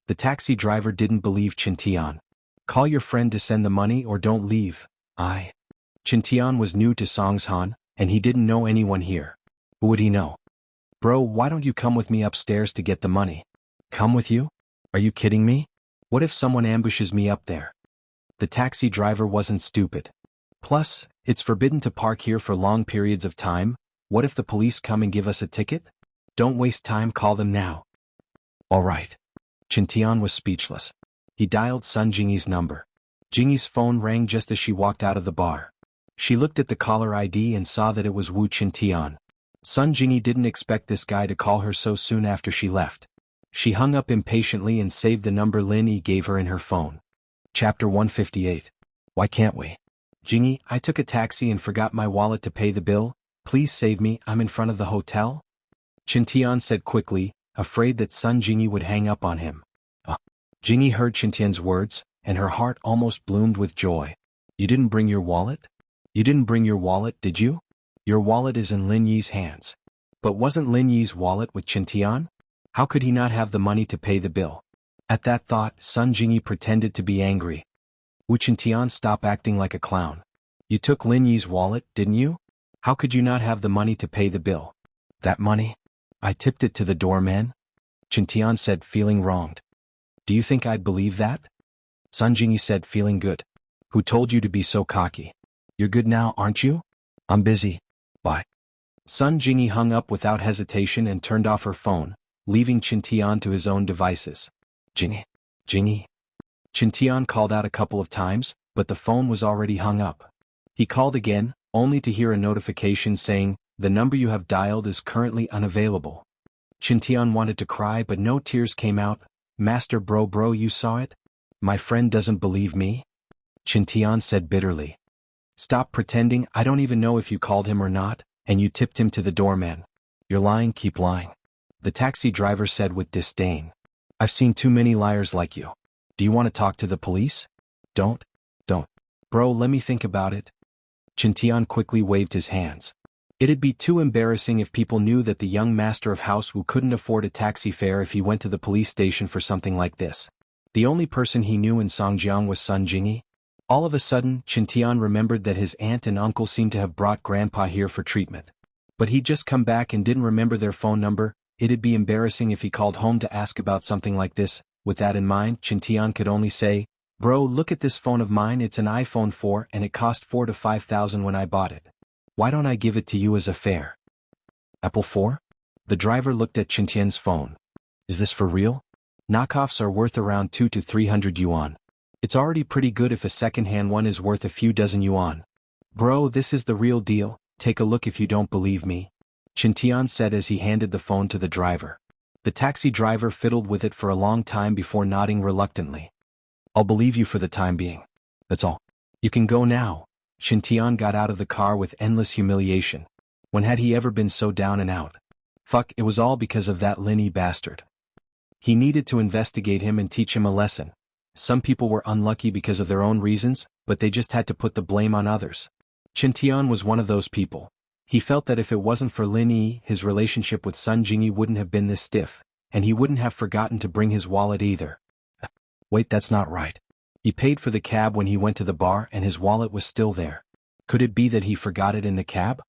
The taxi driver didn't believe Chintian. Call your friend to send the money or don't leave. Chintian was new to Songshan, and he didn't know anyone here. Who would he know? Bro, why don't you come with me upstairs to get the money? Come with you? Are you kidding me? What if someone ambushes me up there? The taxi driver wasn't stupid. Plus, it's forbidden to park here for long periods of time. What if the police come and give us a ticket? Don't waste time, call them now. All right. Chintian was speechless. He dialed Sun Jingyi's number. Jingyi's phone rang just as she walked out of the bar. She looked at the caller ID and saw that it was Wu Chintian. Sun Jingyi didn't expect this guy to call her so soon after she left. She hung up impatiently and saved the number Lin Yi gave her in her phone. Chapter 158. Why can't we? Jingyi, I took a taxi and forgot my wallet to pay the bill. Please save me, I'm in front of the hotel. Chintian said quickly, afraid that Sun Jingyi would hang up on him. Jingyi heard Chintian's words, and her heart almost bloomed with joy. You didn't bring your wallet? You didn't bring your wallet, did you? Your wallet is in Lin Yi's hands. But wasn't Lin Yi's wallet with Chintian? How could he not have the money to pay the bill? At that thought, Sun Jingyi pretended to be angry. Wu Chintian, stop acting like a clown. You took Lin Yi's wallet, didn't you? How could you not have the money to pay the bill? That money? I tipped it to the doorman? Chintian said, feeling wronged. Do you think I'd believe that? Sun Jingyi said, feeling good. Who told you to be so cocky? You're good now, aren't you? I'm busy. Bye. Sun Jingyi hung up without hesitation and turned off her phone, leaving Chintian to his own devices. Jingyi. Chintian called out a couple of times, but the phone was already hung up. He called again, only to hear a notification saying, the number you have dialed is currently unavailable. Chintian wanted to cry but no tears came out. Master bro, you saw it? My friend doesn't believe me? Chintian said bitterly. Stop pretending, I don't even know if you called him or not, and you tipped him to the doorman. You're lying, keep lying. The taxi driver said with disdain. I've seen too many liars like you. Do you want to talk to the police? Don't. Bro, let me think about it. Chintian quickly waved his hands. It'd be too embarrassing if people knew that the young master of House Wu couldn't afford a taxi fare if he went to the police station for something like this. The only person he knew in Songjiang was Sun Jingyi. All of a sudden, Chintian remembered that his aunt and uncle seemed to have brought Grandpa here for treatment. But he'd just come back and didn't remember their phone number. It'd be embarrassing if he called home to ask about something like this. With that in mind, Chintian could only say, Bro, look at this phone of mine, it's an iPhone 4 and it cost 4,000 to 5,000 when I bought it. Why don't I give it to you as a fare? Apple 4? The driver looked at Chintian's phone. Is this for real? Knockoffs are worth around 200 to 300 yuan. It's already pretty good if a second-hand one is worth a few dozen yuan. Bro, this is the real deal, take a look if you don't believe me. Chintian said as he handed the phone to the driver. The taxi driver fiddled with it for a long time before nodding reluctantly. I'll believe you for the time being. That's all. You can go now. Chintian got out of the car with endless humiliation. When had he ever been so down and out? Fuck, it was all because of that Lin Yi bastard. He needed to investigate him and teach him a lesson. Some people were unlucky because of their own reasons, but they just had to put the blame on others. Chintian was one of those people. He felt that if it wasn't for Lin Yi, his relationship with Sun Jingyi wouldn't have been this stiff, and he wouldn't have forgotten to bring his wallet either. Wait, that's not right. He paid for the cab when he went to the bar and his wallet was still there. Could it be that he forgot it in the cab?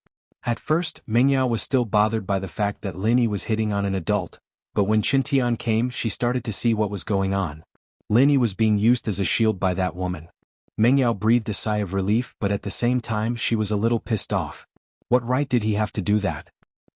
At first, Mengyao was still bothered by the fact that Lin Yi was hitting on an adult, but when Chintian came she started to see what was going on. Lin Yi was being used as a shield by that woman. Mengyao breathed a sigh of relief, but at the same time she was a little pissed off. What right did he have to do that?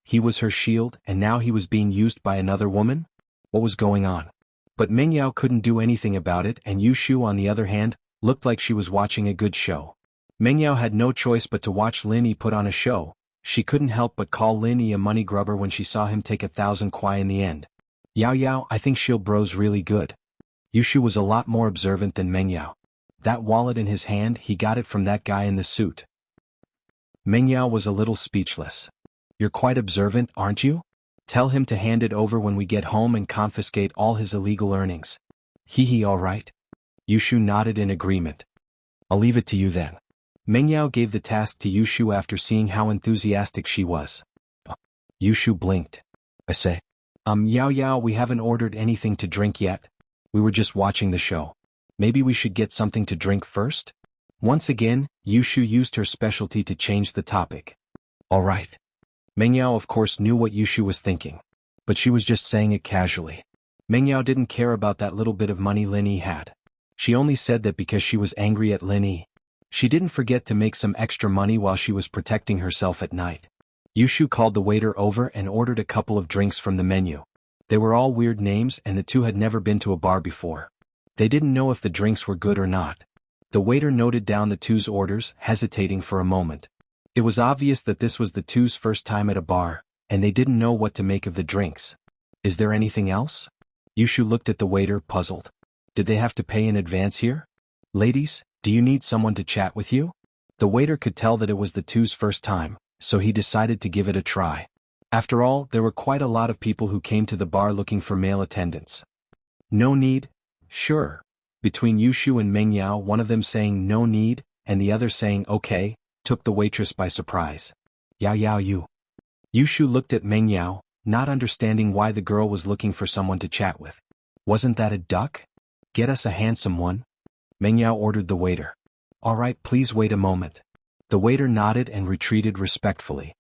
He was her shield and now he was being used by another woman? What was going on? But Mengyao couldn't do anything about it and Yu Shu on the other hand, looked like she was watching a good show. Mengyao had no choice but to watch Lin Yi put on a show. She couldn't help but call Lin Yi a money grubber when she saw him take 1,000 kwai in the end. Yao, I think Shield Bro's really good. Yu Shu was a lot more observant than Mengyao. That wallet in his hand, he got it from that guy in the suit. Mengyao was a little speechless. You're quite observant, aren't you? Tell him to hand it over when we get home and confiscate all his illegal earnings. All right. Yu Shu nodded in agreement. I'll leave it to you then. Meng Yao gave the task to Yushu after seeing how enthusiastic she was. Yushu blinked. I say. Yao Yao, we haven't ordered anything to drink yet. We were just watching the show. Maybe we should get something to drink first? Once again, Yushu used her specialty to change the topic. All right. Meng Yao of course knew what Yushu was thinking. But she was just saying it casually. Meng Yao didn't care about that little bit of money Lin Yi had. She only said that because she was angry at Lin Yi. She didn't forget to make some extra money while she was protecting herself at night. Yushu called the waiter over and ordered a couple of drinks from the menu. They were all weird names and the two had never been to a bar before. They didn't know if the drinks were good or not. The waiter noted down the two's orders, hesitating for a moment. It was obvious that this was the two's first time at a bar, and they didn't know what to make of the drinks. Is there anything else? Yushu looked at the waiter, puzzled. Did they have to pay in advance here? Ladies, do you need someone to chat with you? The waiter could tell that it was the two's first time, so he decided to give it a try. After all, there were quite a lot of people who came to the bar looking for male attendants. No need? Sure. Between Yushu and Meng Yao, one of them saying no need, and the other saying okay, took the waitress by surprise. Yao Yao you. Yushu looked at Meng Yao, not understanding why the girl was looking for someone to chat with. Wasn't that a duck? Get us a handsome one. Meng Yao ordered the waiter. All right, please wait a moment. The waiter nodded and retreated respectfully.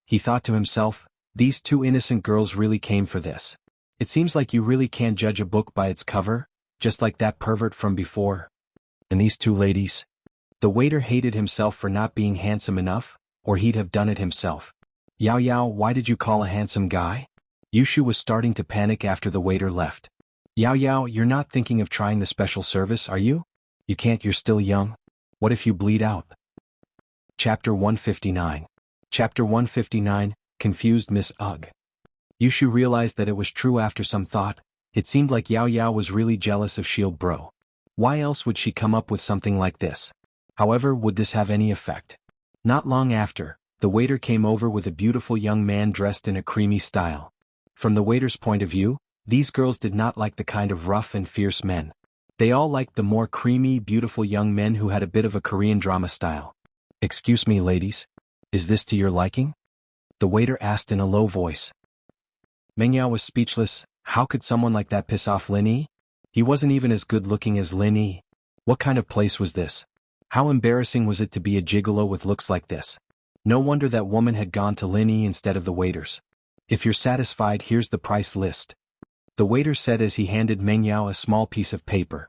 He thought to himself, these two innocent girls really came for this. It seems like you really can't judge a book by its cover, just like that pervert from before. And these two ladies? The waiter hated himself for not being handsome enough, or he'd have done it himself. Yao Yao, why did you call a handsome guy? Yushu was starting to panic after the waiter left. Yao Yao, you're not thinking of trying the special service, are you? You can't, you're still young. What if you bleed out? Chapter 159. Chapter 159, Confused Miss Ugg. Yushu realized that it was true after some thought. It seemed like Yao Yao was really jealous of Shield Bro. Why else would she come up with something like this? However, would this have any effect? Not long after, the waiter came over with a beautiful young man dressed in a creamy style. From the waiter's point of view, these girls did not like the kind of rough and fierce men. They all liked the more creamy, beautiful young men who had a bit of a Korean drama style. Excuse me, ladies. Is this to your liking? The waiter asked in a low voice. Meng Yao was speechless. How could someone like that piss off Lin Yi? He wasn't even as good looking as Lin Yi. What kind of place was this? How embarrassing was it to be a gigolo with looks like this? No wonder that woman had gone to Lin Yi instead of the waiters. If you're satisfied, here's the price list. The waiter said as he handed Meng Yao a small piece of paper.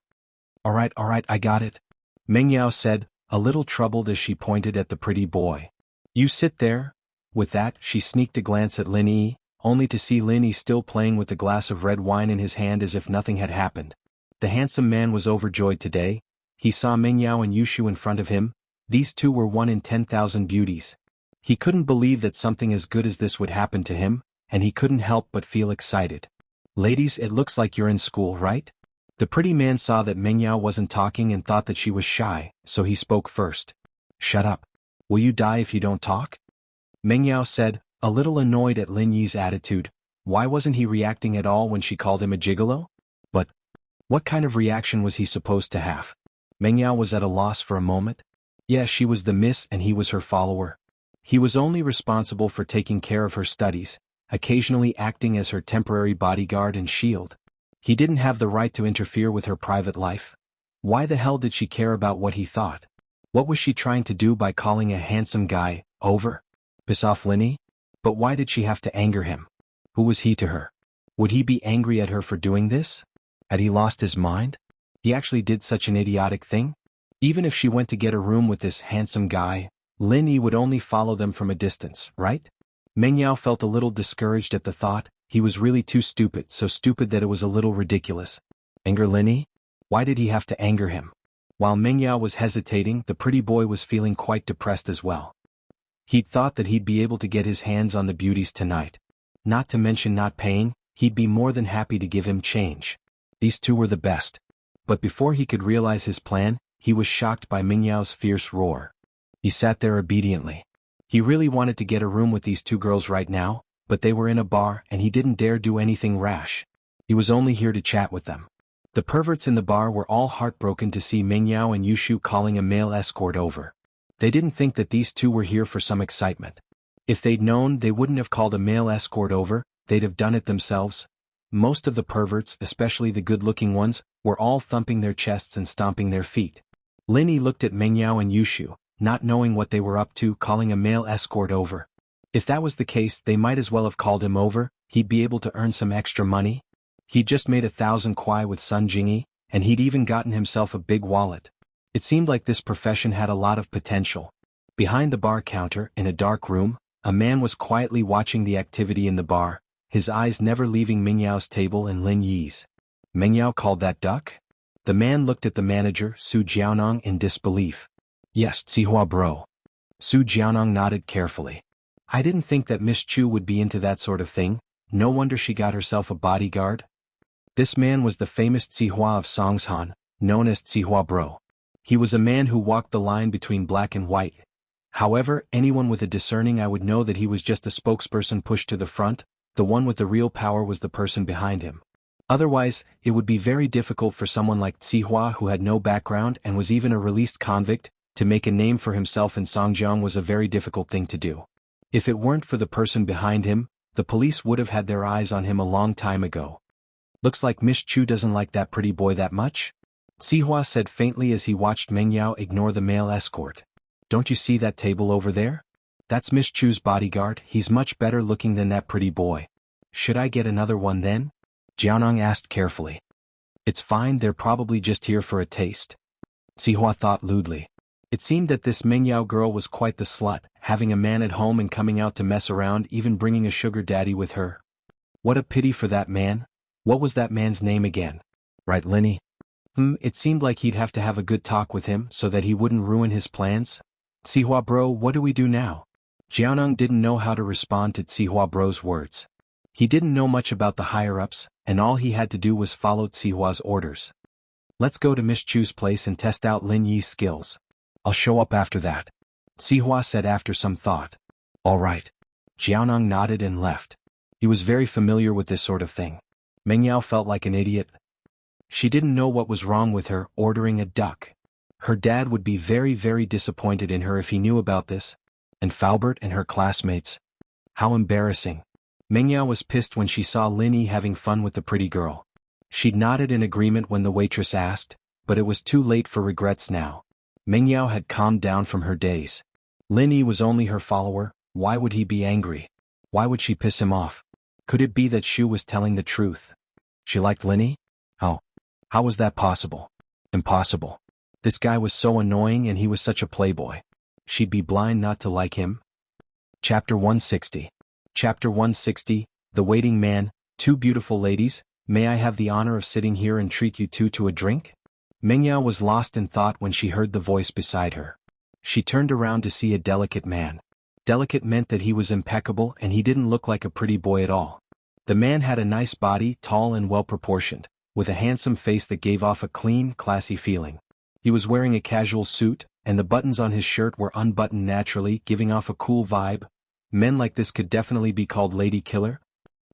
All right, I got it. Meng Yao said, a little troubled as she pointed at the pretty boy. You sit there. With that, she sneaked a glance at Lin Yi, only to see Lin Yi still playing with the glass of red wine in his hand as if nothing had happened. The handsome man was overjoyed today. He saw Meng Yao and Yushu in front of him. These two were 1 in 10,000 beauties. He couldn't believe that something as good as this would happen to him, and he couldn't help but feel excited. Ladies, it looks like you're in school, right? The pretty man saw that Meng Yao wasn't talking and thought that she was shy, so he spoke first. Shut up. Will you die if you don't talk? Meng Yao said, a little annoyed at Lin Yi's attitude. Why wasn't he reacting at all when she called him a gigolo? But what kind of reaction was he supposed to have? Meng Yao was at a loss for a moment. Yeah, she was the miss and he was her follower. He was only responsible for taking care of her studies, occasionally acting as her temporary bodyguard and shield. He didn't have the right to interfere with her private life. Why the hell did she care about what he thought? What was she trying to do by calling a handsome guy over? Piss off Lin Yi? But why did she have to anger him? Who was he to her? Would he be angry at her for doing this? Had he lost his mind? He actually did such an idiotic thing? Even if she went to get a room with this handsome guy, Lin Yi would only follow them from a distance, right? Meng Yao felt a little discouraged at the thought. He was really too stupid, so stupid that it was a little ridiculous. Anger Lin Yi? Why did he have to anger him? While Meng Yao was hesitating, the pretty boy was feeling quite depressed as well. He'd thought that he'd be able to get his hands on the beauties tonight. Not to mention not paying, he'd be more than happy to give him change. These two were the best. But before he could realize his plan, he was shocked by Meng Yao's fierce roar. He sat there obediently. He really wanted to get a room with these two girls right now, but they were in a bar and he didn't dare do anything rash. He was only here to chat with them. The perverts in the bar were all heartbroken to see Meng Yao and Yushu calling a male escort over. They didn't think that these two were here for some excitement. If they'd known, they wouldn't have called a male escort over, they'd have done it themselves. Most of the perverts, especially the good-looking ones, were all thumping their chests and stomping their feet. Lin Yi looked at Meng Yao and Yushu, not knowing what they were up to, calling a male escort over. If that was the case, they might as well have called him over, he'd be able to earn some extra money. He'd just made 1,000 kuai with Sun Jingyi, and he'd even gotten himself a big wallet. It seemed like this profession had a lot of potential. Behind the bar counter, in a dark room, a man was quietly watching the activity in the bar, his eyes never leaving Meng Yao's table and Lin Yi's. Meng Yao called that duck? The man looked at the manager, Su Jiaonong, in disbelief. Yes, Tsihua bro. Su Jiaonong nodded carefully. I didn't think that Miss Chu would be into that sort of thing, no wonder she got herself a bodyguard. This man was the famous Tsihua of Songshan, known as Tsihua bro. He was a man who walked the line between black and white. However, anyone with a discerning eye would know that he was just a spokesperson pushed to the front, the one with the real power was the person behind him. Otherwise, it would be very difficult for someone like Tsihua, who had no background and was even a released convict, to make a name for himself in Songjiang. Was a very difficult thing to do. If it weren't for the person behind him, the police would have had their eyes on him a long time ago. Looks like Miss Chu doesn't like that pretty boy that much? Tsihua said faintly as he watched Meng Yao ignore the male escort. Don't you see that table over there? That's Miss Chu's bodyguard, he's much better looking than that pretty boy. Should I get another one then? Jiaonong asked carefully. It's fine, they're probably just here for a taste. Tsihua thought lewdly. It seemed that this Meng Yao girl was quite the slut, having a man at home and coming out to mess around, even bringing a sugar daddy with her. What a pity for that man. What was that man's name again? Right, Linny? It seemed like he'd have to have a good talk with him so that he wouldn't ruin his plans. Tsihua bro, what do we do now? Jiaonong didn't know how to respond to Tsihua bro's words. He didn't know much about the higher-ups, and all he had to do was follow Tsihua's orders. Let's go to Miss Chu's place and test out Lin Yi's skills. I'll show up after that. Tsihua said after some thought. All right. Jiaonong nodded and left. He was very familiar with this sort of thing. Meng Yao felt like an idiot. She didn't know what was wrong with her ordering a duck. Her dad would be very, very disappointed in her if he knew about this. And Faubert and her classmates. How embarrassing. Meng Yao was pissed when she saw Lin Yi having fun with the pretty girl. She'd nodded in agreement when the waitress asked, but it was too late for regrets now. Meng Yao had calmed down from her daze. Lin Yi was only her follower, why would he be angry? Why would she piss him off? Could it be that Shu was telling the truth? She liked Lin Yi? How was that possible? Impossible. This guy was so annoying and he was such a playboy. She'd be blind not to like him. Chapter 160. Chapter 160, The Waiting Man. Two beautiful ladies, may I have the honor of sitting here and treat you two to a drink? Meng Yao was lost in thought when she heard the voice beside her. She turned around to see a delicate man. Delicate meant that he was impeccable and he didn't look like a pretty boy at all. The man had a nice body, tall and well-proportioned, with a handsome face that gave off a clean, classy feeling. He was wearing a casual suit, and the buttons on his shirt were unbuttoned naturally, giving off a cool vibe. Men like this could definitely be called lady killer.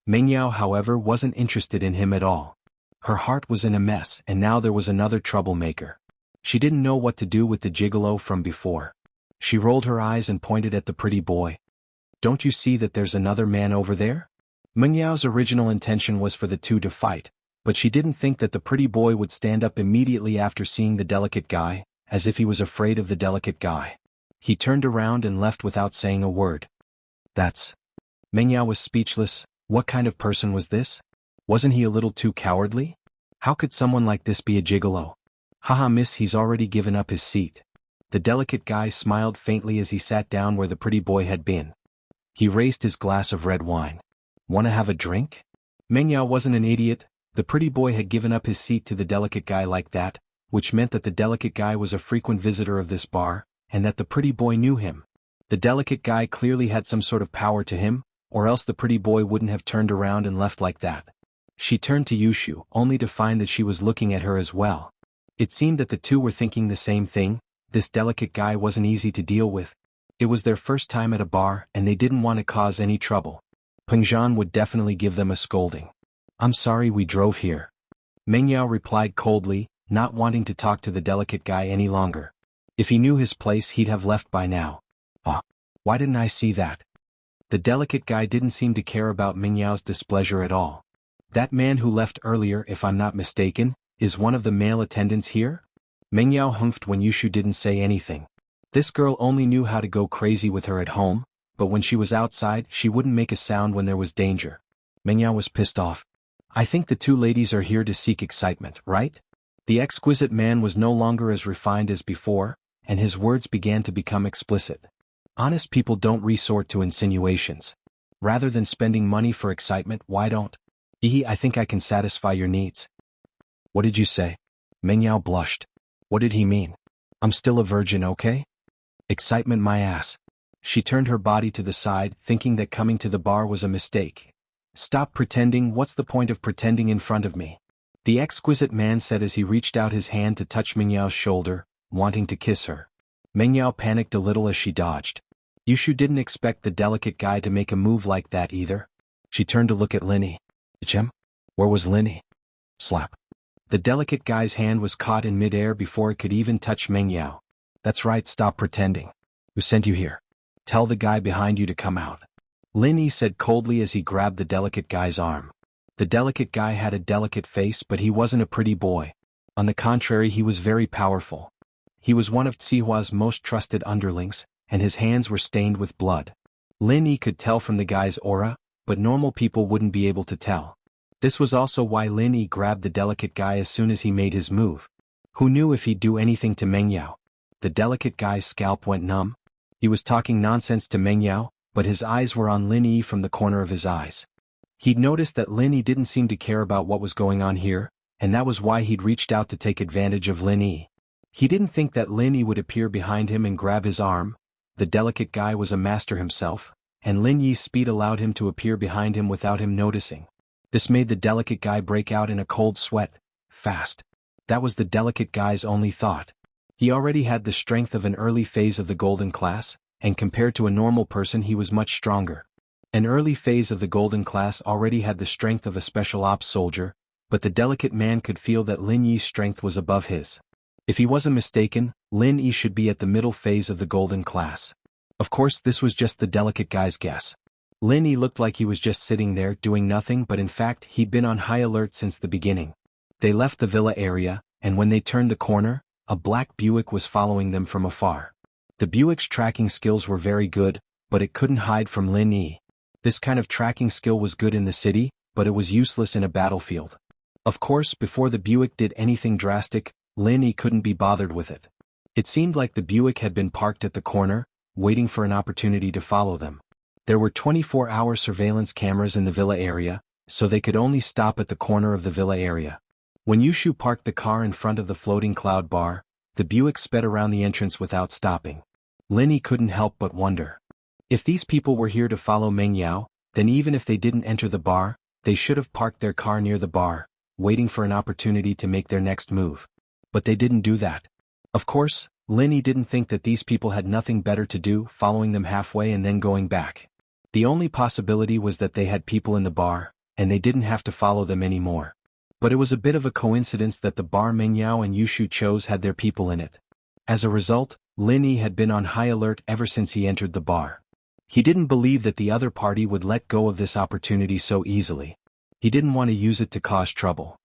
Meng Yao, however, wasn't interested in him at all. Her heart was in a mess, and now there was another troublemaker. She didn't know what to do with the gigolo from before. She rolled her eyes and pointed at the pretty boy. Don't you see that there's another man over there? Meng Yao's original intention was for the two to fight, but she didn't think that the pretty boy would stand up immediately after seeing the delicate guy, as if he was afraid of the delicate guy. He turned around and left without saying a word. That's... Meng Yao was speechless. What kind of person was this? Wasn't he a little too cowardly? How could someone like this be a gigolo? Haha miss, he's already given up his seat. The delicate guy smiled faintly as he sat down where the pretty boy had been. He raised his glass of red wine. Wanna have a drink? Meng Yao wasn't an idiot. The pretty boy had given up his seat to the delicate guy like that, which meant that the delicate guy was a frequent visitor of this bar, and that the pretty boy knew him. The delicate guy clearly had some sort of power to him, or else the pretty boy wouldn't have turned around and left like that. She turned to Yushu, only to find that she was looking at her as well. It seemed that the two were thinking the same thing. This delicate guy wasn't easy to deal with. It was their first time at a bar and they didn't want to cause any trouble. Peng Zhan would definitely give them a scolding. I'm sorry we drove here. Meng Yao replied coldly, not wanting to talk to the delicate guy any longer. If he knew his place he'd have left by now. Ah, why didn't I see that? The delicate guy didn't seem to care about Mingyao's displeasure at all. That man who left earlier, if I'm not mistaken, is one of the male attendants here? Mingyao humphed when Yushu didn't say anything. This girl only knew how to go crazy with her at home, but when she was outside she wouldn't make a sound when there was danger. Mingyao was pissed off. I think the two ladies are here to seek excitement, right? The exquisite man was no longer as refined as before, and his words began to become explicit. Honest people don't resort to insinuations. Rather than spending money for excitement, why don't? I think I can satisfy your needs. What did you say? Mingyao blushed. What did he mean? I'm still a virgin, okay? Excitement my ass. She turned her body to the side, thinking that coming to the bar was a mistake. Stop pretending, what's the point of pretending in front of me? The exquisite man said as he reached out his hand to touch Mingyao's shoulder, wanting to kiss her. Mingyao panicked a little as she dodged. Yushu didn't expect the delicate guy to make a move like that either. She turned to look at Linny. Chem? Where was Linny? Slap. The delicate guy's hand was caught in midair before it could even touch Mingyao. That's right, stop pretending. Who sent you here? Tell the guy behind you to come out. Linny said coldly as he grabbed the delicate guy's arm. The delicate guy had a delicate face, but he wasn't a pretty boy. On the contrary, he was very powerful. He was one of Tsihua's most trusted underlings, and his hands were stained with blood. Linny could tell from the guy's aura, but normal people wouldn't be able to tell. This was also why Linny grabbed the delicate guy as soon as he made his move. Who knew if he'd do anything to Mingyao? The delicate guy's scalp went numb. He was talking nonsense to Mingyao, but his eyes were on Linny from the corner of his eyes. He'd noticed that Linny didn't seem to care about what was going on here, and that was why he'd reached out to take advantage of Linny. He didn't think that Linny would appear behind him and grab his arm. The delicate guy was a master himself, and Linny's speed allowed him to appear behind him without him noticing. This made the delicate guy break out in a cold sweat, fast. That was the delicate guy's only thought. He already had the strength of an early phase of the golden class, and compared to a normal person he was much stronger. An early phase of the golden class already had the strength of a special ops soldier, but the delicate man could feel that Lin Yi's strength was above his. If he wasn't mistaken, Lin Yi should be at the middle phase of the golden class. Of course, this was just the delicate guy's guess. Lin Yi looked like he was just sitting there doing nothing, but in fact he'd been on high alert since the beginning. They left the villa area, and when they turned the corner, a black Buick was following them from afar. The Buick's tracking skills were very good, but it couldn't hide from Lin Yi. This kind of tracking skill was good in the city, but it was useless in a battlefield. Of course, before the Buick did anything drastic, Lin Yi couldn't be bothered with it. It seemed like the Buick had been parked at the corner, waiting for an opportunity to follow them. There were 24-hour surveillance cameras in the villa area, so they could only stop at the corner of the villa area. When Yushu parked the car in front of the floating cloud bar, the Buick sped around the entrance without stopping. Lin Yi couldn't help but wonder. If these people were here to follow Mingyao, then even if they didn't enter the bar, they should have parked their car near the bar, waiting for an opportunity to make their next move. But they didn't do that. Of course, Lin Yi didn't think that these people had nothing better to do, following them halfway and then going back. The only possibility was that they had people in the bar, and they didn't have to follow them anymore. But it was a bit of a coincidence that the bar Mingyao and Yushu chose had their people in it. As a result, Lin Yi had been on high alert ever since he entered the bar. He didn't believe that the other party would let go of this opportunity so easily. He didn't want to use it to cause trouble.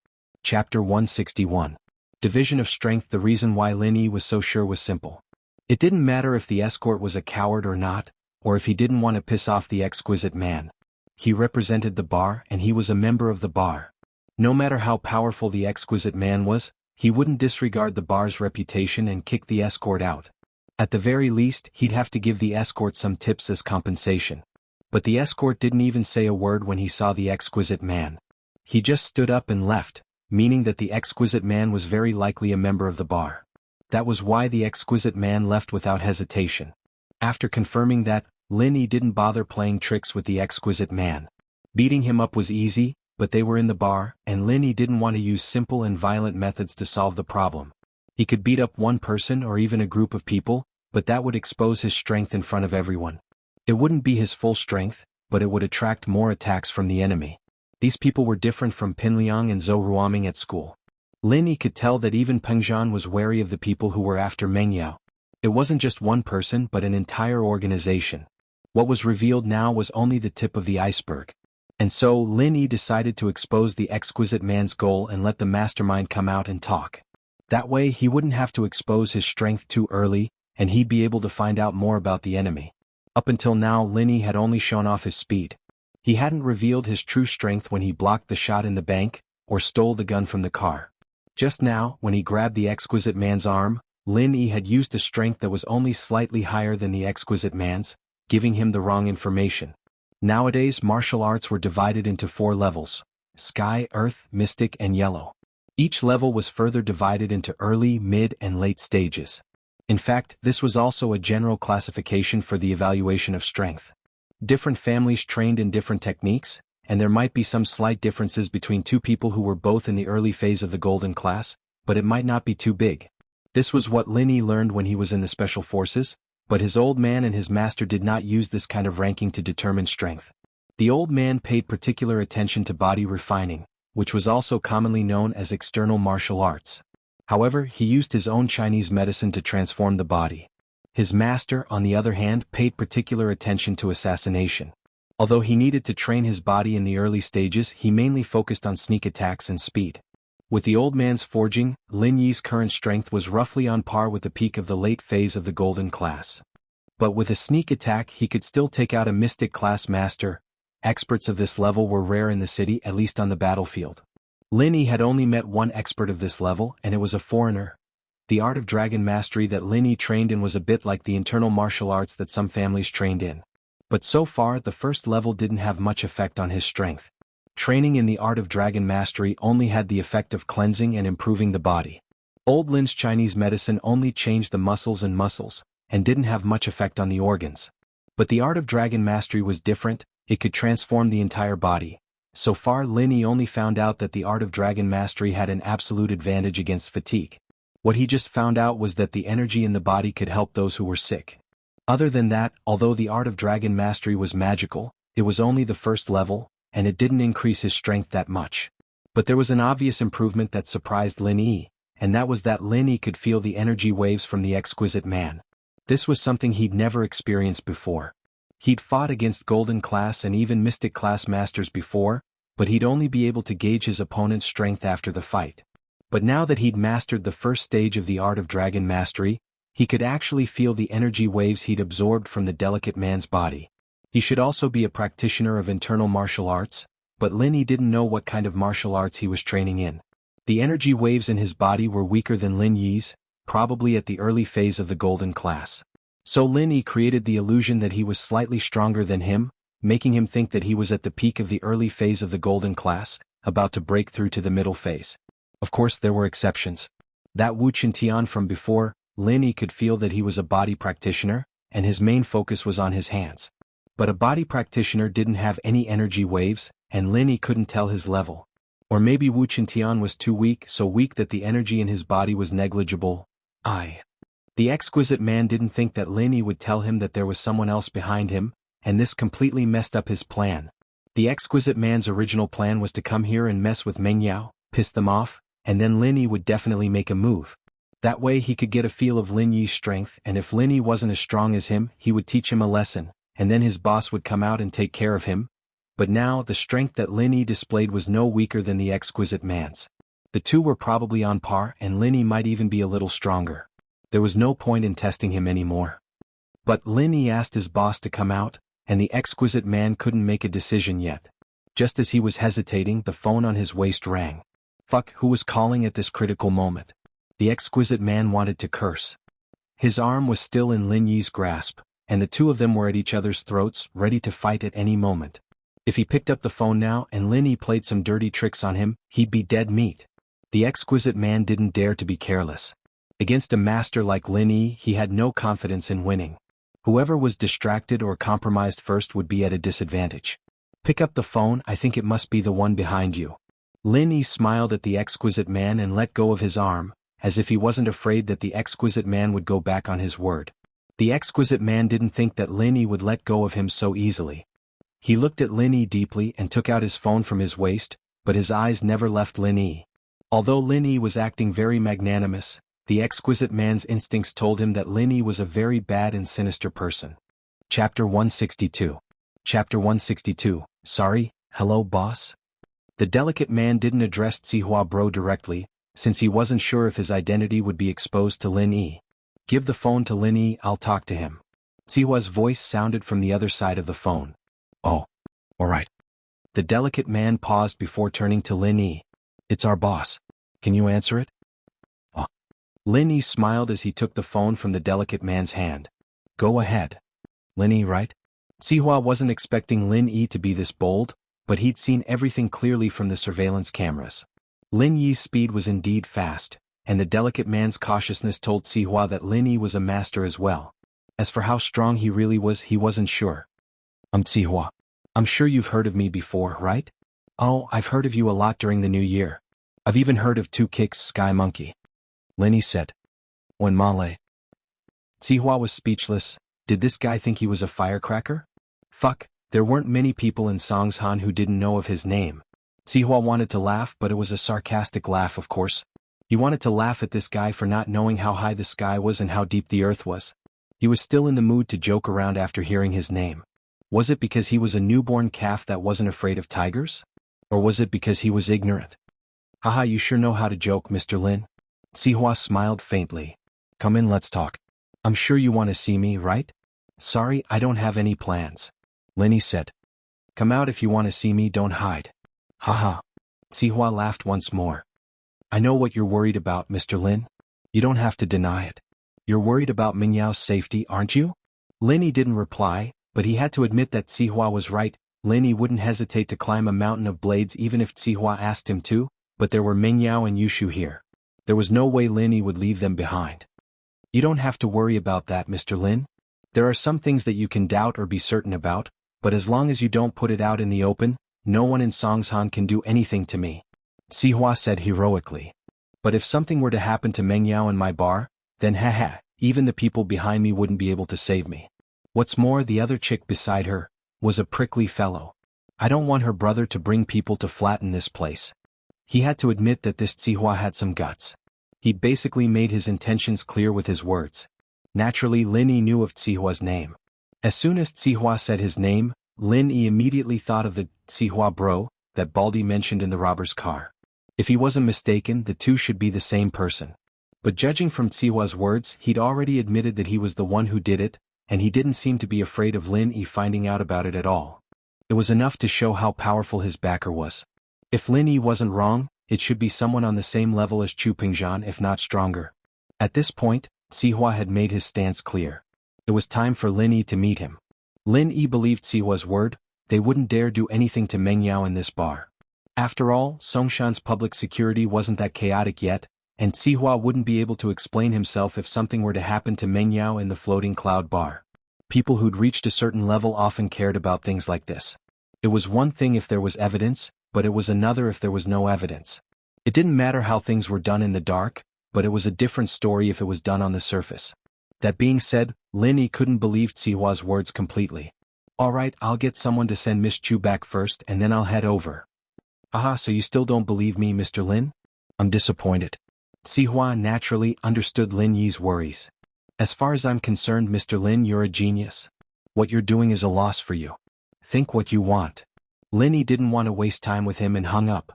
Chapter 161. Division of Strength. The reason why Lin Yi was so sure was simple. It didn't matter if the escort was a coward or not, or if he didn't want to piss off the exquisite man. He represented the bar and he was a member of the bar. No matter how powerful the exquisite man was, he wouldn't disregard the bar's reputation and kick the escort out. At the very least, he'd have to give the escort some tips as compensation. But the escort didn't even say a word when he saw the exquisite man. He just stood up and left, meaning that the exquisite man was very likely a member of the bar. That was why the exquisite man left without hesitation. After confirming that, Lin Yi didn't bother playing tricks with the exquisite man. Beating him up was easy, but they were in the bar, and Lin Yi didn't want to use simple and violent methods to solve the problem. He could beat up one person or even a group of people, but that would expose his strength in front of everyone. It wouldn't be his full strength, but it would attract more attacks from the enemy. These people were different from Pinliang and Zhou Ruoming at school. Lin Yi could tell that even Peng Zhan was wary of the people who were after Mengyao. It wasn't just one person but an entire organization. What was revealed now was only the tip of the iceberg. And so, Lin Yi decided to expose the exquisite man's goal and let the mastermind come out and talk. That way he wouldn't have to expose his strength too early, and he'd be able to find out more about the enemy. Up until now Lin Yi had only shown off his speed. He hadn't revealed his true strength when he blocked the shot in the bank, or stole the gun from the car. Just now, when he grabbed the exquisite man's arm, Lin Yi had used a strength that was only slightly higher than the exquisite man's, giving him the wrong information. Nowadays martial arts were divided into 4 levels: Sky, Earth, Mystic and Yellow. Each level was further divided into early, mid and late stages. In fact, this was also a general classification for the evaluation of strength. Different families trained in different techniques, and there might be some slight differences between two people who were both in the early phase of the golden class, but it might not be too big. This was what Lin Yi learned when he was in the special forces, but his old man and his master did not use this kind of ranking to determine strength. The old man paid particular attention to body refining, which was also commonly known as external martial arts. However, he used his own Chinese medicine to transform the body. His master, on the other hand, paid particular attention to assassination. Although he needed to train his body in the early stages, he mainly focused on sneak attacks and speed. With the old man's forging, Lin Yi's current strength was roughly on par with the peak of the late phase of the golden class. But with a sneak attack he could still take out a mystic class master. Experts of this level were rare in the city, at least on the battlefield. Lin Yi had only met one expert of this level, and it was a foreigner. The art of dragon mastery that Lin Yi trained in was a bit like the internal martial arts that some families trained in. But so far the first level didn't have much effect on his strength. Training in the art of dragon mastery only had the effect of cleansing and improving the body. Old Lin's Chinese medicine only changed the muscles, and didn't have much effect on the organs. But the art of dragon mastery was different. It could transform the entire body. So far Lin Yi only found out that the art of dragon mastery had an absolute advantage against fatigue. What he just found out was that the energy in the body could help those who were sick. Other than that, although the art of dragon mastery was magical, it was only the first level, and it didn't increase his strength that much. But there was an obvious improvement that surprised Lin Yi, and that was that Lin Yi could feel the energy waves from the exquisite man. This was something he'd never experienced before. He'd fought against golden class and even mystic class masters before, but he'd only be able to gauge his opponent's strength after the fight. But now that he'd mastered the first stage of the art of dragon mastery, he could actually feel the energy waves he'd absorbed from the delicate man's body. He should also be a practitioner of internal martial arts, but Lin Yi didn't know what kind of martial arts he was training in. The energy waves in his body were weaker than Lin Yi's, probably at the early phase of the golden class. So Lin Yi created the illusion that he was slightly stronger than him, making him think that he was at the peak of the early phase of the golden class, about to break through to the middle phase. Of course there were exceptions. That Wuxia from before, Lin Yi could feel that he was a body practitioner, and his main focus was on his hands. But a body practitioner didn't have any energy waves, and Lin Yi couldn't tell his level. Or maybe Wuxia was too weak, so weak that the energy in his body was negligible. The exquisite man didn't think that Lin Yi would tell him that there was someone else behind him, and this completely messed up his plan. The exquisite man's original plan was to come here and mess with Meng Yao, piss them off, and then Lin Yi would definitely make a move. That way he could get a feel of Lin Yi's strength, and if Lin Yi wasn't as strong as him, he would teach him a lesson, and then his boss would come out and take care of him. But now the strength that Lin Yi displayed was no weaker than the exquisite man's. The two were probably on par, and Lin Yi might even be a little stronger. There was no point in testing him anymore. But Lin Yi asked his boss to come out, and the exquisite man couldn't make a decision yet. Just as he was hesitating, the phone on his waist rang. Fuck, who was calling at this critical moment? The exquisite man wanted to curse. His arm was still in Lin Yi's grasp, and the two of them were at each other's throats, ready to fight at any moment. If he picked up the phone now and Lin Yi played some dirty tricks on him, he'd be dead meat. The exquisite man didn't dare to be careless. Against a master like Lin Yi, he had no confidence in winning. Whoever was distracted or compromised first would be at a disadvantage. Pick up the phone, I think it must be the one behind you. Lin Yi smiled at the exquisite man and let go of his arm, as if he wasn't afraid that the exquisite man would go back on his word. The exquisite man didn't think that Lin Yi would let go of him so easily. He looked at Lin Yi deeply and took out his phone from his waist, but his eyes never left Lin Yi. Although Lin Yi was acting very magnanimous, The exquisite man's instincts told him that Lin Yi was a very bad and sinister person. Chapter 162. Chapter 162, sorry, hello boss? The delicate man didn't address Zihua bro directly, since he wasn't sure if his identity would be exposed to Lin Yi. Give the phone to Lin Yi, I'll talk to him. Zihua's voice sounded from the other side of the phone. Oh, alright. The delicate man paused before turning to Lin Yi. It's our boss. Can you answer it? Oh. Lin Yi smiled as he took the phone from the delicate man's hand. Go ahead. Lin Yi, right? Zihua wasn't expecting Lin Yi to be this bold, but he'd seen everything clearly from the surveillance cameras. Lin Yi's speed was indeed fast, and the delicate man's cautiousness told Zihua that Lin Yi was a master as well. As for how strong he really was, he wasn't sure. I'm Zihua. I'm sure you've heard of me before, right? Oh, I've heard of you a lot during the new year. I've even heard of Two Kicks Sky Monkey. Lin Yi said. When Malay. Zihua was speechless. Did this guy think he was a firecracker? Fuck, there weren't many people in Songshan who didn't know of his name. Zihua wanted to laugh, but it was a sarcastic laugh, of course. He wanted to laugh at this guy for not knowing how high the sky was and how deep the earth was. He was still in the mood to joke around after hearing his name. Was it because he was a newborn calf that wasn't afraid of tigers? Or was it because he was ignorant? Haha, you sure know how to joke, Mr. Lin. Zihua smiled faintly. Come in, let's talk. I'm sure you want to see me, right? Sorry, I don't have any plans. Lin Yi said. Come out if you want to see me, don't hide. Haha. Zihua laughed once more. I know what you're worried about, Mr. Lin. You don't have to deny it. You're worried about Mingyao's safety, aren't you? Lin Yi didn't reply, but he had to admit that Zihua was right. Lin Yi wouldn't hesitate to climb a mountain of blades even if Zihua asked him to, but there were Mingyao and Yushu here. There was no way Lin Yi would leave them behind. You don't have to worry about that, Mr. Lin. There are some things that you can doubt or be certain about, but as long as you don't put it out in the open, no one in Songshan can do anything to me. Zihua said heroically. But if something were to happen to Mengyao in my bar, then haha, even the people behind me wouldn't be able to save me. What's more, the other chick beside her was a prickly fellow. I don't want her brother to bring people to flatten this place. He had to admit that this Zihua had some guts. He basically made his intentions clear with his words. Naturally, Lin Yi knew of Zihua's name. As soon as Zihua said his name, Lin Yi immediately thought of the Zihua bro that Baldy mentioned in the robber's car. If he wasn't mistaken, the two should be the same person. But judging from Zihua's words, he'd already admitted that he was the one who did it, and he didn't seem to be afraid of Lin Yi finding out about it at all. It was enough to show how powerful his backer was. If Lin Yi wasn't wrong, it should be someone on the same level as Chu Pingzhan, if not stronger. At this point, Zihua had made his stance clear. It was time for Lin Yi to meet him. Lin Yi believed Zihua's word. They wouldn't dare do anything to Mengyao in this bar. After all, Songshan's public security wasn't that chaotic yet, and Zihua wouldn't be able to explain himself if something were to happen to Mengyao in the floating cloud bar. People who'd reached a certain level often cared about things like this. It was one thing if there was evidence, but it was another if there was no evidence. It didn't matter how things were done in the dark, but it was a different story if it was done on the surface. That being said, Lin Yi couldn't believe Zihua's words completely. Alright, I'll get someone to send Miss Chu back first and then I'll head over. Aha, so you still don't believe me, Mr. Lin? I'm disappointed. Zihua naturally understood Lin Yi's worries. As far as I'm concerned, Mr. Lin, you're a genius. What you're doing is a loss for you. Think what you want. Lin Yi didn't want to waste time with him and hung up.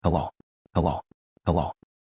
Hello.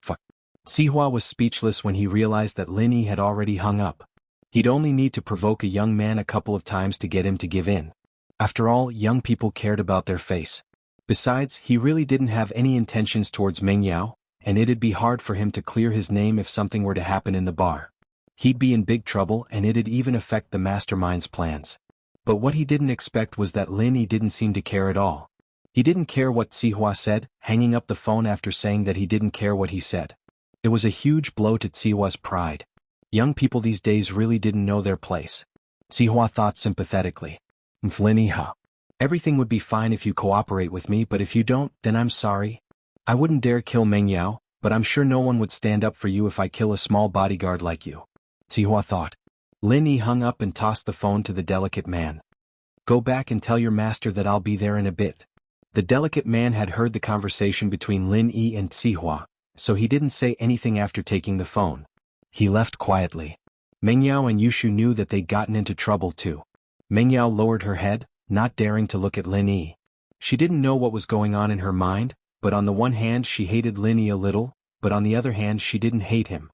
Fuck. Zihua was speechless when he realized that Lin Yi had already hung up. He'd only need to provoke a young man a couple of times to get him to give in. After all, young people cared about their face. Besides, he really didn't have any intentions towards Mengyao, and it'd be hard for him to clear his name if something were to happen in the bar. He'd be in big trouble and it'd even affect the mastermind's plans. But what he didn't expect was that Lin Yi didn't seem to care at all. He didn't care what Zihua said, hanging up the phone after saying that he didn't care what he said. It was a huge blow to Zihua's pride. Young people these days really didn't know their place. Zihua thought sympathetically. Lin Yi, everything would be fine if you cooperate with me, but if you don't, then I'm sorry. I wouldn't dare kill Mengyao, but I'm sure no one would stand up for you if I kill a small bodyguard like you. Zihua thought. Lin Yi hung up and tossed the phone to the delicate man. Go back and tell your master that I'll be there in a bit. The delicate man had heard the conversation between Lin Yi and Zihua, so he didn't say anything after taking the phone. He left quietly. Meng Yao and Yushu knew that they'd gotten into trouble too. Meng Yao lowered her head, not daring to look at Lin Yi. She didn't know what was going on in her mind, but on the one hand she hated Lin Yi a little, but on the other hand she didn't hate him.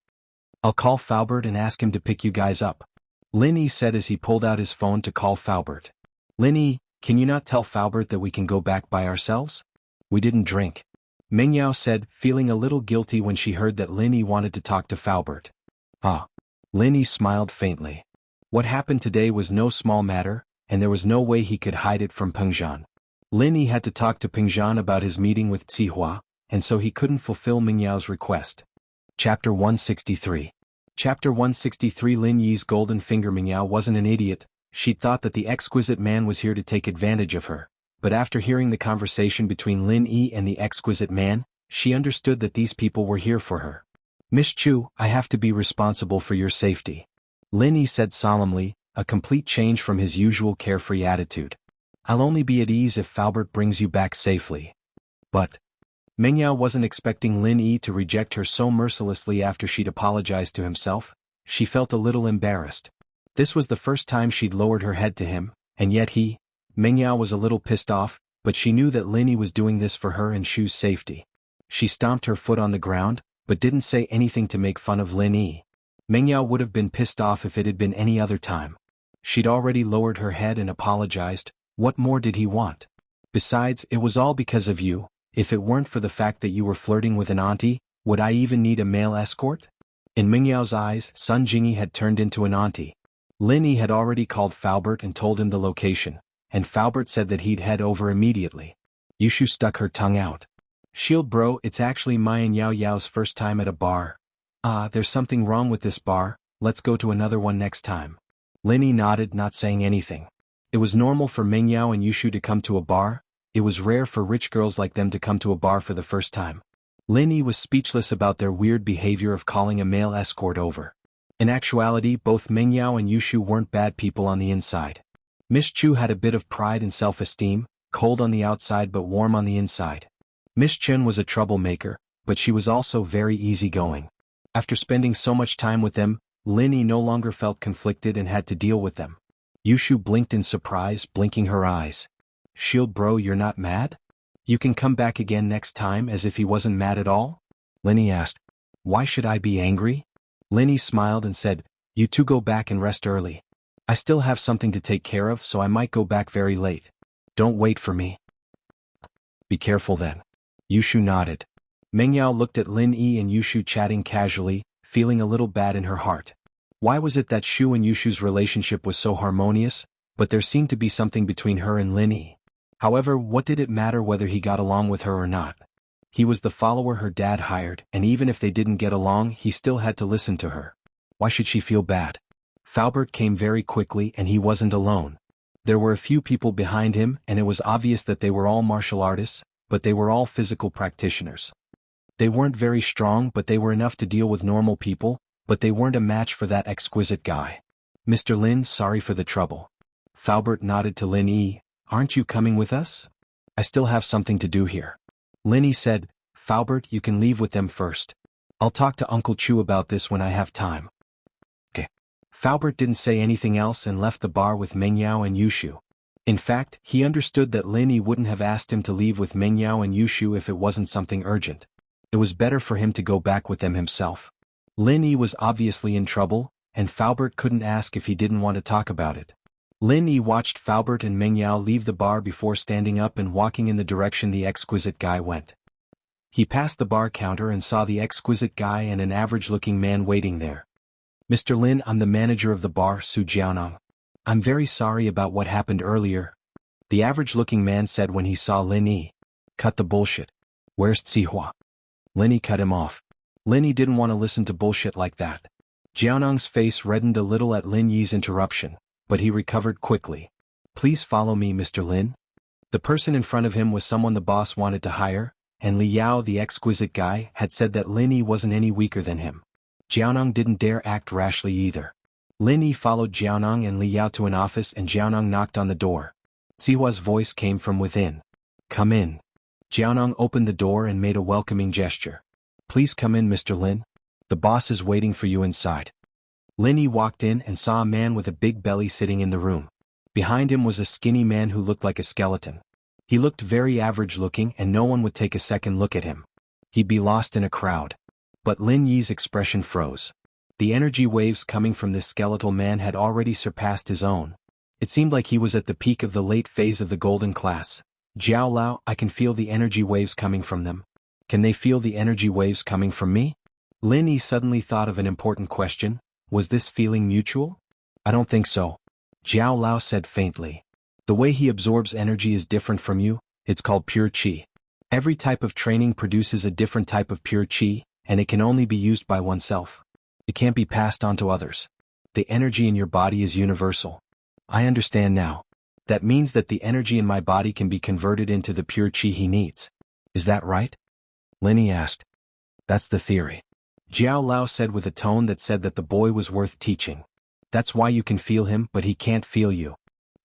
"I'll call Faubert and ask him to pick you guys up," Lin Yi said as he pulled out his phone to call Faubert. "Lin Yi, can you not tell Faubert that we can go back by ourselves? We didn't drink," Meng Yao said, feeling a little guilty when she heard that Lin Yi wanted to talk to Faubert. "Ah." Lin Yi smiled faintly. What happened today was no small matter, and there was no way he could hide it from Pengzhan. Lin Yi had to talk to Pengzhan about his meeting with Zihua, and so he couldn't fulfill Meng Yao's request. Chapter 163. Chapter 163. Lin Yi's golden finger. Meng Yao wasn't an idiot. She'd thought that the exquisite man was here to take advantage of her, but after hearing the conversation between Lin Yi and the exquisite man, she understood that these people were here for her. "Miss Chu, I have to be responsible for your safety," Lin Yi said solemnly, a complete change from his usual carefree attitude. "I'll only be at ease if Faubert brings you back safely." But Meng Yao wasn't expecting Lin Yi to reject her so mercilessly after she'd apologized to himself. She felt a little embarrassed. This was the first time she'd lowered her head to him, and yet Meng Yao was a little pissed off, but she knew that Lin Yi was doing this for her and Shu's safety. She stomped her foot on the ground, but didn't say anything to make fun of Lin Yi. Meng Yao would have been pissed off if it had been any other time. She'd already lowered her head and apologized. What more did he want? Besides, it was all because of you. If it weren't for the fact that you were flirting with an auntie, would I even need a male escort? In Meng Yao's eyes, Sun Jingyi had turned into an auntie. Lin Yi had already called Faubert and told him the location, and Faubert said that he'd head over immediately. Yushu stuck her tongue out. "Shield bro, it's actually my and Yao Yao's first time at a bar. There's something wrong with this bar, let's go to another one next time." Lin Yi nodded, not saying anything. It was normal for Meng Yao and Yushu to come to a bar. It was rare for rich girls like them to come to a bar for the first time. Lin Yi was speechless about their weird behavior of calling a male escort over. In actuality, both Meng Yao and Yushu weren't bad people on the inside. Miss Chu had a bit of pride and self-esteem, cold on the outside but warm on the inside. Miss Chen was a troublemaker, but she was also very easygoing. After spending so much time with them, Lin Yi no longer felt conflicted and had to deal with them. Yushu blinked in surprise, blinking her eyes. "Shield bro, you're not mad? You can come back again next time," as if he wasn't mad at all? Lin Yi asked. "Why should I be angry?" Lin Yi smiled and said, "You two go back and rest early. I still have something to take care of, so I might go back very late. Don't wait for me." "Be careful then." Yushu nodded. Meng Yao looked at Lin Yi and Yushu chatting casually, feeling a little bad in her heart. Why was it that Shu and Yushu's relationship was so harmonious, but there seemed to be something between her and Lin Yi? However, what did it matter whether he got along with her or not? He was the follower her dad hired, and even if they didn't get along, he still had to listen to her. Why should she feel bad? Faubert came very quickly and he wasn't alone. There were a few people behind him, and it was obvious that they were all martial artists, but they were all physical practitioners. They weren't very strong, but they were enough to deal with normal people, but they weren't a match for that exquisite guy. "Mr. Lin, sorry for the trouble." Faubert nodded to Lin Yi. "Aren't you coming with us?" "I still have something to do here." Lin Yi said, "Faubert, you can leave with them first. I'll talk to Uncle Chu about this when I have time." Okay. Faubert didn't say anything else and left the bar with Meng Yao and Yushu. In fact, he understood that Lin Yi wouldn't have asked him to leave with Meng Yao and Yushu if it wasn't something urgent. It was better for him to go back with them himself. Lin Yi was obviously in trouble, and Faubert couldn't ask if he didn't want to talk about it. Lin Yi watched Faubert and Meng Yao leave the bar before standing up and walking in the direction the exquisite guy went. He passed the bar counter and saw the exquisite guy and an average-looking man waiting there. "Mr. Lin, I'm the manager of the bar, Su Jianong. I'm very sorry about what happened earlier," the average-looking man said when he saw Lin Yi. "Cut the bullshit. Where's Zihua?" Lin Yi cut him off. Lin Yi didn't want to listen to bullshit like that. Jianong's face reddened a little at Lin Yi's interruption, but he recovered quickly. "Please follow me, Mr. Lin." The person in front of him was someone the boss wanted to hire, and Li Yao, the exquisite guy, had said that Lin Yi wasn't any weaker than him. Jianong didn't dare act rashly either. Lin Yi followed Jianong and Li Yao to an office and Jianong knocked on the door. Zihua's voice came from within. "Come in." Jianong opened the door and made a welcoming gesture. Please come in, Mr. Lin. The boss is waiting for you inside. Lin Yi walked in and saw a man with a big belly sitting in the room. Behind him was a skinny man who looked like a skeleton. He looked very average looking and no one would take a second look at him. He'd be lost in a crowd. But Lin Yi's expression froze. The energy waves coming from this skeletal man had already surpassed his own. It seemed like he was at the peak of the late phase of the golden class. Jiao Lao, I can feel the energy waves coming from them. Can they feel the energy waves coming from me? Lin Yi suddenly thought of an important question. Was this feeling mutual? I don't think so. Jiao Lao said faintly. The way he absorbs energy is different from you, it's called pure qi. Every type of training produces a different type of pure qi, and it can only be used by oneself. It can't be passed on to others. The energy in your body is universal. I understand now. That means that the energy in my body can be converted into the pure qi he needs. Is that right? Lin Yi asked. That's the theory. Jiao Lao said with a tone that said that the boy was worth teaching. That's why you can feel him, but he can't feel you.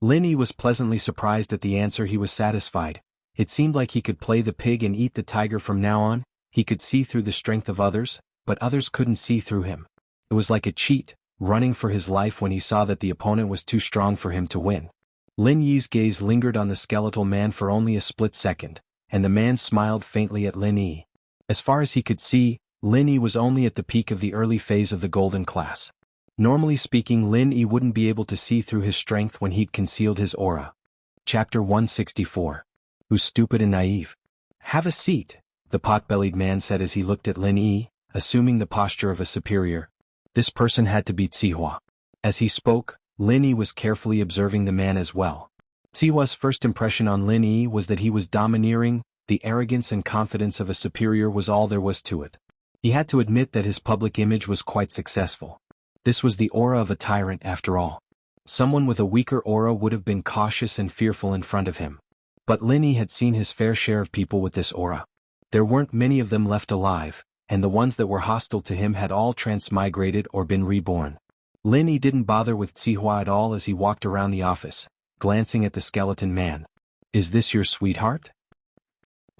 Lin Yi was pleasantly surprised at the answer. He was satisfied. It seemed like he could play the pig and eat the tiger from now on. He could see through the strength of others, but others couldn't see through him. It was like a cheat, running for his life when he saw that the opponent was too strong for him to win. Lin Yi's gaze lingered on the skeletal man for only a split second, and the man smiled faintly at Lin Yi. As far as he could see, Lin Yi was only at the peak of the early phase of the golden class. Normally speaking, Lin Yi wouldn't be able to see through his strength when he'd concealed his aura. Chapter 164. Who's stupid and naive? Have a seat, the pot-bellied man said as he looked at Lin Yi, assuming the posture of a superior. This person had to be Zihua. As he spoke, Lin Yi was carefully observing the man as well. Zihua's first impression on Lin Yi was that he was domineering. The arrogance and confidence of a superior was all there was to it. He had to admit that his public image was quite successful. This was the aura of a tyrant after all. Someone with a weaker aura would have been cautious and fearful in front of him. But Lin Yi had seen his fair share of people with this aura. There weren't many of them left alive, and the ones that were hostile to him had all transmigrated or been reborn. Lin Yi didn't bother with Zihua at all as he walked around the office, glancing at the skeleton man. Is this your sweetheart?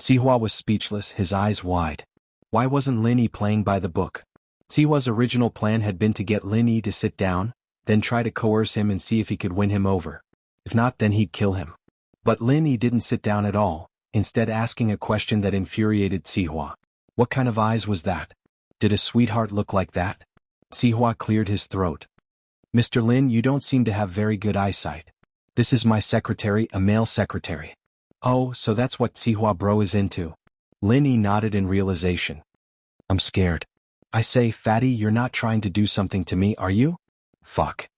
Zihua was speechless, his eyes wide. Why wasn't Lin Yi playing by the book? Zihua's original plan had been to get Lin Yi to sit down, then try to coerce him and see if he could win him over. If not, then he'd kill him. But Lin Yi didn't sit down at all, instead asking a question that infuriated Zihua. What kind of eyes was that? Did a sweetheart look like that? Zihua cleared his throat. Mr. Lin, you don't seem to have very good eyesight. This is my secretary, a male secretary. Oh, so that's what Zihua bro is into. Lin Yi nodded in realization. I'm scared. I say, fatty, you're not trying to do something to me, are you? Fuck.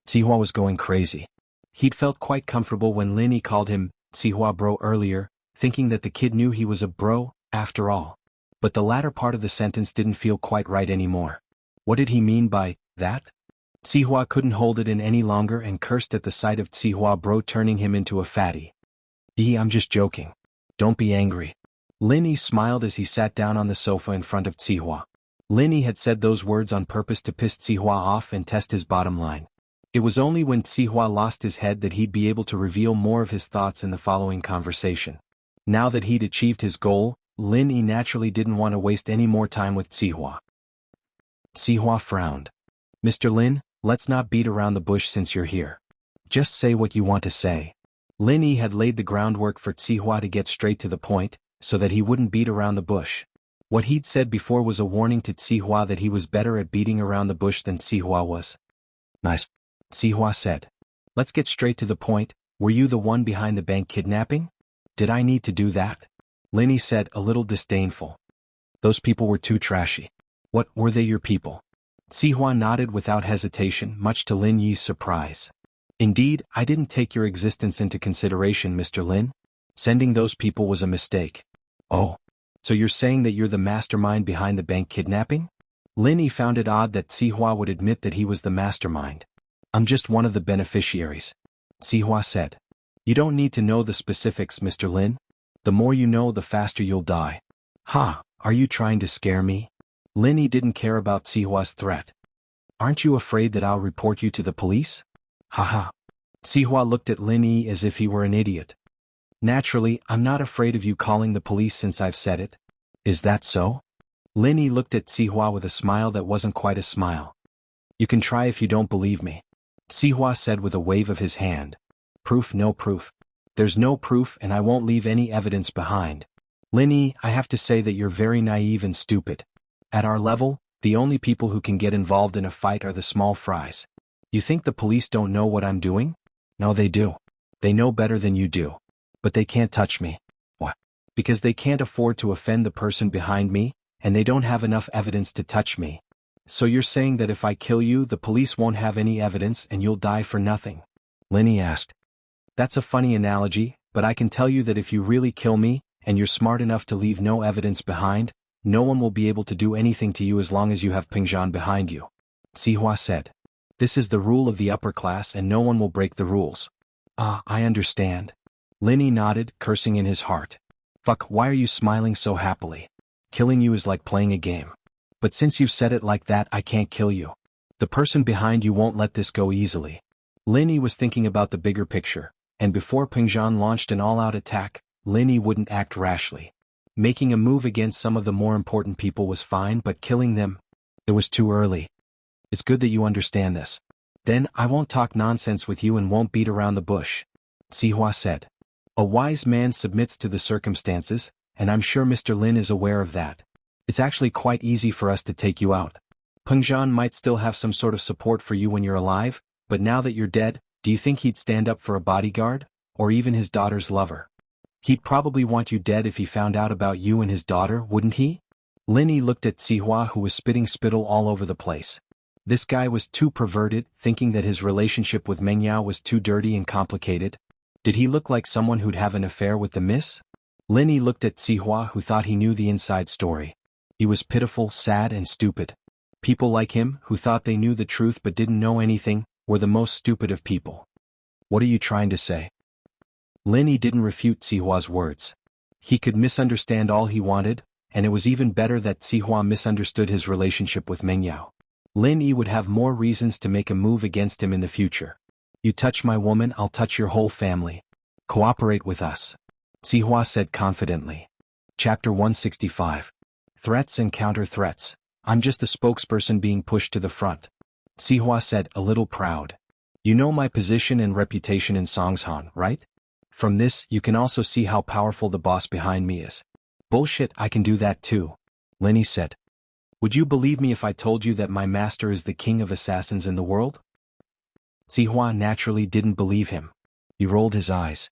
Zihua was going crazy. He'd felt quite comfortable when Lin Yi called him Zihua bro earlier, thinking that the kid knew he was a bro, after all. But the latter part of the sentence didn't feel quite right anymore. What did he mean by that? Zihua couldn't hold it in any longer and cursed at the sight of Zihua bro turning him into a fatty. I'm just joking. Don't be angry. Lin Yi smiled as he sat down on the sofa in front of Zihua. Lin Yi had said those words on purpose to piss Zihua off and test his bottom line. It was only when Zihua lost his head that he'd be able to reveal more of his thoughts in the following conversation. Now that he'd achieved his goal, Lin Yi naturally didn't want to waste any more time with Zihua. Zihua frowned. Mr. Lin, let's not beat around the bush since you're here. Just say what you want to say. Lin Yi had laid the groundwork for Zihua to get straight to the point, so that he wouldn't beat around the bush. What he'd said before was a warning to Zihua that he was better at beating around the bush than Zihua was. Nice. Zihua said. Let's get straight to the point. Were you the one behind the bank kidnapping? Did I need to do that? Lin Yi said, a little disdainful. Those people were too trashy. What, were they your people? Zihua nodded without hesitation, much to Lin Yi's surprise. Indeed, I didn't take your existence into consideration, Mr. Lin. Sending those people was a mistake. Oh. So you're saying that you're the mastermind behind the bank kidnapping? Lin Yi found it odd that Zihua would admit that he was the mastermind. I'm just one of the beneficiaries. Zihua said. You don't need to know the specifics, Mr. Lin. The more you know, the faster you'll die. Ha, are you trying to scare me? Lin Yi didn't care about Zihua's threat. Aren't you afraid that I'll report you to the police? Haha. Zihua looked at Lin Yi as if he were an idiot. Naturally, I'm not afraid of you calling the police since I've said it. Is that so? Linny looked at Sihua with a smile that wasn't quite a smile. You can try if you don't believe me. Sihua said with a wave of his hand. Proof, no proof. There's no proof and I won't leave any evidence behind. Linny, I have to say that you're very naive and stupid. At our level, the only people who can get involved in a fight are the small fries. You think the police don't know what I'm doing? No, they do. They know better than you do. But they can't touch me. What? Because they can't afford to offend the person behind me, and they don't have enough evidence to touch me. So you're saying that if I kill you, the police won't have any evidence and you'll die for nothing? Linny asked. That's a funny analogy, but I can tell you that if you really kill me, and you're smart enough to leave no evidence behind, no one will be able to do anything to you as long as you have Pingzhan behind you. Sihua said. This is the rule of the upper class and no one will break the rules. Ah, I understand. Linny nodded, cursing in his heart. Fuck, why are you smiling so happily? Killing you is like playing a game. But since you've said it like that, I can't kill you. The person behind you won't let this go easily. Linny was thinking about the bigger picture, and before Pingzhan launched an all-out attack, Linny wouldn't act rashly. Making a move against some of the more important people was fine, but killing them? It was too early. It's good that you understand this. Then I won't talk nonsense with you and won't beat around the bush. Sihua said. A wise man submits to the circumstances, and I'm sure Mr. Lin is aware of that. It's actually quite easy for us to take you out. Pengzhan might still have some sort of support for you when you're alive, but now that you're dead, do you think he'd stand up for a bodyguard, or even his daughter's lover? He'd probably want you dead if he found out about you and his daughter, wouldn't he? Linny looked at Sihua, who was spitting spittle all over the place. This guy was too perverted, thinking that his relationship with Mengyao was too dirty and complicated. Did he look like someone who'd have an affair with the miss? Linny looked at Sihua, who thought he knew the inside story. He was pitiful, sad and stupid. People like him, who thought they knew the truth but didn't know anything, were the most stupid of people. What are you trying to say? Linny didn't refute Sihua's words. He could misunderstand all he wanted, and it was even better that Sihua misunderstood his relationship with Mengyao. Lin Yi would have more reasons to make a move against him in the future. You touch my woman, I'll touch your whole family. Cooperate with us. Sihua said confidently. Chapter 165. Threats and counter-threats. I'm just a spokesperson being pushed to the front. Sihua said, a little proud. You know my position and reputation in Songshan, right? From this, you can also see how powerful the boss behind me is. Bullshit, I can do that too. Linny said. Would you believe me if I told you that my master is the king of assassins in the world? Sihua naturally didn't believe him. He rolled his eyes.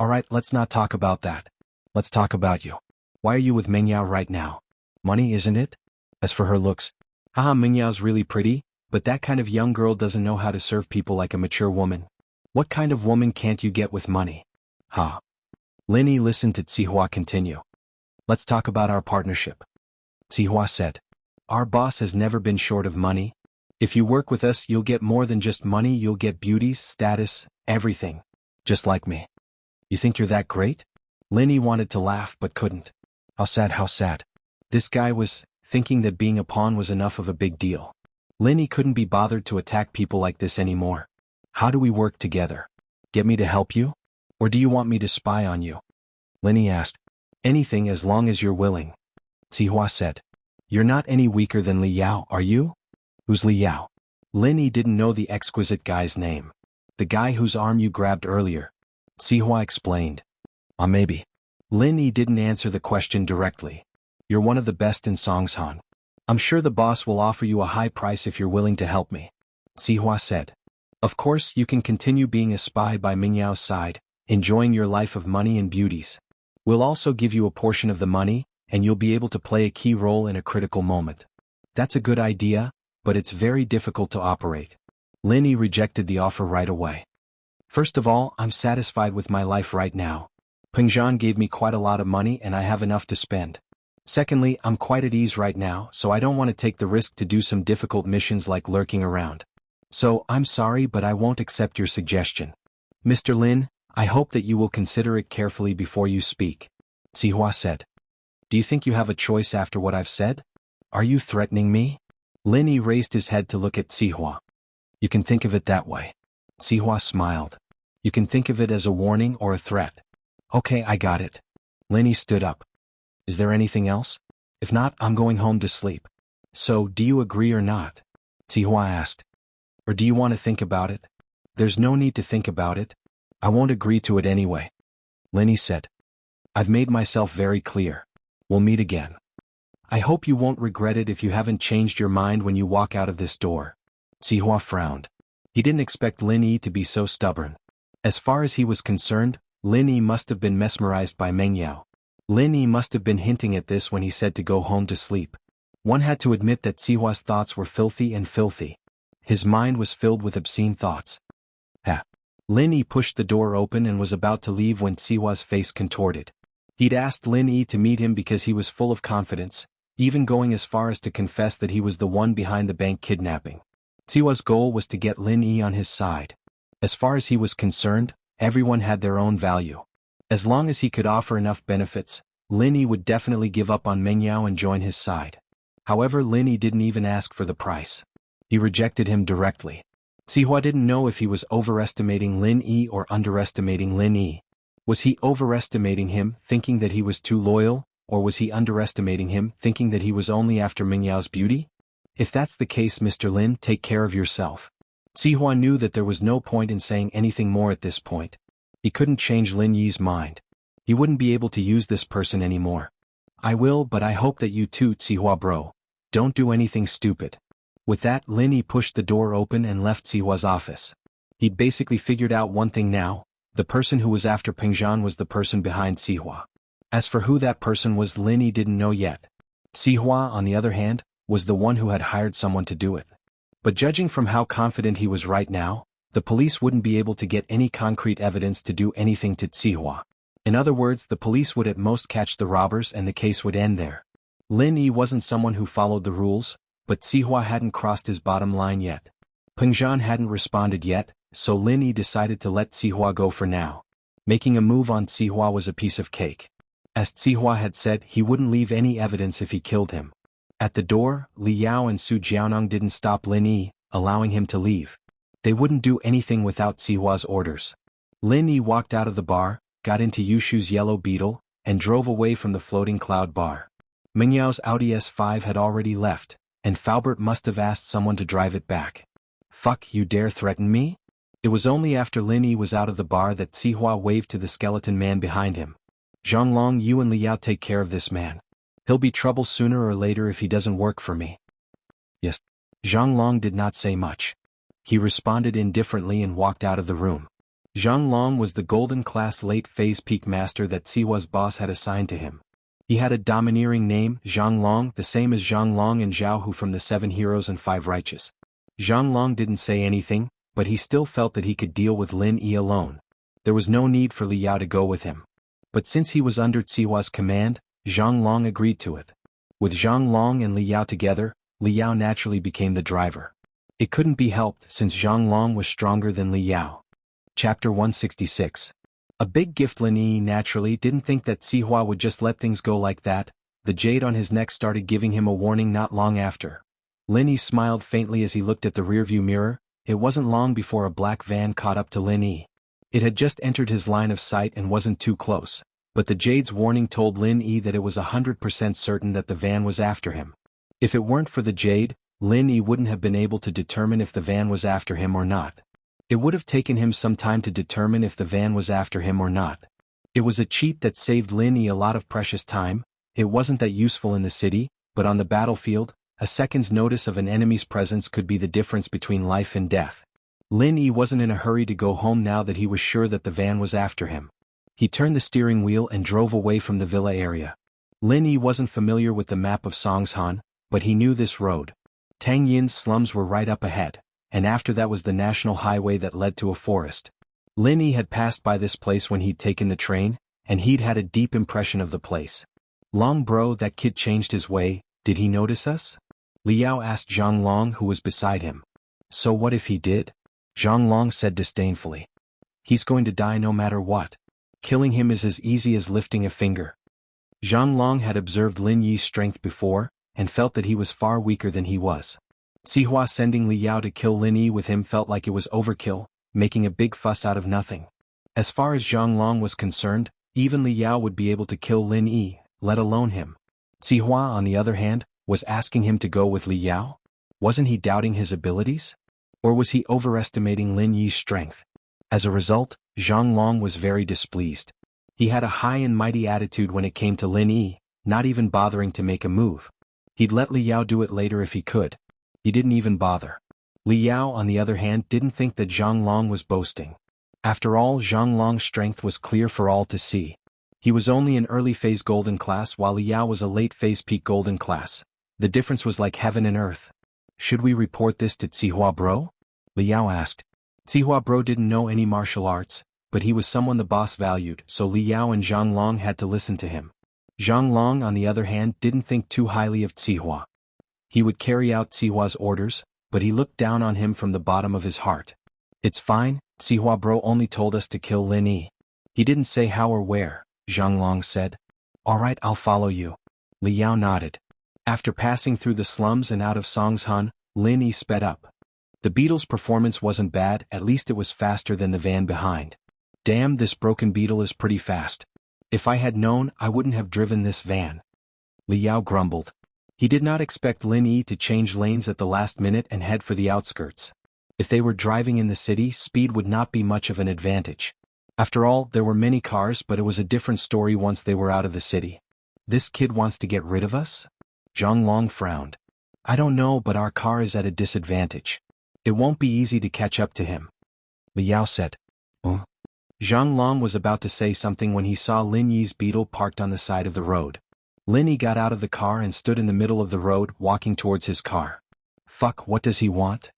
Alright, let's not talk about that. Let's talk about you. Why are you with Mengyao right now? Money, isn't it? As for her looks, haha, Mengyao's really pretty, but that kind of young girl doesn't know how to serve people like a mature woman. What kind of woman can't you get with money? Ha. Linny listened to Sihua continue. Let's talk about our partnership. Sihua said. Our boss has never been short of money. If you work with us, you'll get more than just money, you'll get beauties, status, everything. Just like me. You think you're that great? Linny wanted to laugh but couldn't. How sad, how sad. This guy was thinking that being a pawn was enough of a big deal. Linny couldn't be bothered to attack people like this anymore. How do we work together? Get me to help you? Or do you want me to spy on you? Linny asked. Anything as long as you're willing. Sihua said. You're not any weaker than Li Yao, are you? Who's Li Yao? Linny didn't know the exquisite guy's name. The guy whose arm you grabbed earlier. Sihua explained. Maybe. Linny didn't answer the question directly. You're one of the best in Songshan. I'm sure the boss will offer you a high price if you're willing to help me. Sihua said. Of course, you can continue being a spy by Mingyao's side, enjoying your life of money and beauties. We'll also give you a portion of the money, and you'll be able to play a key role in a critical moment. That's a good idea, but it's very difficult to operate. Linny rejected the offer right away. First of all, I'm satisfied with my life right now. Pengzhan gave me quite a lot of money and I have enough to spend. Secondly, I'm quite at ease right now, so I don't want to take the risk to do some difficult missions like lurking around. So, I'm sorry, but I won't accept your suggestion. Mr. Lin, I hope that you will consider it carefully before you speak. Sihua said. Do you think you have a choice after what I've said? Are you threatening me? Linny raised his head to look at Sihua. You can think of it that way. Sihua smiled. You can think of it as a warning or a threat. Okay, I got it. Linny stood up. Is there anything else? If not, I'm going home to sleep. So, do you agree or not? Sihua asked. Or do you want to think about it? There's no need to think about it. I won't agree to it anyway. Lin Yi said. I've made myself very clear. We'll meet again. I hope you won't regret it if you haven't changed your mind when you walk out of this door. Sihua frowned. He didn't expect Lin Yi to be so stubborn. As far as he was concerned, Lin Yi must have been mesmerized by Meng Yao. Lin Yi must have been hinting at this when he said to go home to sleep. One had to admit that Sihua's thoughts were filthy and filthy. His mind was filled with obscene thoughts. Ha! Lin Yi pushed the door open and was about to leave when Sihua's face contorted. He'd asked Lin Yi to meet him because he was full of confidence, even going as far as to confess that he was the one behind the bank kidnapping. Sihua's goal was to get Lin Yi on his side. As far as he was concerned, everyone had their own value. As long as he could offer enough benefits, Lin Yi would definitely give up on Meng Yao and join his side. However, Lin Yi didn't even ask for the price. He rejected him directly. Sihua didn't know if he was overestimating Lin Yi or underestimating Lin Yi. Was he overestimating him, thinking that he was too loyal, or was he underestimating him, thinking that he was only after Meng Yao's beauty? If that's the case, Mr. Lin, take care of yourself. Sihua knew that there was no point in saying anything more at this point. He couldn't change Lin Yi's mind. He wouldn't be able to use this person anymore. I will, but I hope that you too, Sihua bro. Don't do anything stupid. With that, Lin Yi pushed the door open and left Sihua's office. He'd basically figured out one thing now: the person who was after Peng Zhan was the person behind Sihua. As for who that person was, Lin Yi didn't know yet. Sihua, on the other hand, was the one who had hired someone to do it. But judging from how confident he was right now, the police wouldn't be able to get any concrete evidence to do anything to Sihua. In other words, the police would at most catch the robbers and the case would end there. Lin Yi wasn't someone who followed the rules, but Sihua hadn't crossed his bottom line yet. Peng Zhan hadn't responded yet, so Lin Yi decided to let Sihua go for now. Making a move on Sihua was a piece of cake. As Sihua had said, he wouldn't leave any evidence if he killed him. At the door, Li Yao and Su Jiaonong didn't stop Lin Yi, allowing him to leave. They wouldn't do anything without Sihua's orders. Lin Yi walked out of the bar, got into Yushu's yellow beetle, and drove away from the floating cloud bar. Meng Yao's Audi S5 had already left, and Faubert must have asked someone to drive it back. Fuck, you dare threaten me? It was only after Lin Yi was out of the bar that Sihua waved to the skeleton man behind him. Zhonglong, you and Li Yao take care of this man. He'll be trouble sooner or later if he doesn't work for me. Yes. Zhonglong did not say much. He responded indifferently and walked out of the room. Zhonglong was the golden class late phase peak master that Sihua's boss had assigned to him. He had a domineering name, Zhonglong, the same as Zhonglong and Jianghu from the Seven Heroes and Five Righteous. Zhonglong didn't say anything, but he still felt that he could deal with Lin Yi alone. There was no need for Li Yao to go with him. But since he was under Sihua's command, Zhonglong agreed to it. With Zhonglong and Li Yao together, Li Yao naturally became the driver. It couldn't be helped since Zhonglong was stronger than Li Yao. Chapter 166. A big gift. Lin Yi naturally didn't think that Sihua would just let things go like that. The jade on his neck started giving him a warning not long after. Lin Yi smiled faintly as he looked at the rearview mirror. It wasn't long before a black van caught up to Lin Yi. It had just entered his line of sight and wasn't too close, but the jade's warning told Lin Yi that it was 100% certain that the van was after him. If it weren't for the jade, Lin Yi wouldn't have been able to determine if the van was after him or not. It would have taken him some time to determine if the van was after him or not. It was a cheat that saved Lin Yi a lot of precious time. It wasn't that useful in the city, but on the battlefield, a second's notice of an enemy's presence could be the difference between life and death. Lin Yi wasn't in a hurry to go home now that he was sure that the van was after him. He turned the steering wheel and drove away from the villa area. Lin Yi wasn't familiar with the map of Songshan, but he knew this road. Tang Yin's slums were right up ahead, and after that was the national highway that led to a forest. Lin Yi had passed by this place when he'd taken the train, and he'd had a deep impression of the place. Long bro, that kid changed his way, did he notice us? Li Yao asked Zhonglong, who was beside him. So what if he did? Zhonglong said disdainfully. He's going to die no matter what. Killing him is as easy as lifting a finger. Zhonglong had observed Lin Yi's strength before, and felt that he was far weaker than he was. Sihua sending Li Yao to kill Lin Yi with him felt like it was overkill, making a big fuss out of nothing. As far as Zhonglong was concerned, even Li Yao would be able to kill Lin Yi, let alone him. Sihua, on the other hand, was asking him to go with Li Yao? Wasn't he doubting his abilities? Or was he overestimating Lin Yi's strength? As a result, Zhang Long was very displeased. He had a high and mighty attitude when it came to Lin Yi, not even bothering to make a move. He'd let Li Yao do it later if he could. He didn't even bother. Li Yao, on the other hand, didn't think that Zhang Long was boasting. After all, Zhang Long's strength was clear for all to see. He was only an early phase golden class while Li Yao was a late phase peak golden class. The difference was like heaven and earth. Should we report this to Sihua bro? Li Yao asked. Sihua bro didn't know any martial arts, but he was someone the boss valued, so Li Yao and Zhang Long had to listen to him. Zhang Long, on the other hand, didn't think too highly of Sihua. He would carry out Sihua's orders, but he looked down on him from the bottom of his heart. It's fine, Sihua bro only told us to kill Lin Yi. He didn't say how or where, Zhang Long said. Alright, I'll follow you. Li Yao nodded. After passing through the slums and out of Songzhan, Lin Yi sped up. The beetle's performance wasn't bad, at least it was faster than the van behind. Damn, this broken beetle is pretty fast. If I had known, I wouldn't have driven this van. Li Yao grumbled. He did not expect Lin Yi to change lanes at the last minute and head for the outskirts. If they were driving in the city, speed would not be much of an advantage. After all, there were many cars, but it was a different story once they were out of the city. This kid wants to get rid of us? Zhang Long frowned. I don't know, but our car is at a disadvantage. It won't be easy to catch up to him. Li Yao said. Zhang Long was about to say something when he saw Lin Yi's beetle parked on the side of the road. Lin Yi got out of the car and stood in the middle of the road, walking towards his car. Fuck, what does he want?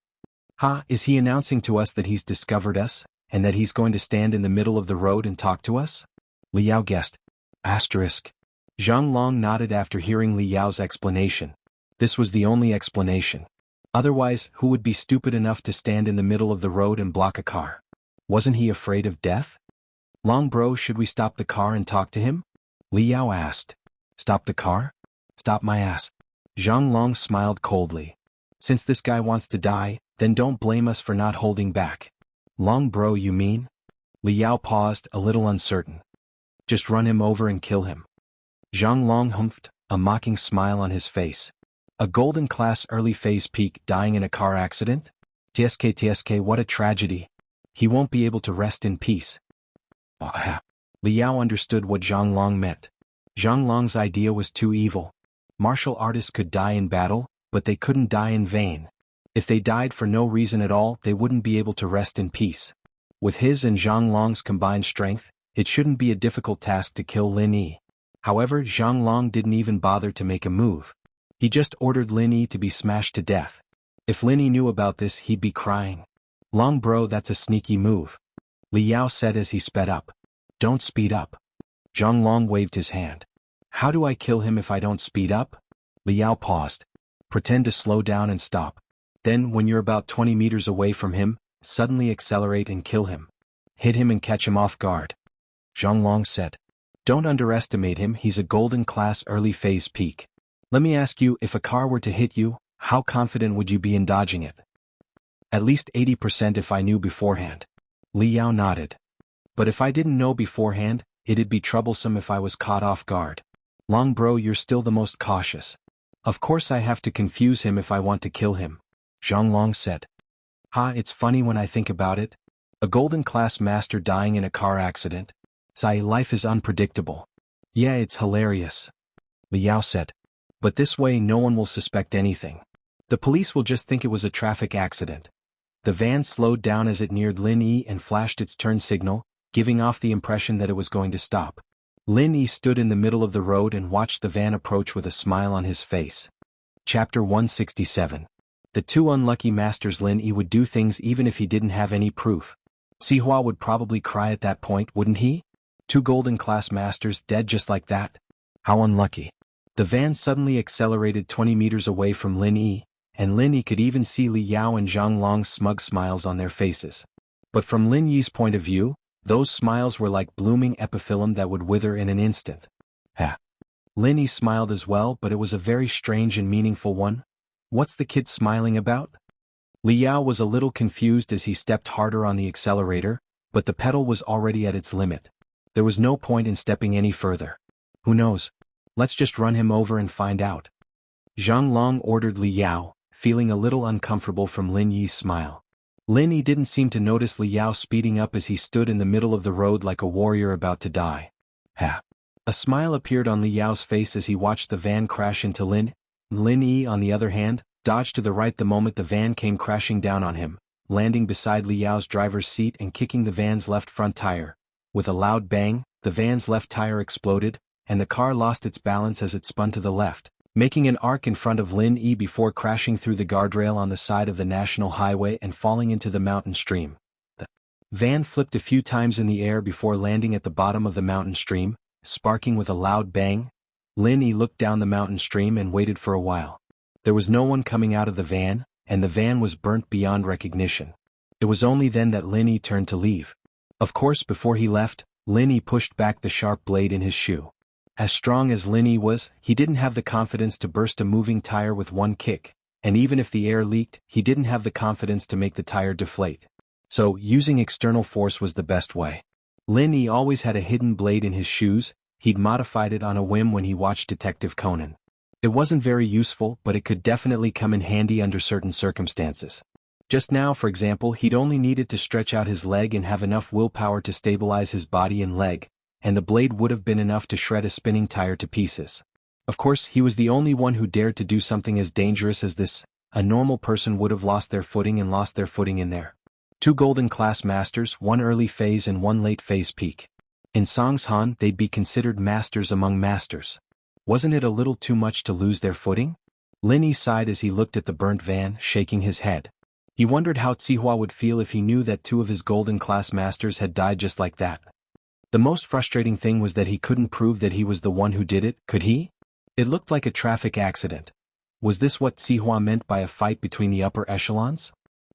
Is he announcing to us that he's discovered us, and that he's going to stand in the middle of the road and talk to us? Li Yao guessed. Asterisk. Zhang Long nodded after hearing Li Yao's explanation. This was the only explanation. Otherwise, who would be stupid enough to stand in the middle of the road and block a car? Wasn't he afraid of death? Long bro, should we stop the car and talk to him? Li Yao asked. Stop the car? Stop my ass. Zhang Long smiled coldly. Since this guy wants to die, then don't blame us for not holding back. Long bro, you mean? Li Yao paused, a little uncertain. Just run him over and kill him. Zhang Long humphed, a mocking smile on his face. A golden class early phase peak dying in a car accident? TSK, what a tragedy. He won't be able to rest in peace. Li Yao understood what Zhang Long meant. Zhang Long's idea was too evil. Martial artists could die in battle, but they couldn't die in vain. If they died for no reason at all, they wouldn't be able to rest in peace. With his and Zhang Long's combined strength, it shouldn't be a difficult task to kill Lin Yi. However, Zhang Long didn't even bother to make a move. He just ordered Lin Yi to be smashed to death. If Lin Yi knew about this, he'd be crying. Long bro, that's a sneaky move. Li Yao said as he sped up. Don't speed up. Zhang Long waved his hand. How do I kill him if I don't speed up? Li Yao paused. Pretend to slow down and stop. Then, when you're about 20 meters away from him, suddenly accelerate and kill him. Hit him and catch him off guard. Zhang Long said. Don't underestimate him, he's a golden class early phase peak. Let me ask you, if a car were to hit you, how confident would you be in dodging it? At least 80% if I knew beforehand. Li Yao nodded. But if I didn't know beforehand, it'd be troublesome if I was caught off guard. Long bro, you're still the most cautious. Of course I have to confuse him if I want to kill him. Zhang Long said. It's funny when I think about it. A golden class master dying in a car accident. Life is unpredictable. Yeah, it's hilarious. Li Yao said. But this way no one will suspect anything. The police will just think it was a traffic accident. The van slowed down as it neared Lin Yi and flashed its turn signal, giving off the impression that it was going to stop. Lin Yi stood in the middle of the road and watched the van approach with a smile on his face. Chapter 167. The two unlucky masters. Lin Yi would do things even if he didn't have any proof. Sihua would probably cry at that point, wouldn't he? Two golden class masters dead just like that? How unlucky. The van suddenly accelerated 20 meters away from Lin Yi, and Lin Yi could even see Li Yao and Zhang Long's smug smiles on their faces. But from Lin Yi's point of view, those smiles were like blooming epiphyllum that would wither in an instant. Lin Yi smiled as well, but it was a very strange and meaningful one. What's the kid smiling about? Li Yao was a little confused as he stepped harder on the accelerator, but the pedal was already at its limit. There was no point in stepping any further. Who knows? Let's just run him over and find out. Zhang Long ordered Li Yao, feeling a little uncomfortable from Lin Yi's smile. Lin Yi didn't seem to notice Li Yao speeding up as he stood in the middle of the road like a warrior about to die. Ha! A smile appeared on Li Yao's face as he watched the van crash into Lin. Lin Yi, on the other hand, dodged to the right the moment the van came crashing down on him, landing beside Li Yao's driver's seat and kicking the van's left front tire. With a loud bang, the van's left tire exploded, and the car lost its balance as it spun to the left, making an arc in front of Lin Yi before crashing through the guardrail on the side of the national highway and falling into the mountain stream. The van flipped a few times in the air before landing at the bottom of the mountain stream, sparking with a loud bang. Lin Yi looked down the mountain stream and waited for a while. There was no one coming out of the van, and the van was burnt beyond recognition. It was only then that Lin Yi turned to leave. Of course, before he left, Lin Yi pushed back the sharp blade in his shoe. As strong as Lin Yi was, he didn't have the confidence to burst a moving tire with one kick, and even if the air leaked, he didn't have the confidence to make the tire deflate. So, using external force was the best way. Lin Yi always had a hidden blade in his shoes. He'd modified it on a whim when he watched Detective Conan. It wasn't very useful, but it could definitely come in handy under certain circumstances. Just now, for example, he'd only needed to stretch out his leg and have enough willpower to stabilize his body and leg, and the blade would have been enough to shred a spinning tire to pieces. Of course, he was the only one who dared to do something as dangerous as this. A normal person would have lost their footing in there. 2 golden class masters, 1 early phase and 1 late phase peak. In Song's Han, they'd be considered masters among masters. Wasn't it a little too much to lose their footing? Lin Yi sighed as he looked at the burnt van, shaking his head. He wondered how Zihua would feel if he knew that 2 of his golden class masters had died just like that. The most frustrating thing was that he couldn't prove that he was the one who did it, could he? It looked like a traffic accident. Was this what Zihua meant by a fight between the upper echelons?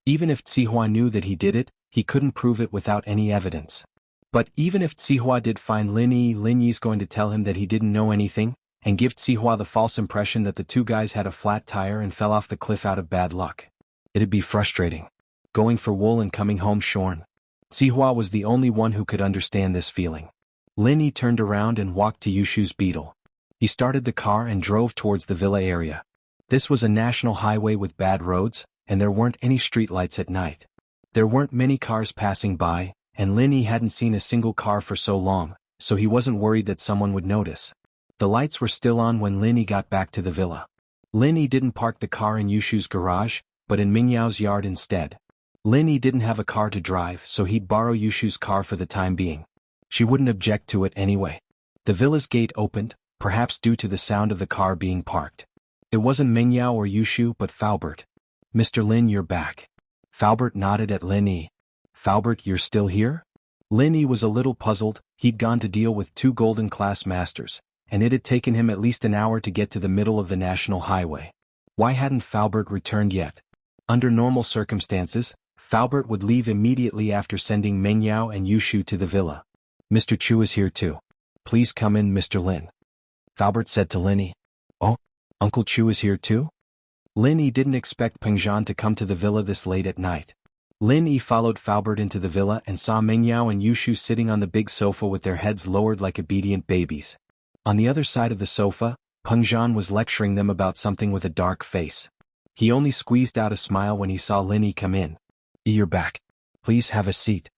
Even if Zihua knew that he did it, he couldn't prove it without any evidence. But even if Zihua did find Lin Yi's going to tell him that he didn't know anything, and give Zihua the false impression that the 2 guys had a flat tire and fell off the cliff out of bad luck. It'd be frustrating. Going for wool and coming home shorn. Zihua was the only one who could understand this feeling. Lin Yi turned around and walked to Yushu's beetle. He started the car and drove towards the villa area. This was a national highway with bad roads, and there weren't any streetlights at night. There weren't many cars passing by, and Lin Yi hadn't seen a single car for so long, so he wasn't worried that someone would notice. The lights were still on when Lin Yi got back to the villa. Lin Yi didn't park the car in Yushu's garage, but in Mingyao's yard instead. Lin Yi didn't have a car to drive, so he'd borrow Yushu's car for the time being. She wouldn't object to it anyway. The villa's gate opened, perhaps due to the sound of the car being parked. It wasn't Mingyao or Yushu but Faubert. "Mr. Lin, you're back." Faubert nodded at Lin Yi. "Faubert, you're still here?" Lin Yi was a little puzzled. He'd gone to deal with 2 golden class masters, and it had taken him at least an hour to get to the middle of the national highway. Why hadn't Faubert returned yet? Under normal circumstances, Faubert would leave immediately after sending Mengyao and Yushu to the villa. "Mr. Chu is here too. Please come in, Mr. Lin," Faubert said to Lin Yi. "Oh, Uncle Chu is here too?" Lin Yi didn't expect Peng Zhan to come to the villa this late at night. Lin Yi followed Faubert into the villa and saw Mengyao and Yushu sitting on the big sofa with their heads lowered like obedient babies. On the other side of the sofa, Peng Zhan was lecturing them about something with a dark face. He only squeezed out a smile when he saw Lin Yi come in. "You're back. Please have a seat."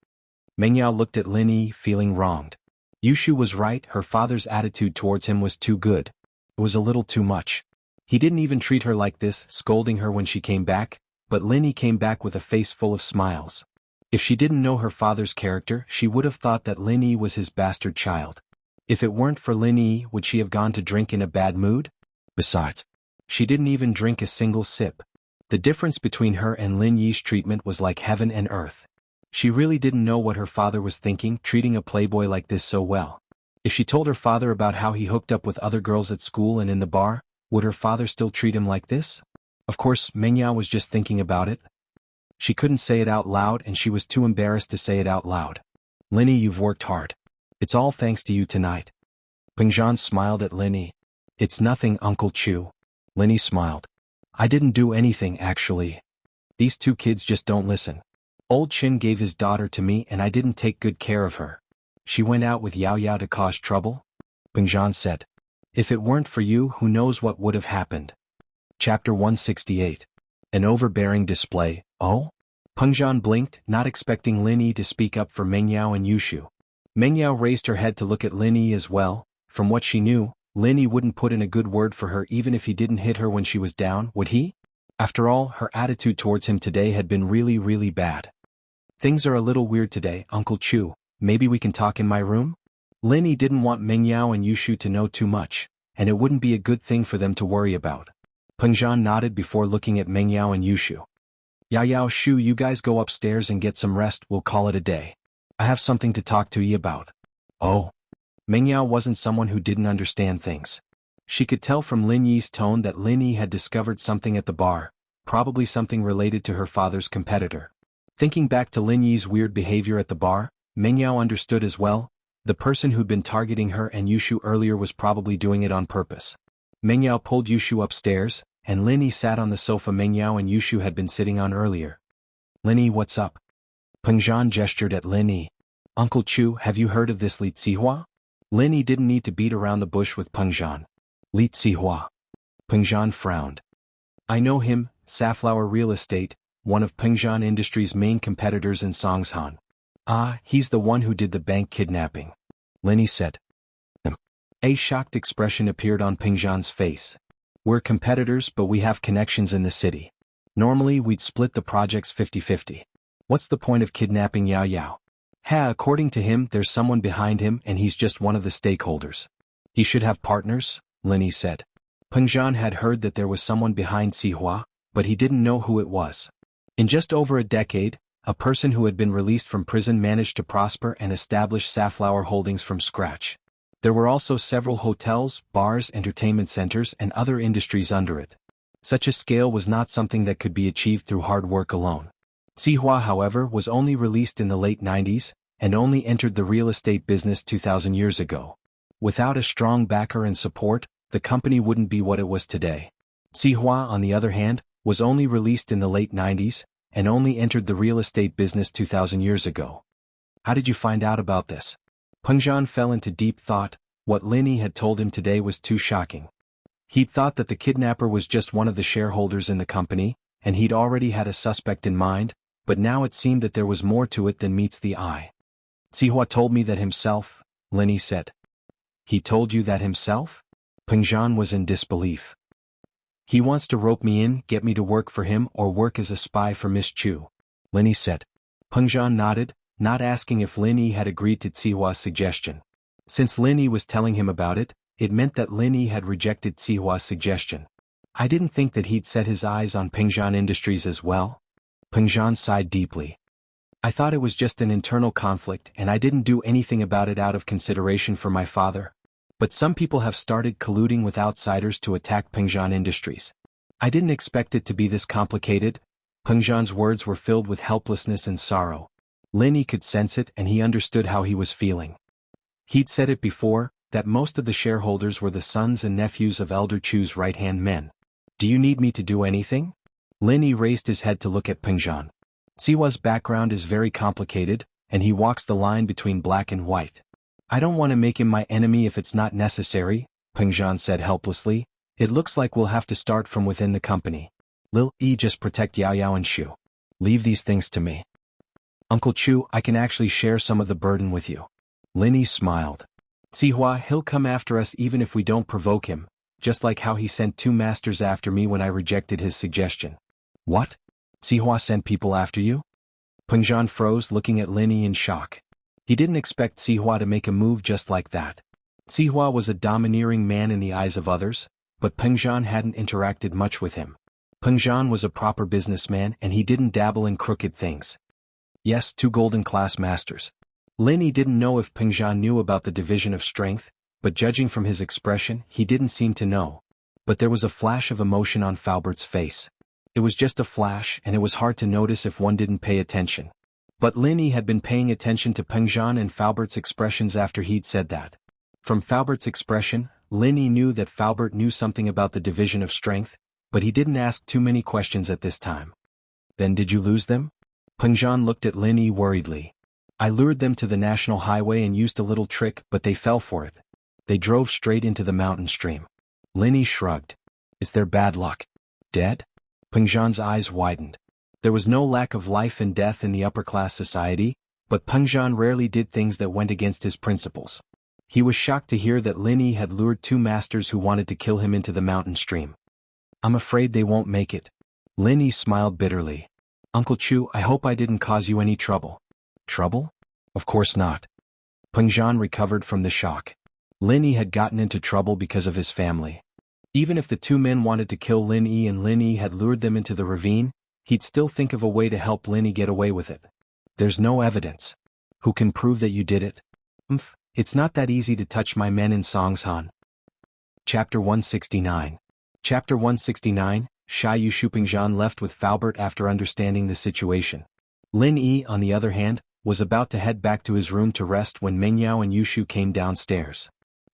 Mengyao looked at Lin Yi, feeling wronged. Yushu was right, her father's attitude towards him was too good. It was a little too much. He didn't even treat her like this, scolding her when she came back, but Lin Yi came back with a face full of smiles. If she didn't know her father's character, she would have thought that Lin Yi was his bastard child. If it weren't for Lin Yi, would she have gone to drink in a bad mood? Besides, she didn't even drink a single sip. The difference between her and Lin Yi's treatment was like heaven and earth. She really didn't know what her father was thinking, treating a playboy like this so well. If she told her father about how he hooked up with other girls at school and in the bar, would her father still treat him like this? Of course, Mengyao was just thinking about it. She couldn't say it out loud and she was too embarrassed to say it out loud. "Lin Yi, you've worked hard. It's all thanks to you tonight." Peng Zhan smiled at Lin Yi. "It's nothing, Uncle Chu." Lin Yi smiled. "I didn't do anything actually. These 2 kids just don't listen. Old Chin gave his daughter to me and I didn't take good care of her. She went out with Yao Yao to cause trouble?" Peng Zhan said. If it weren't for you, who knows what would have happened. Chapter 168. An overbearing display. Oh? Peng Zhan blinked, not expecting Lin Yi to speak up for Meng Yao and Yushu. Meng Yao raised her head to look at Lin Yi as well. From what she knew, Lin Yi wouldn't put in a good word for her even if he didn't hit her when she was down, would he? After all, her attitude towards him today had been really bad. Things are a little weird today, Uncle Chu. Maybe we can talk in my room? Lin Yi didn't want Meng Yao and Yushu to know too much, and it wouldn't be a good thing for them to worry about. Peng Zhan nodded before looking at Meng Yao and Yushu. Yao Shu, you guys go upstairs and get some rest, we'll call it a day. I have something to talk to you about. Oh. Meng Yao wasn't someone who didn't understand things. She could tell from Lin Yi's tone that Lin Yi had discovered something at the bar, probably something related to her father's competitor. Thinking back to Lin Yi's weird behavior at the bar, Meng Yao understood as well. The person who'd been targeting her and Yushu earlier was probably doing it on purpose. Meng Yao pulled Yushu upstairs, and Lin Yi sat on the sofa Meng Yao and Yushu had been sitting on earlier. Lin Yi, what's up? Peng Zhan gestured at Lin Yi. Uncle Chu, have you heard of this Li Zihua? Lin Yi didn't need to beat around the bush with Peng Zhan. Li Zihua. Peng Zhan frowned. I know him, Safflower Real Estate, one of Peng Zhan Industries' main competitors in Songshan. Ah, he's the one who did the bank kidnapping. Lin Yi said. A shocked expression appeared on Peng Zhan's face. We're competitors, but we have connections in the city. Normally we'd split the projects 50-50. What's the point of kidnapping Yao Yao? According to him, there's someone behind him and he's just one of the stakeholders. He should have partners, Lin Yi said. Peng Zhan had heard that there was someone behind Zihua, but he didn't know who it was. In just over a decade, a person who had been released from prison managed to prosper and establish Safflower Holdings from scratch. There were also several hotels, bars, entertainment centers, and other industries under it. Such a scale was not something that could be achieved through hard work alone. Zihua, however, was only released in the late 90s, and only entered the real estate business 2,000 years ago. Without a strong backer and support, the company wouldn't be what it was today. Zihua, on the other hand, was only released in the late 90s, and only entered the real estate business 2,000 years ago. How did you find out about this? Peng Zhan fell into deep thought. What Lin Yi had told him today was too shocking. He'd thought that the kidnapper was just one of the shareholders in the company, and he'd already had a suspect in mind, but now it seemed that there was more to it than meets the eye. Zihua told me that himself, Lin Yi said. He told you that himself? Peng Zhan was in disbelief. He wants to rope me in, get me to work for him or work as a spy for Miss Chu, Lin Yi said. Peng Zhan nodded, not asking if Lin Yi had agreed to Zihua's suggestion. Since Lin Yi was telling him about it, it meant that Lin Yi had rejected Zihua's suggestion. I didn't think that he'd set his eyes on Peng Zhan Industries as well. Peng Zhan sighed deeply. I thought it was just an internal conflict and I didn't do anything about it out of consideration for my father. But some people have started colluding with outsiders to attack Peng Zhan Industries. I didn't expect it to be this complicated. Peng Zhan's words were filled with helplessness and sorrow. Lin Yi could sense it and he understood how he was feeling. He'd said it before, that most of the shareholders were the sons and nephews of Elder Chu's right-hand men. Do you need me to do anything? Lin Yi raised his head to look at Peng Zhan. Siwa's background is very complicated, and he walks the line between black and white. I don't want to make him my enemy if it's not necessary, Peng Zhan said helplessly. It looks like we'll have to start from within the company. Lil Yi, just protect Yao Yao and Shu. Leave these things to me. Uncle Chu, I can actually share some of the burden with you. Lin Yi smiled. Zihua, he'll come after us even if we don't provoke him, just like how he sent 2 masters after me when I rejected his suggestion. What? Zihua sent people after you? Peng Zhan froze, looking at Lin Yi in shock. He didn't expect Zihua to make a move just like that. Zihua was a domineering man in the eyes of others, but Peng Zhan hadn't interacted much with him. Peng Zhan was a proper businessman and he didn't dabble in crooked things. Yes, 2 golden class masters. Lin Yi didn't know if Peng Zhan knew about the division of strength, but judging from his expression, he didn't seem to know. But there was a flash of emotion on Falbert's face. It was just a flash and it was hard to notice if one didn't pay attention. But Lin Yi had been paying attention to Peng Zhan and Falbert's expressions after he'd said that. From Falbert's expression, Lin Yi knew that Falbert knew something about the division of strength, but he didn't ask too many questions at this time. Then did you lose them? Peng Zhan looked at Lin Yi worriedly. I lured them to the national highway and used a little trick, but they fell for it. They drove straight into the mountain stream. Linny shrugged. Is there bad luck? Dead? Peng Zhan's eyes widened. There was no lack of life and death in the upper-class society, but Peng Zhan rarely did things that went against his principles. He was shocked to hear that Linny had lured two masters who wanted to kill him into the mountain stream. I'm afraid they won't make it. Linny smiled bitterly. Uncle Chu, I hope I didn't cause you any trouble. Trouble? Of course not. Peng Zhan recovered from the shock. Linny had gotten into trouble because of his family. Even if the two men wanted to kill Linny and Linny had lured them into the ravine, he'd still think of a way to help Linny get away with it. There's no evidence. Who can prove that you did it? It's not that easy to touch my men in Songshan. Chapter 169. Chapter 169, Shy Yushu. Peng Zhan left with Faubert after understanding the situation. Lin Yi, on the other hand, was about to head back to his room to rest when Mengyao and Yushu came downstairs.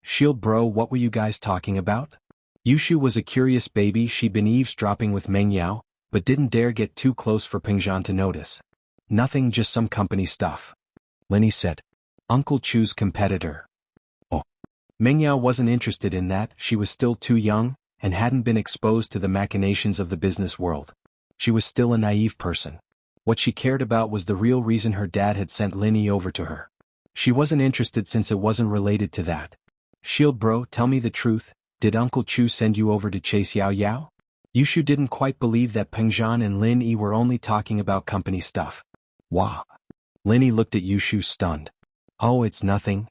Shield bro, what were you guys talking about? Yushu was a curious baby. She'd been eavesdropping with Mengyao, but didn't dare get too close for Peng Zhan to notice. Nothing, just some company stuff. Linny said. Uncle Chu's competitor. Oh. Mengyao wasn't interested in that. She was still too young, and hadn't been exposed to the machinations of the business world. She was still a naive person. What she cared about was the real reason her dad had sent Linny over to her. She wasn't interested since it wasn't related to that. Shield bro, tell me the truth, did Uncle Chu send you over to chase Yao Yao? Yushu didn't quite believe that Peng Zhan and Lin Yi were only talking about company stuff. Wah. Linny looked at Yushu stunned. Oh, it's nothing.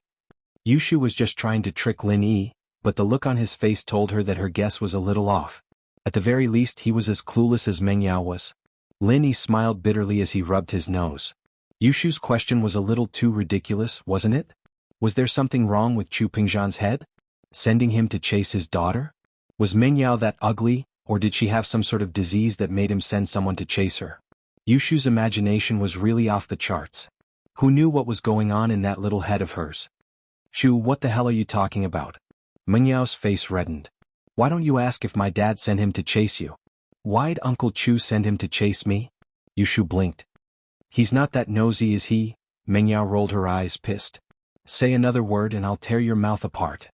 Yushu was just trying to trick Lin Yi, but the look on his face told her that her guess was a little off. At the very least he was as clueless as Mengyao was. Lin Yi smiled bitterly as he rubbed his nose. Yushu's question was a little too ridiculous, wasn't it? Was there something wrong with Chu Pengzhan's head? Sending him to chase his daughter? Was Mengyao that ugly, or did she have some sort of disease that made him send someone to chase her? Yushu's imagination was really off the charts. Who knew what was going on in that little head of hers? Chu, what the hell are you talking about? Mengyao's face reddened. Why don't you ask if my dad sent him to chase you? Why'd Uncle Chu send him to chase me? Yushu blinked. He's not that nosy, is he? Mengyao rolled her eyes, pissed. Say another word and I'll tear your mouth apart.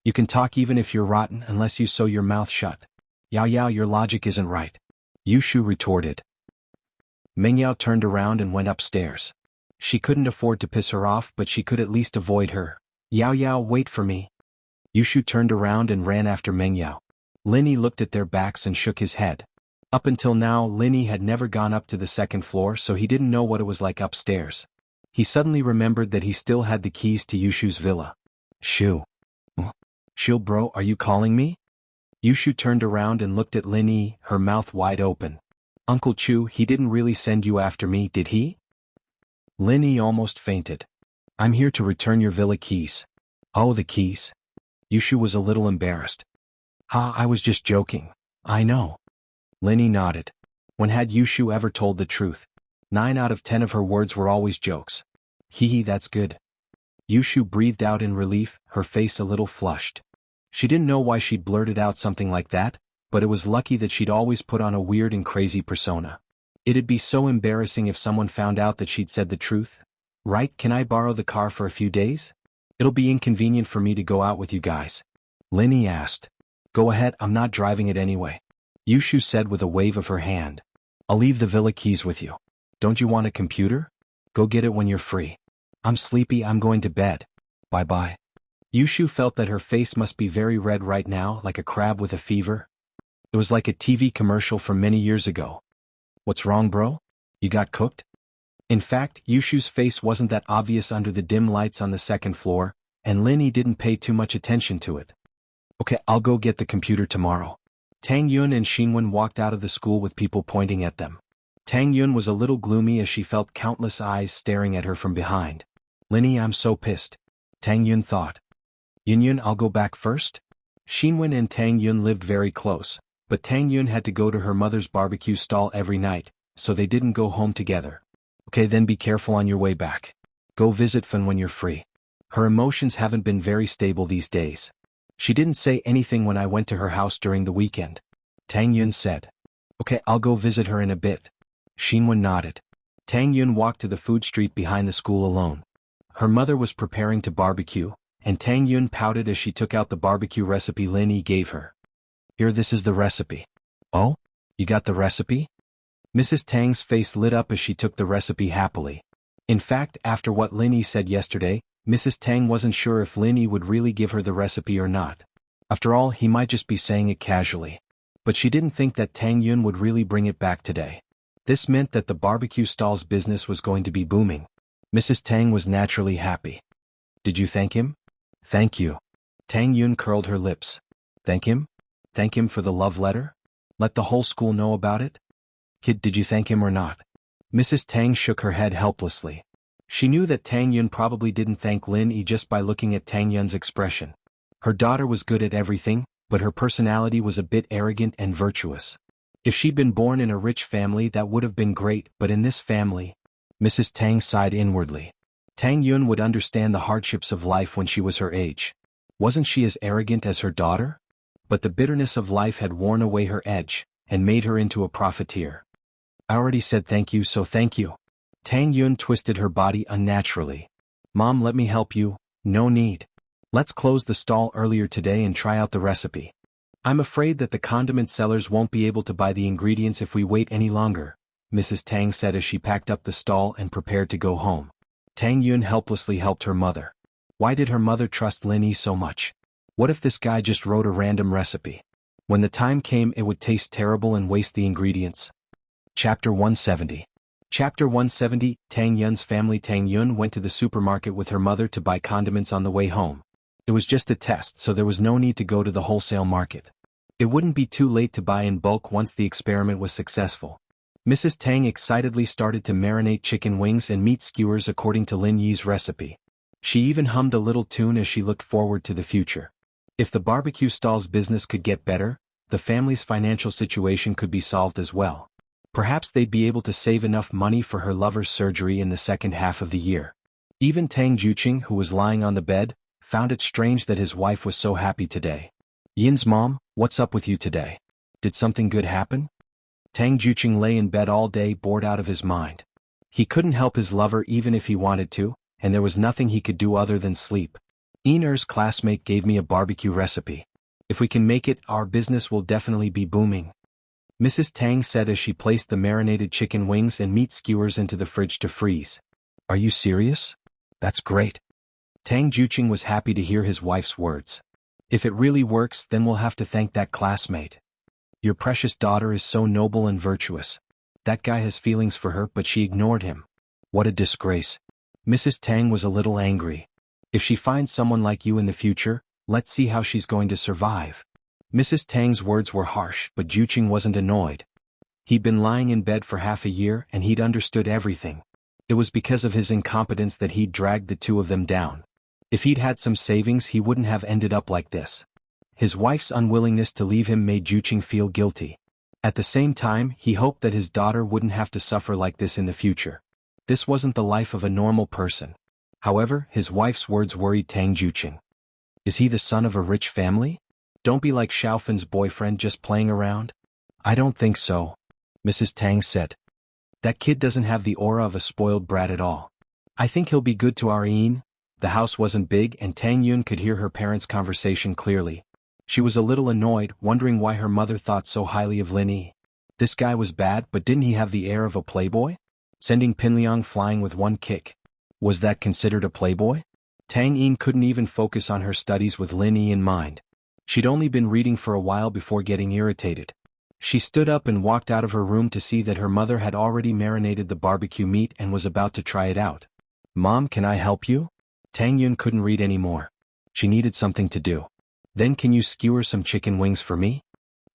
You can talk even if you're rotten unless you sew your mouth shut. Yao Yao, your logic isn't right. Yushu retorted. Mengyao turned around and went upstairs. She couldn't afford to piss her off, but she could at least avoid her. Yao Yao, wait for me. Yushu turned around and ran after Mengyao. Linny looked at their backs and shook his head. Up until now, Linny had never gone up to the second floor, so he didn't know what it was like upstairs. He suddenly remembered that he still had the keys to Yushu's villa. Shoo. Shield bro, are you calling me? Yushu turned around and looked at Linny, her mouth wide open. Uncle Chu, he didn't really send you after me, did he? Linny almost fainted. I'm here to return your villa keys. Oh, the keys? Yushu was a little embarrassed. Ha, I was just joking. I know. Linny nodded. When had Yushu ever told the truth? 9 out of 10 of her words were always jokes. Hee hee, that's good. Yushu breathed out in relief, her face a little flushed. She didn't know why she'd blurted out something like that, but it was lucky that she'd always put on a weird and crazy persona. It'd be so embarrassing if someone found out that she'd said the truth. Right, can I borrow the car for a few days? It'll be inconvenient for me to go out with you guys. Linny asked. Go ahead, I'm not driving it anyway. Yushu said with a wave of her hand. I'll leave the villa keys with you. Don't you want a computer? Go get it when you're free. I'm sleepy, I'm going to bed. Bye-bye. Yushu felt that her face must be very red right now, like a crab with a fever. It was like a TV commercial from many years ago. What's wrong, bro? You got cooked? In fact, Yushu's face wasn't that obvious under the dim lights on the second floor, and Linny didn't pay too much attention to it. Okay, I'll go get the computer tomorrow. Tang Yun and Xinwen walked out of the school with people pointing at them. Tang Yun was a little gloomy as she felt countless eyes staring at her from behind. Linny, I'm so pissed. Tang Yun thought. Yun, I'll go back first? Xinwen and Tang Yun lived very close, but Tang Yun had to go to her mother's barbecue stall every night, so they didn't go home together. Okay, then be careful on your way back. Go visit Fan when you're free. Her emotions haven't been very stable these days. She didn't say anything when I went to her house during the weekend. Tang Yun said. Okay, I'll go visit her in a bit. Xinwen nodded. Tang Yun walked to the food street behind the school alone. Her mother was preparing to barbecue, and Tang Yun pouted as she took out the barbecue recipe Lin Yi gave her. Here, this is the recipe. Oh? You got the recipe? Mrs. Tang's face lit up as she took the recipe happily. In fact, after what Lin Yi said yesterday, Mrs. Tang wasn't sure if Lin Yi would really give her the recipe or not. After all, he might just be saying it casually. But she didn't think that Tang Yun would really bring it back today. This meant that the barbecue stall's business was going to be booming. Mrs. Tang was naturally happy. Did you thank him? Thank you. Tang Yun curled her lips. Thank him? Thank him for the love letter? Let the whole school know about it? Kid, did you thank him or not? Mrs. Tang shook her head helplessly. She knew that Tang Yun probably didn't thank Lin Yi just by looking at Tang Yun's expression. Her daughter was good at everything, but her personality was a bit arrogant and virtuous. If she'd been born in a rich family, that would have been great, but in this family, Mrs. Tang sighed inwardly. Tang Yun would understand the hardships of life when she was her age. Wasn't she as arrogant as her daughter? But the bitterness of life had worn away her edge, and made her into a profiteer. I already said thank you, so thank you. Tang Yun twisted her body unnaturally. Mom, let me help you. No need. Let's close the stall earlier today and try out the recipe. I'm afraid that the condiment sellers won't be able to buy the ingredients if we wait any longer, Mrs. Tang said as she packed up the stall and prepared to go home. Tang Yun helplessly helped her mother. Why did her mother trust Lin Yi so much? What if this guy just wrote a random recipe? When the time came, it would taste terrible and waste the ingredients. Chapter 170. Chapter 170, Tang Yun's family. Tang Yun went to the supermarket with her mother to buy condiments on the way home. It was just a test, so there was no need to go to the wholesale market. It wouldn't be too late to buy in bulk once the experiment was successful. Mrs. Tang excitedly started to marinate chicken wings and meat skewers according to Lin Yi's recipe. She even hummed a little tune as she looked forward to the future. If the barbecue stall's business could get better, the family's financial situation could be solved as well. Perhaps they'd be able to save enough money for her lover's surgery in the second half of the year. Even Tang Juqing, who was lying on the bed, found it strange that his wife was so happy today. Yin's mom, what's up with you today? Did something good happen? Tang Juqing lay in bed all day, bored out of his mind. He couldn't help his lover even if he wanted to, and there was nothing he could do other than sleep. Yiner's classmate gave me a barbecue recipe. If we can make it, our business will definitely be booming. Mrs. Tang said as she placed the marinated chicken wings and meat skewers into the fridge to freeze. Are you serious? That's great. Tang Juqing was happy to hear his wife's words. If it really works, then we'll have to thank that classmate. Your precious daughter is so noble and virtuous. That guy has feelings for her, but she ignored him. What a disgrace. Mrs. Tang was a little angry. If she finds someone like you in the future, let's see how she's going to survive. Mrs. Tang's words were harsh, but Juqing wasn't annoyed. He'd been lying in bed for half a year and he'd understood everything. It was because of his incompetence that he'd dragged the two of them down. If he'd had some savings, he wouldn't have ended up like this. His wife's unwillingness to leave him made Juqing feel guilty. At the same time, he hoped that his daughter wouldn't have to suffer like this in the future. This wasn't the life of a normal person. However, his wife's words worried Tang Juqing. Is he the son of a rich family? Don't be like Xiaofan's boyfriend just playing around. I don't think so, Mrs. Tang said. That kid doesn't have the aura of a spoiled brat at all. I think he'll be good to our Yin. The house wasn't big and Tang Yun could hear her parents' conversation clearly. She was a little annoyed, wondering why her mother thought so highly of Lin Yi. This guy was bad, but didn't he have the air of a playboy? Sending Pinliang flying with one kick. Was that considered a playboy? Tang Yin couldn't even focus on her studies with Lin Yi in mind. She'd only been reading for a while before getting irritated. She stood up and walked out of her room to see that her mother had already marinated the barbecue meat and was about to try it out. Mom, can I help you? Tang Yun couldn't read anymore. She needed something to do. Then can you skewer some chicken wings for me?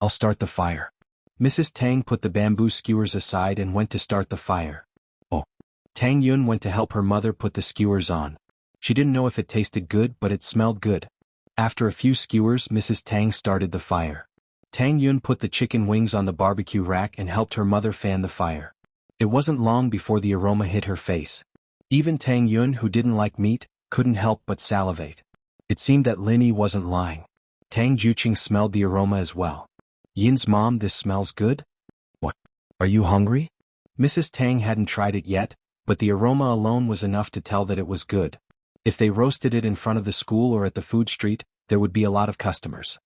I'll start the fire. Mrs. Tang put the bamboo skewers aside and went to start the fire. Oh. Tang Yun went to help her mother put the skewers on. She didn't know if it tasted good, but it smelled good. After a few skewers, Mrs. Tang started the fire. Tang Yun put the chicken wings on the barbecue rack and helped her mother fan the fire. It wasn't long before the aroma hit her face. Even Tang Yun, who didn't like meat, couldn't help but salivate. It seemed that Lin Yi wasn't lying. Tang Juqing smelled the aroma as well. Yin's mom, this smells good? What? Are you hungry? Mrs. Tang hadn't tried it yet, but the aroma alone was enough to tell that it was good. If they roasted it in front of the school or at the food street, there would be a lot of customers.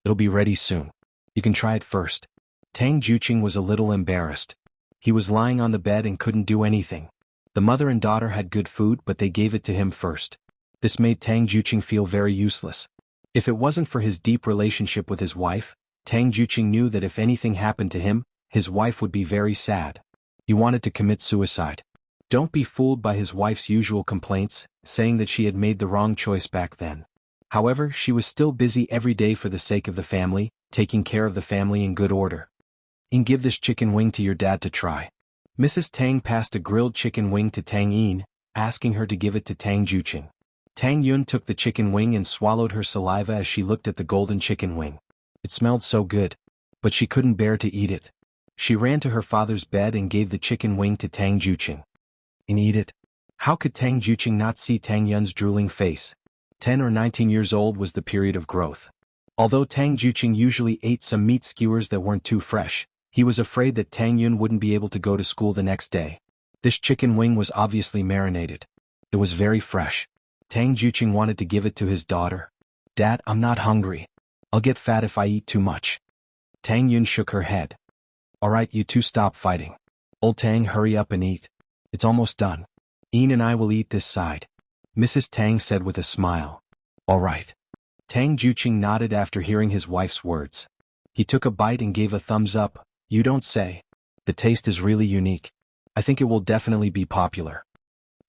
It'll be ready soon. You can try it first. Tang Juqing was a little embarrassed. He was lying on the bed and couldn't do anything. The mother and daughter had good food, but they gave it to him first. This made Tang Juqing feel very useless. If it wasn't for his deep relationship with his wife, Tang Juqing knew that if anything happened to him, his wife would be very sad. He wanted to commit suicide. Don't be fooled by his wife's usual complaints, saying that she had made the wrong choice back then. However, she was still busy every day for the sake of the family, taking care of the family in good order. Give this chicken wing to your dad to try. Mrs. Tang passed a grilled chicken wing to Tang Yin, asking her to give it to Tang Juqing. Tang Yun took the chicken wing and swallowed her saliva as she looked at the golden chicken wing. It smelled so good, but she couldn't bear to eat it. She ran to her father's bed and gave the chicken wing to Tang Juqing. And eat it. How could Tang Juqing not see Tang Yun's drooling face? 10 or 19 years old was the period of growth. Although Tang Juqing usually ate some meat skewers that weren't too fresh, he was afraid that Tang Yun wouldn't be able to go to school the next day. This chicken wing was obviously marinated. It was very fresh. Tang Juqing wanted to give it to his daughter. Dad, I'm not hungry. I'll get fat if I eat too much. Tang Yun shook her head. Alright, you two stop fighting. Old Tang, hurry up and eat. It's almost done. Ian and I will eat this side. Mrs. Tang said with a smile. Alright. Tang Juqing nodded after hearing his wife's words. He took a bite and gave a thumbs up. You don't say. The taste is really unique. I think it will definitely be popular.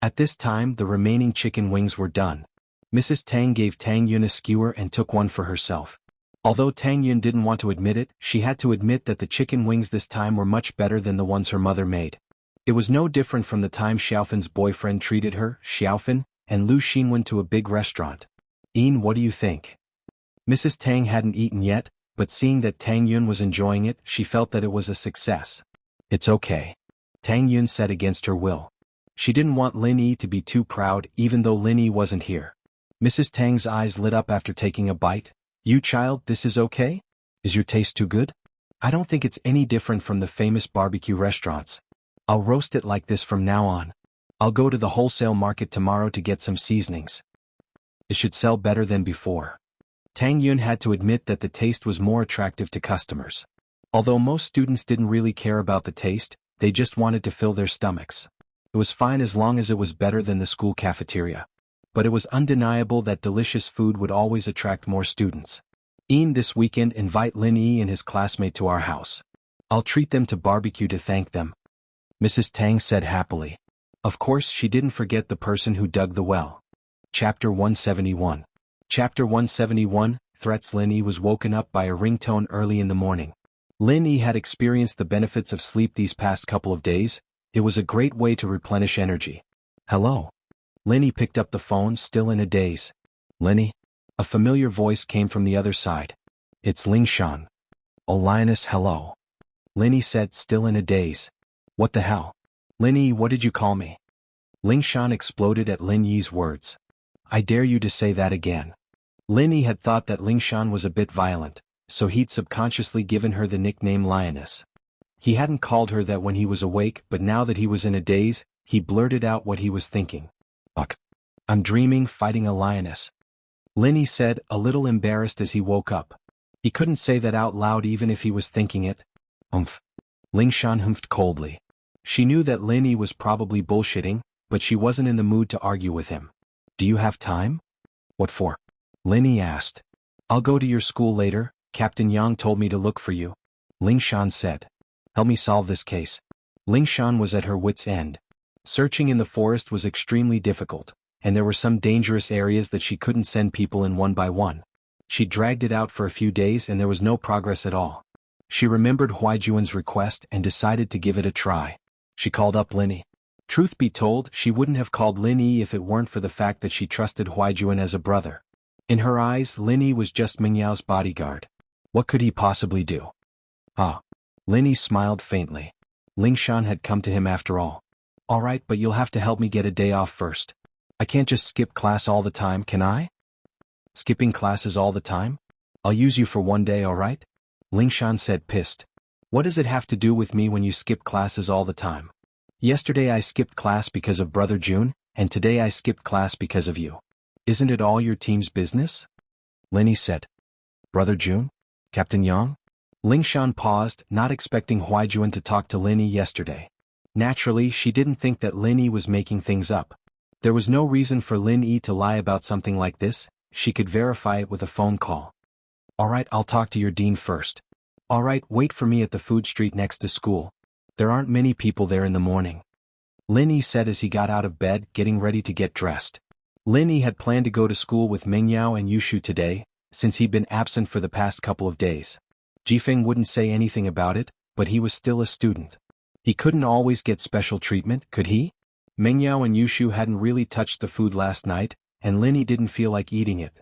At this time, the remaining chicken wings were done. Mrs. Tang gave Tang Yun a skewer and took one for herself. Although Tang Yun didn't want to admit it, she had to admit that the chicken wings this time were much better than the ones her mother made. It was no different from the time Xiaofan's boyfriend treated her, Xiaofan, and Lu Xinwen to a big restaurant. Ian, what do you think? Mrs. Tang hadn't eaten yet, but seeing that Tang Yun was enjoying it, she felt that it was a success. It's okay. Tang Yun said against her will. She didn't want Lin Yi to be too proud even though Lin Yi wasn't here. Mrs. Tang's eyes lit up after taking a bite. You child, this is okay? Is your taste too good? I don't think it's any different from the famous barbecue restaurants. I'll roast it like this from now on. I'll go to the wholesale market tomorrow to get some seasonings. It should sell better than before. Tang Yun had to admit that the taste was more attractive to customers. Although most students didn't really care about the taste, they just wanted to fill their stomachs. It was fine as long as it was better than the school cafeteria. But it was undeniable that delicious food would always attract more students. Ian, this weekend invite Lin Yi and his classmate to our house. I'll treat them to barbecue to thank them. Mrs. Tang said happily. Of course, she didn't forget the person who dug the well. Chapter 171. Chapter 171, Threats. Lin Yi was woken up by a ringtone early in the morning. Lin Yi had experienced the benefits of sleep these past couple of days. It was a great way to replenish energy. Hello. Lin Yi picked up the phone, still in a daze. Lin Yi? A familiar voice came from the other side. It's Ling Shan. Oh, Lioness, hello. Lin Yi said, still in a daze. What the hell? Lin Yi, what did you call me? Ling Shan exploded at Lin Yi's words. I dare you to say that again. Lin Yi had thought that Ling Shan was a bit violent, so he'd subconsciously given her the nickname Lioness. He hadn't called her that when he was awake, but now that he was in a daze, he blurted out what he was thinking. Fuck. I'm dreaming, fighting a lioness. Lin Yi said, a little embarrassed as he woke up. He couldn't say that out loud even if he was thinking it. Ling Shan humphed coldly. She knew that Lin Yi was probably bullshitting, but she wasn't in the mood to argue with him. Do you have time? What for? Lin Yi asked. I'll go to your school later. Captain Yang told me to look for you. Ling Shan said. Help me solve this case. Ling Shan was at her wit's end. Searching in the forest was extremely difficult, and there were some dangerous areas that she couldn't send people in one by one. She dragged it out for a few days and there was no progress at all. She remembered Huaijuan's request and decided to give it a try. She called up Lin Yi. Truth be told, she wouldn't have called Lin Yi if it weren't for the fact that she trusted Huaijuan as a brother. In her eyes, Lin Yi was just Mingyao's bodyguard. What could he possibly do? Ah. Lin Yi smiled faintly. Ling Shan had come to him after all. Alright, but you'll have to help me get a day off first. I can't just skip class all the time, can I? Skipping classes all the time? I'll use you for one day, alright? Ling Shan said, pissed. What does it have to do with me when you skip classes all the time? Yesterday I skipped class because of Brother June, and today I skipped class because of you. Isn't it all your team's business? Lin Yi said. Brother Jun? Captain Yang? Ling Shan paused, not expecting Huaijuan to talk to Lin Yi yesterday. Naturally, she didn't think that Lin Yi was making things up. There was no reason for Lin Yi to lie about something like this. She could verify it with a phone call. Alright, I'll talk to your dean first. Alright, wait for me at the food street next to school. There aren't many people there in the morning. Lin Yi said as he got out of bed, getting ready to get dressed. Lin Yi had planned to go to school with Mingyao and Yushu today, since he'd been absent for the past couple of days. Jifeng wouldn't say anything about it, but he was still a student. He couldn't always get special treatment, could he? Mingyao and Yushu hadn't really touched the food last night, and Lin Yi didn't feel like eating it.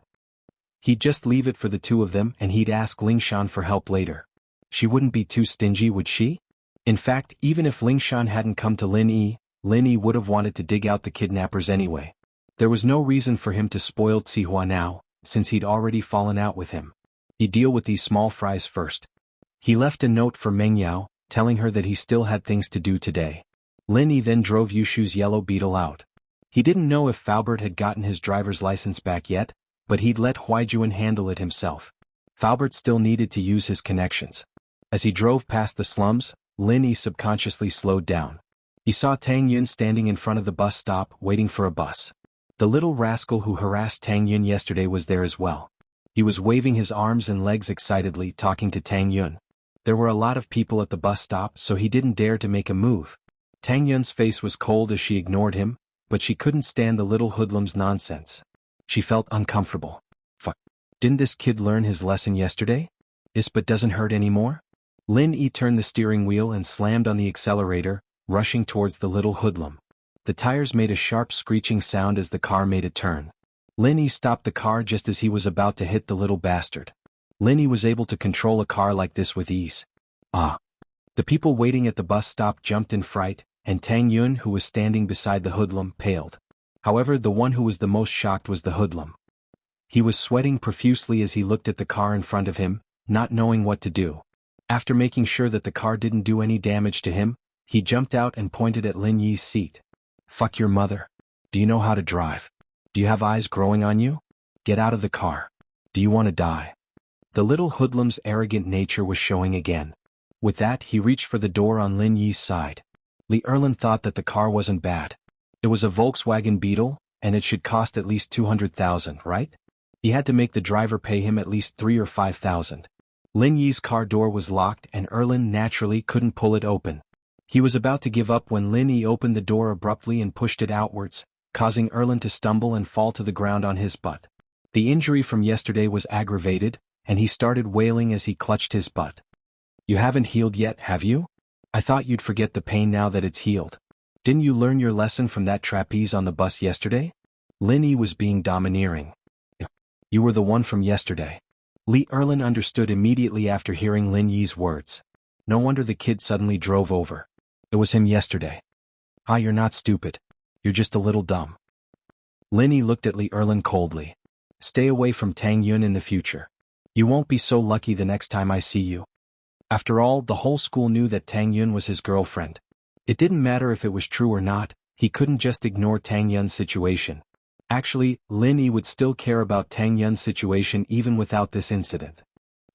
He'd just leave it for the two of them and he'd ask Lingshan for help later. She wouldn't be too stingy, would she? In fact, even if Lingshan hadn't come to Lin Yi would have wanted to dig out the kidnappers anyway. There was no reason for him to spoil Zihua now, since he'd already fallen out with him. He'd deal with these small fries first. He left a note for Mengyao, telling her that he still had things to do today. Lin Yi then drove Yushu's yellow beetle out. He didn't know if Faubert had gotten his driver's license back yet, but he'd let Huaijuan handle it himself. Faubert still needed to use his connections. As he drove past the slums, Lin Yi subconsciously slowed down. He saw Tang Yun standing in front of the bus stop, waiting for a bus. The little rascal who harassed Tang Yun yesterday was there as well. He was waving his arms and legs excitedly, talking to Tang Yun. There were a lot of people at the bus stop, so he didn't dare to make a move. Tang Yun's face was cold as she ignored him, but she couldn't stand the little hoodlum's nonsense. She felt uncomfortable. Fuck. Didn't this kid learn his lesson yesterday? But doesn't hurt anymore? Lin Yi turned the steering wheel and slammed on the accelerator, rushing towards the little hoodlum. The tires made a sharp screeching sound as the car made a turn. Lin Yi stopped the car just as he was about to hit the little bastard. Lin Yi was able to control a car like this with ease. Ah! The people waiting at the bus stop jumped in fright, and Tang Yun, who was standing beside the hoodlum, paled. However, the one who was the most shocked was the hoodlum. He was sweating profusely as he looked at the car in front of him, not knowing what to do. After making sure that the car didn't do any damage to him, he jumped out and pointed at Lin Yi's seat. Fuck your mother. Do you know how to drive? Do you have eyes growing on you? Get out of the car. Do you want to die? The little hoodlum's arrogant nature was showing again. With that, he reached for the door on Lin Yi's side. Li Erlin thought that the car wasn't bad. It was a Volkswagen Beetle, and it should cost at least 200,000, right? He had to make the driver pay him at least 3 or 5,000. Lin Yi's car door was locked and Erlin naturally couldn't pull it open. He was about to give up when Lin Yi opened the door abruptly and pushed it outwards, causing Erlin to stumble and fall to the ground on his butt. The injury from yesterday was aggravated, and he started wailing as he clutched his butt. You haven't healed yet, have you? I thought you'd forget the pain now that it's healed. Didn't you learn your lesson from that trapeze on the bus yesterday? Lin Yi was being domineering. You were the one from yesterday. Li Erlin understood immediately after hearing Lin Yi's words. No wonder the kid suddenly drove over. It was him yesterday. Ah, you're not stupid. You're just a little dumb. Lin Yi looked at Li Erlin coldly. Stay away from Tang Yun in the future. You won't be so lucky the next time I see you. After all, the whole school knew that Tang Yun was his girlfriend. It didn't matter if it was true or not, he couldn't just ignore Tang Yun's situation. Actually, Lin Yi would still care about Tang Yun's situation even without this incident.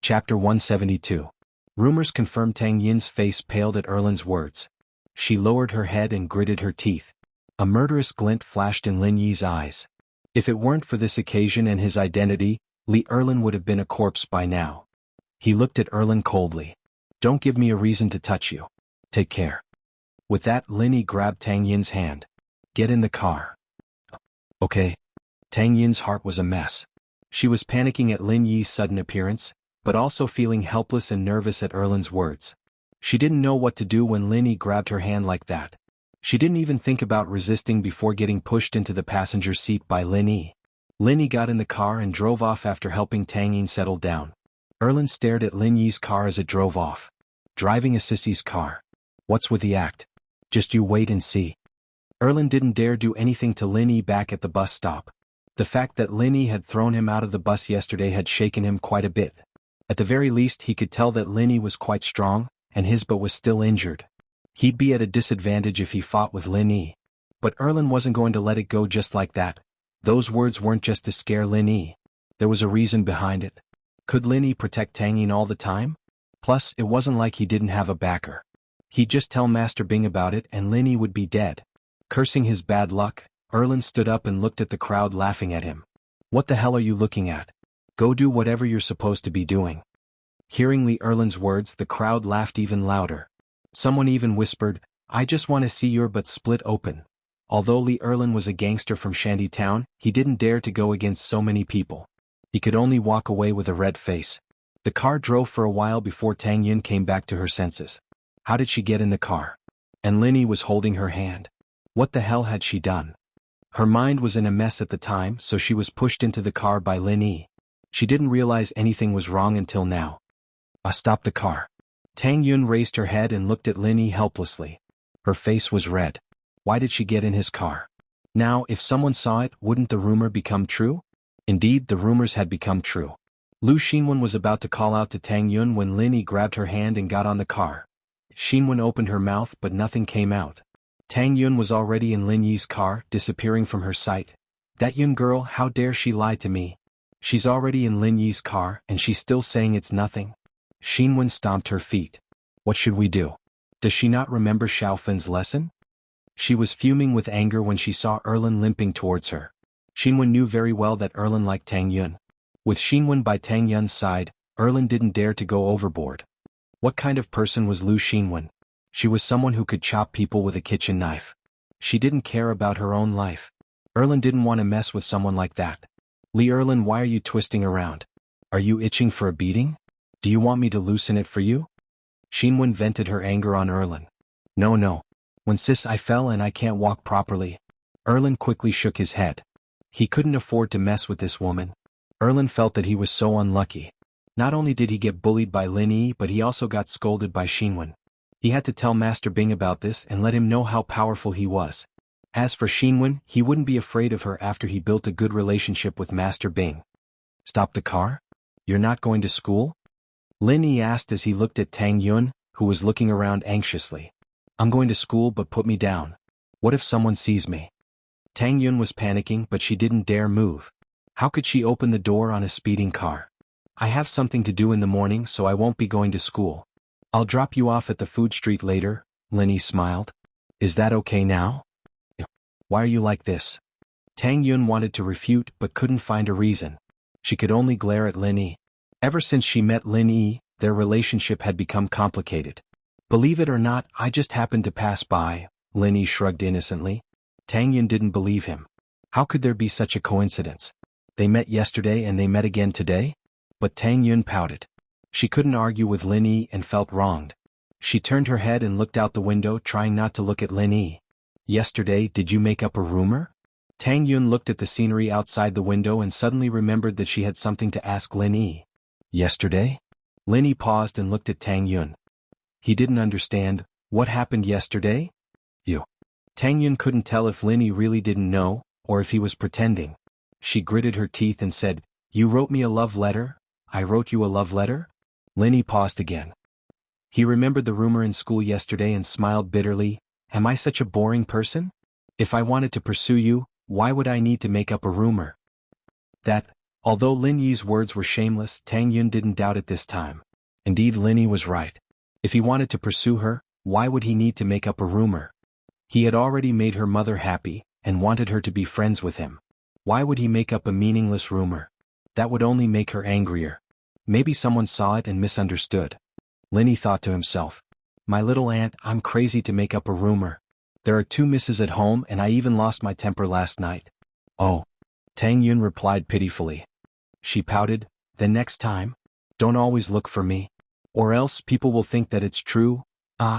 Chapter 172. Rumors confirmed Tang Yun's face paled at Erlin's words. She lowered her head and gritted her teeth. A murderous glint flashed in Lin Yi's eyes. If it weren't for this occasion and his identity, Li Erlin would have been a corpse by now. He looked at Erlin coldly. Don't give me a reason to touch you. Take care. With that, Lin Yi grabbed Tang Yun's hand. Get in the car. Okay. Tang Yun's heart was a mess. She was panicking at Lin Yi's sudden appearance, but also feeling helpless and nervous at Erlin's words. She didn't know what to do when Lin Yi grabbed her hand like that. She didn't even think about resisting before getting pushed into the passenger seat by Lin Yi. Lin Yi got in the car and drove off after helping Tang Yin settle down. Erlin stared at Lin Yi's car as it drove off. Driving a sissy's car. What's with the act? Just you wait and see. Erlin didn't dare do anything to Lin Yi back at the bus stop. The fact that Lin Yi had thrown him out of the bus yesterday had shaken him quite a bit. At the very least, he could tell that Lin Yi was quite strong, and his butt was still injured. He'd be at a disadvantage if he fought with Lin Yi. But Erlin wasn't going to let it go just like that. Those words weren't just to scare Lin Yi. There was a reason behind it. Could Lin Yi protect Tang Yin all the time? Plus, it wasn't like he didn't have a backer. He'd just tell Master Bing about it and Lin Yi would be dead. Cursing his bad luck, Erlin stood up and looked at the crowd laughing at him. What the hell are you looking at? Go do whatever you're supposed to be doing. Hearing Li Erlin's words, the crowd laughed even louder. Someone even whispered, I just want to see your butt split open. Although Li Erlin was a gangster from Shandy Town, he didn't dare to go against so many people. He could only walk away with a red face. The car drove for a while before Tang Yin came back to her senses. How did she get in the car? And Lin Yi was holding her hand. What the hell had she done? Her mind was in a mess at the time, so she was pushed into the car by Lin Yi. She didn't realize anything was wrong until now. Stop the car. Tang Yun raised her head and looked at Lin Yi helplessly. Her face was red. Why did she get in his car? Now, if someone saw it, wouldn't the rumor become true? Indeed, the rumors had become true. Lu Xinwen was about to call out to Tang Yun when Lin Yi grabbed her hand and got on the car. Xinwen opened her mouth but nothing came out. Tang Yun was already in Lin Yi's car, disappearing from her sight. That Yun girl, how dare she lie to me? She's already in Lin Yi's car and she's still saying it's nothing. Xinwen stomped her feet. What should we do? Does she not remember Xiaofen's lesson? She was fuming with anger when she saw Erlin limping towards her. Xinwen knew very well that Erlin liked Tang Yun. With Xinwen by Tang Yun's side, Erlin didn't dare to go overboard. What kind of person was Lu Xinwen? She was someone who could chop people with a kitchen knife. She didn't care about her own life. Erlin didn't want to mess with someone like that. Li Erlin, why are you twisting around? Are you itching for a beating? Do you want me to loosen it for you? Xinwen vented her anger on Erlin. No. When I fell and I can't walk properly. Erlin quickly shook his head. He couldn't afford to mess with this woman. Erlin felt that he was so unlucky. Not only did he get bullied by Lin Yi, but he also got scolded by Xinwen. He had to tell Master Bing about this and let him know how powerful he was. As for Xinwen, he wouldn't be afraid of her after he built a good relationship with Master Bing. Stop the car? You're not going to school? Lin Yi asked as he looked at Tang Yun, who was looking around anxiously. I'm going to school, but put me down. What if someone sees me? Tang Yun was panicking, but she didn't dare move. How could she open the door on a speeding car? I have something to do in the morning, so I won't be going to school. I'll drop you off at the food street later, Lin Yi smiled. Is that okay now? Why are you like this? Tang Yun wanted to refute but couldn't find a reason. She could only glare at Lin Yi. Ever since she met Lin Yi, their relationship had become complicated. Believe it or not, I just happened to pass by, Lin Yi shrugged innocently. Tang Yun didn't believe him. How could there be such a coincidence? They met yesterday and they met again today? But Tang Yun pouted. She couldn't argue with Lin Yi and felt wronged. She turned her head and looked out the window, trying not to look at Lin Yi. Yesterday, did you make up a rumor? Tang Yun looked at the scenery outside the window and suddenly remembered that she had something to ask Lin Yi. Yesterday? Lin Yi paused and looked at Tang Yun. He didn't understand. What happened yesterday? You. Tang Yun couldn't tell if Lin Yi really didn't know, or if he was pretending. She gritted her teeth and said, You wrote me a love letter? I wrote you a love letter? Lin Yi paused again. He remembered the rumor in school yesterday and smiled bitterly. Am I such a boring person? If I wanted to pursue you, why would I need to make up a rumor? Although Lin Yi's words were shameless, Tang Yun didn't doubt it this time. Indeed, Lin Yi was right. If he wanted to pursue her, why would he need to make up a rumor? He had already made her mother happy, and wanted her to be friends with him. Why would he make up a meaningless rumor? That would only make her angrier. Maybe someone saw it and misunderstood. Lin Yi thought to himself. My little aunt, I'm crazy to make up a rumor. There are 2 misses at home and I even lost my temper last night. Oh. Tang Yun replied pitifully. She pouted, Then next time, don't always look for me. Or else people will think that it's true.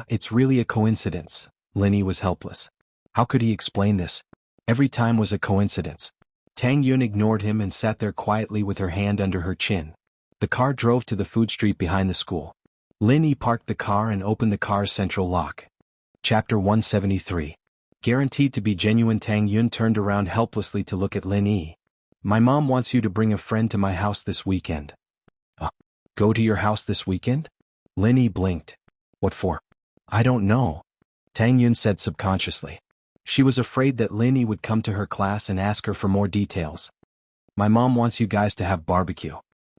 It's really a coincidence. Lin Yi was helpless. How could he explain this? Every time was a coincidence. Tang Yun ignored him and sat there quietly with her hand under her chin. The car drove to the food street behind the school. Lin Yi parked the car and opened the car's central lock. Chapter 173. Guaranteed to be genuine. Tang Yun turned around helplessly to look at Lin Yi. My mom wants you to bring a friend to my house this weekend. Go to your house this weekend? Lin Yi blinked. What for? I don't know. Tang Yun said subconsciously. She was afraid that Linny would come to her class and ask her for more details. My mom wants you guys to have barbecue.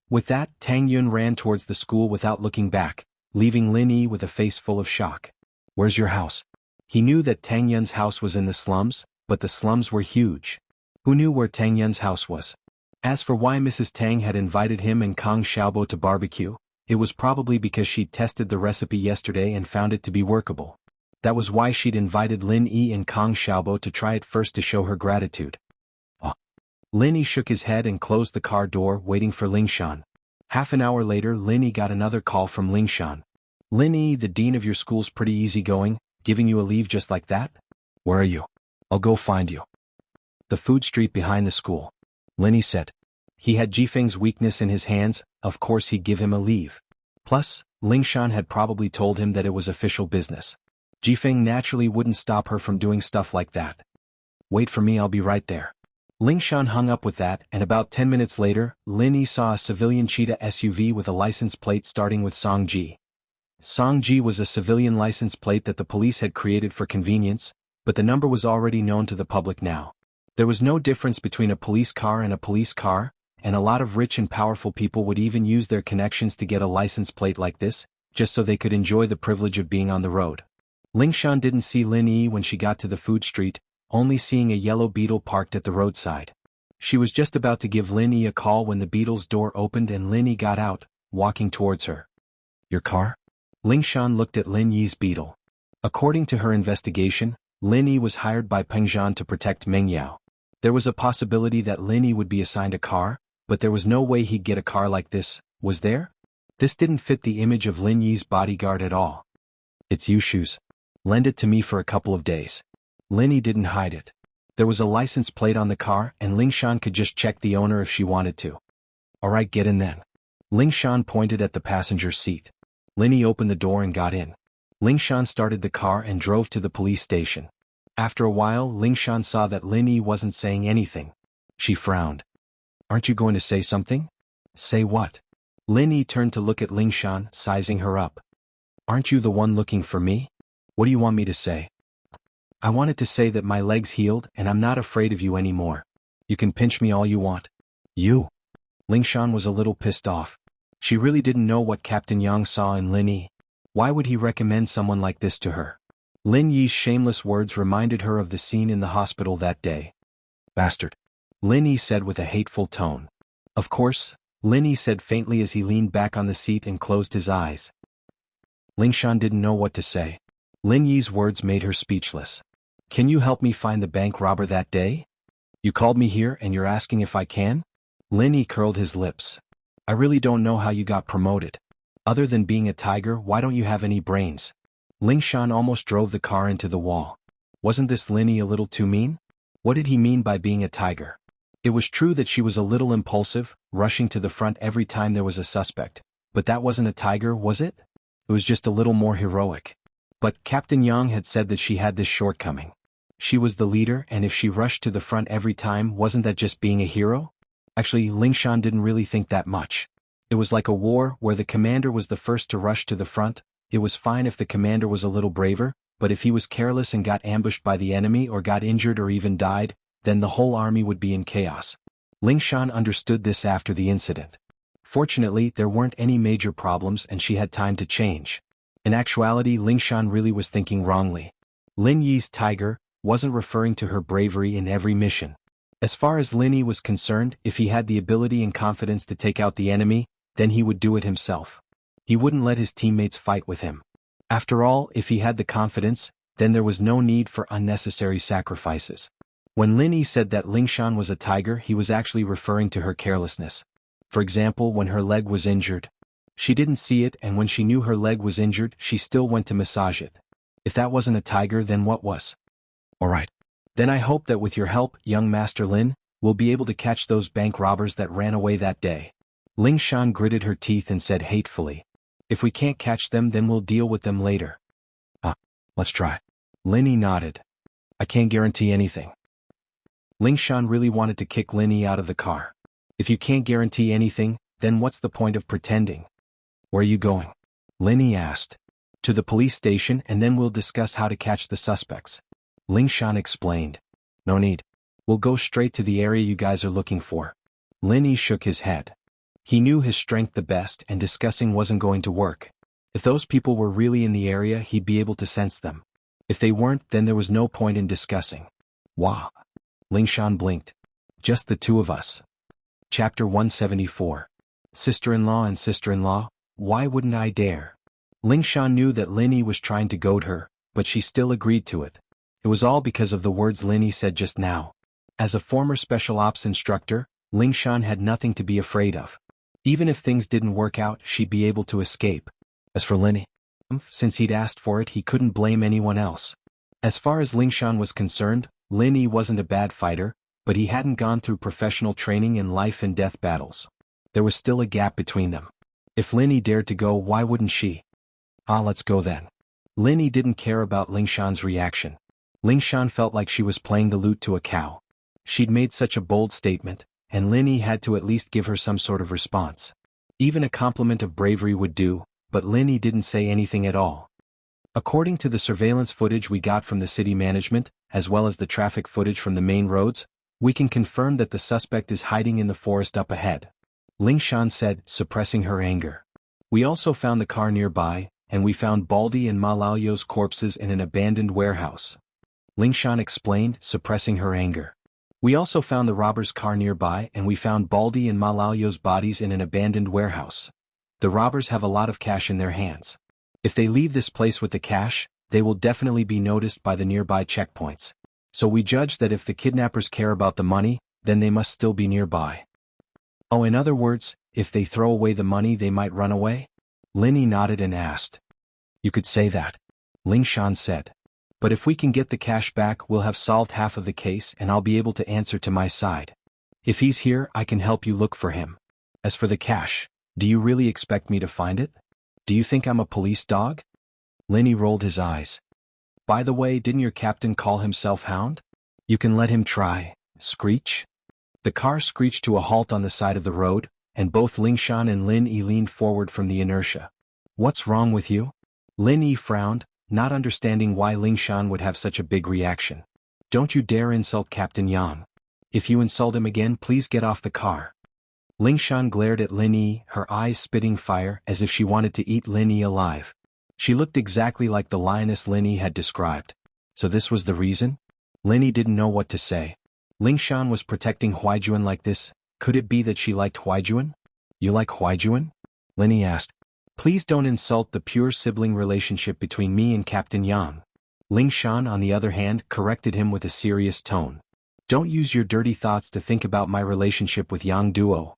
With that, Tang Yun ran towards the school without looking back, leaving Linny with a face full of shock. Where's your house? He knew that Tang Yun's house was in the slums, but the slums were huge. Who knew where Tang Yun's house was? As for why Mrs. Tang had invited him and Kang Xiaobo to barbecue, it was probably because she'd tested the recipe yesterday and found it to be workable. That was why she'd invited Lin Yi and Kang Xiaobo to try it first to show her gratitude. Lin Yi shook his head and closed the car door, waiting for Lingshan. Half an hour later, Lin Yi got another call from Lingshan. Lin Yi, the dean of your school's pretty easygoing, giving you a leave just like that? Where are you? I'll go find you. The food street behind the school. Lin Yi said. He had Jifeng's weakness in his hands, of course he'd give him a leave. Plus, Lingshan had probably told him that it was official business. Jifeng naturally wouldn't stop her from doing stuff like that. Wait for me, I'll be right there. Lingshan hung up with that, and about 10 minutes later, Lin Yi saw a civilian cheetah SUV with a license plate starting with Songji. Songji was a civilian license plate that the police had created for convenience, but the number was already known to the public now. There was no difference between a police car and a police car, and a lot of rich and powerful people would even use their connections to get a license plate like this, just so they could enjoy the privilege of being on the road. Lingshan didn't see Lin Yi when she got to the food street, only seeing a yellow Beetle parked at the roadside. She was just about to give Lin Yi a call when the Beetle's door opened and Lin Yi got out, walking towards her. Your car? Lingshan looked at Lin Yi's Beetle. According to her investigation, Lin Yi was hired by Peng Zhan to protect Meng Yao. There was a possibility that Lin Yi would be assigned a car, but there was no way he'd get a car like this, was there? This didn't fit the image of Lin Yi's bodyguard at all. It's Yushu's. Lend it to me for a couple of days. Lin Yi didn't hide it. There was a license plate on the car and Lingshan could just check the owner if she wanted to. Alright, get in then. Lingshan pointed at the passenger seat. Lin Yi opened the door and got in. Lingshan started the car and drove to the police station. After a while, Lingshan saw that Lin Yi wasn't saying anything. She frowned. Aren't you going to say something? Say what? Lin Yi turned to look at Lingshan, sizing her up. Aren't you the one looking for me? What do you want me to say? I wanted to say that my leg's healed and I'm not afraid of you anymore. You can pinch me all you want. You? Lingshan was a little pissed off. She really didn't know what Captain Yang saw in Lin Yi. Why would he recommend someone like this to her? Lin Yi's shameless words reminded her of the scene in the hospital that day. Bastard. Lin Yi said with a hateful tone. Of course, Lin Yi said faintly as he leaned back on the seat and closed his eyes. Lingshan didn't know what to say. Lin Yi's words made her speechless. Can you help me find the bank robber that day? You called me here and you're asking if I can? Lin Yi curled his lips. I really don't know how you got promoted. Other than being a tiger, why don't you have any brains? Lingshan almost drove the car into the wall. Wasn't this Lin Yi a little too mean? What did he mean by being a tiger? It was true that she was a little impulsive, rushing to the front every time there was a suspect, but that wasn't a tiger, was it? It was just a little more heroic. But Captain Yang had said that she had this shortcoming. She was the leader, and if she rushed to the front every time, wasn't that just being a hero? Actually, Lingshan didn't really think that much. It was like a war where the commander was the first to rush to the front. It was fine if the commander was a little braver, but if he was careless and got ambushed by the enemy or got injured or even died, then the whole army would be in chaos. Lingshan understood this after the incident. Fortunately, there weren't any major problems and she had time to change. In actuality, Lingshan really was thinking wrongly. Lin Yi's tiger wasn't referring to her bravery in every mission. As far as Lin Yi was concerned, if he had the ability and confidence to take out the enemy, then he would do it himself. He wouldn't let his teammates fight with him. After all, if he had the confidence, then there was no need for unnecessary sacrifices. When Lin Yi said that Lingshan was a tiger, he was actually referring to her carelessness. For example, when her leg was injured. She didn't see it, and when she knew her leg was injured, she still went to massage it. If that wasn't a tiger, then what was? Alright. Then I hope that with your help, young Master Lin, we'll be able to catch those bank robbers that ran away that day. Lingshan gritted her teeth and said hatefully. If we can't catch them, then we'll deal with them later. Let's try. Lin Yi nodded. I can't guarantee anything. Lingshan really wanted to kick Lin Yi out of the car. If you can't guarantee anything, then what's the point of pretending? Where are you going? Lin Yi asked. To the police station, and then we'll discuss how to catch the suspects. Ling Shan explained. No need. We'll go straight to the area you guys are looking for. Lin Yi shook his head. He knew his strength the best and discussing wasn't going to work. If those people were really in the area, he'd be able to sense them. If they weren't, then there was no point in discussing. Wah. Ling Shan blinked. Just the two of us. Chapter 174. Sister-in-law and sister-in-law, why wouldn't I dare? Ling Shan knew that Lin Yi was trying to goad her, but she still agreed to it. It was all because of the words Lin Yi said just now. As a former special ops instructor, Ling Shan had nothing to be afraid of. Even if things didn't work out, she'd be able to escape. As for Lin Yi, since he'd asked for it, he couldn't blame anyone else. As far as Ling Shan was concerned, Lin Yi wasn't a bad fighter, but he hadn't gone through professional training in life and death battles. There was still a gap between them. If Lin Yi dared to go, why wouldn't she? Let's go then. Lin Yi didn't care about Ling Shan's reaction. Ling Shan felt like she was playing the lute to a cow. She'd made such a bold statement, and Lin Yi had to at least give her some sort of response. Even a compliment of bravery would do, but Lin Yi didn't say anything at all. According to the surveillance footage we got from the city management, as well as the traffic footage from the main roads, we can confirm that the suspect is hiding in the forest up ahead. Ling Shan said, suppressing her anger. We also found the car nearby, and we found Baldi and Ma Laoyo's corpses in an abandoned warehouse. Ling Shan explained, suppressing her anger. We also found the robber's car nearby, and we found Baldi and Ma Laoyo's bodies in an abandoned warehouse. The robbers have a lot of cash in their hands. If they leave this place with the cash, they will definitely be noticed by the nearby checkpoints. So we judge that if the kidnappers care about the money, then they must still be nearby. Oh, in other words, if they throw away the money, they might run away? Lin Yi nodded and asked. You could say that. Ling Shan said. But if we can get the cash back, we'll have solved half of the case and I'll be able to answer to my side. If he's here, I can help you look for him. As for the cash, do you really expect me to find it? Do you think I'm a police dog? Lin Yi rolled his eyes. By the way, didn't your captain call himself Hound? You can let him try. Screech? The car screeched to a halt on the side of the road, and both Ling Shan and Lin Yi leaned forward from the inertia. What's wrong with you? Lin Yi frowned, not understanding why Ling Shan would have such a big reaction. Don't you dare insult Captain Yang. If you insult him again, please get off the car. Ling Shan glared at Lin Yi, her eyes spitting fire as if she wanted to eat Lin Yi alive. She looked exactly like the lioness Lin Yi had described. So this was the reason? Lin Yi didn't know what to say. Ling Shan was protecting Huaijuan like this. Could it be that she liked Huaijuan? You like Huaijuan? Lin Yi asked. Please don't insult the pure sibling relationship between me and Captain Yang. Ling Shan, on the other hand, corrected him with a serious tone. Don't use your dirty thoughts to think about my relationship with Yang Duo.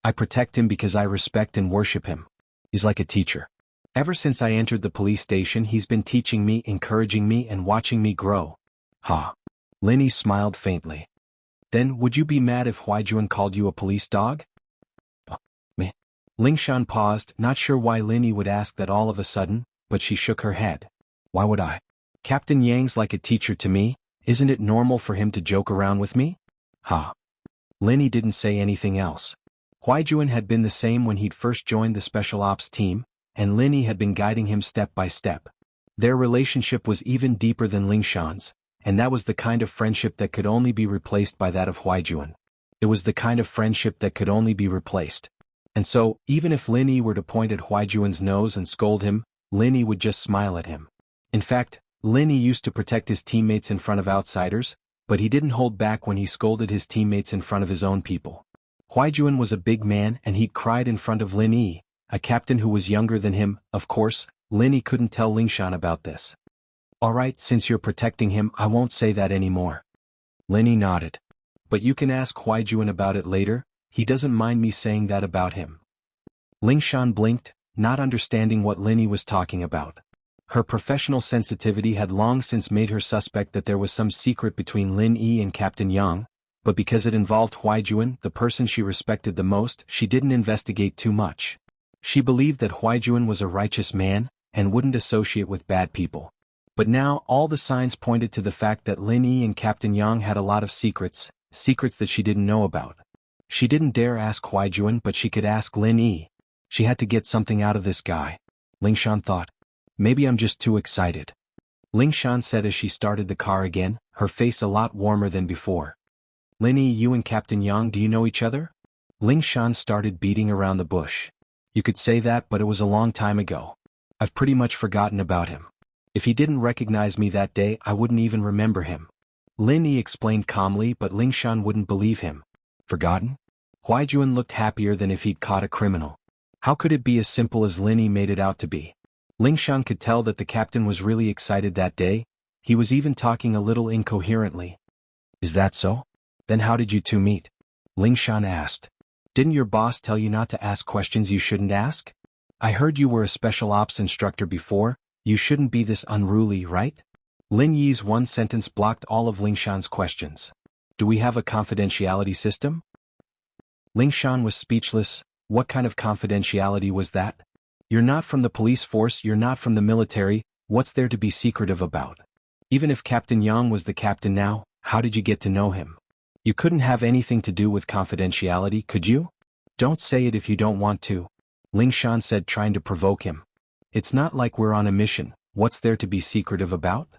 I protect him because I respect and worship him. He's like a teacher. Ever since I entered the police station, he's been teaching me, encouraging me, and watching me grow. Ha. Lin Yi smiled faintly. Then, would you be mad if Huaijuan called you a police dog? Me. Ling Shan paused, not sure why Lin Yi would ask that all of a sudden, but she shook her head. Why would I? Captain Yang's like a teacher to me. Isn't it normal for him to joke around with me? Ha. Lin Yi didn't say anything else. Huaijuan had been the same when he'd first joined the special ops team, and Lin Yi had been guiding him step by step. Their relationship was even deeper than Ling Shan's, and that was the kind of friendship that could only be replaced by that of Huaijuan. It was the kind of friendship that could only be replaced. And so, even if Lin Yi were to point at Huaijuan's nose and scold him, Lin Yi would just smile at him. In fact, Lin Yi used to protect his teammates in front of outsiders, but he didn't hold back when he scolded his teammates in front of his own people. Huaijuan was a big man and he'd cried in front of Lin Yi, a captain who was younger than him. Of course, Lin Yi couldn't tell Ling Shan about this. Alright, since you're protecting him, I won't say that anymore. Lin Yi nodded. But you can ask Huaijuan about it later, he doesn't mind me saying that about him. Ling Shan blinked, not understanding what Lin Yi was talking about. Her professional sensitivity had long since made her suspect that there was some secret between Lin Yi and Captain Yang, but because it involved Huaijuan, the person she respected the most, she didn't investigate too much. She believed that Huaijuan was a righteous man, and wouldn't associate with bad people. But now, all the signs pointed to the fact that Lin Yi and Captain Yang had a lot of secrets that she didn't know about. She didn't dare ask Huaijuan, but she could ask Lin Yi. She had to get something out of this guy. Ling Shan thought. Maybe I'm just too excited. Ling Shan said as she started the car again, her face a lot warmer than before. Lin Yi, you and Captain Yang, do you know each other? Ling Shan started beating around the bush. You could say that, but it was a long time ago. I've pretty much forgotten about him. If he didn't recognize me that day, I wouldn't even remember him. Lin Yi explained calmly, but Ling Shan wouldn't believe him. Forgotten? Huaijuan looked happier than if he'd caught a criminal. How could it be as simple as Lin Yi made it out to be? Ling Shan could tell that the captain was really excited that day. He was even talking a little incoherently. Is that so? Then how did you two meet? Ling Shan asked. Didn't your boss tell you not to ask questions you shouldn't ask? I heard you were a special ops instructor before. You shouldn't be this unruly, right? Lin Yi's one sentence blocked all of Ling Shan's questions. Do we have a confidentiality system? Ling Shan was speechless. What kind of confidentiality was that? You're not from the police force, you're not from the military, what's there to be secretive about? Even if Captain Yang was the captain now, how did you get to know him? You couldn't have anything to do with confidentiality, could you? Don't say it if you don't want to, Ling Shan said, trying to provoke him. It's not like we're on a mission, what's there to be secretive about?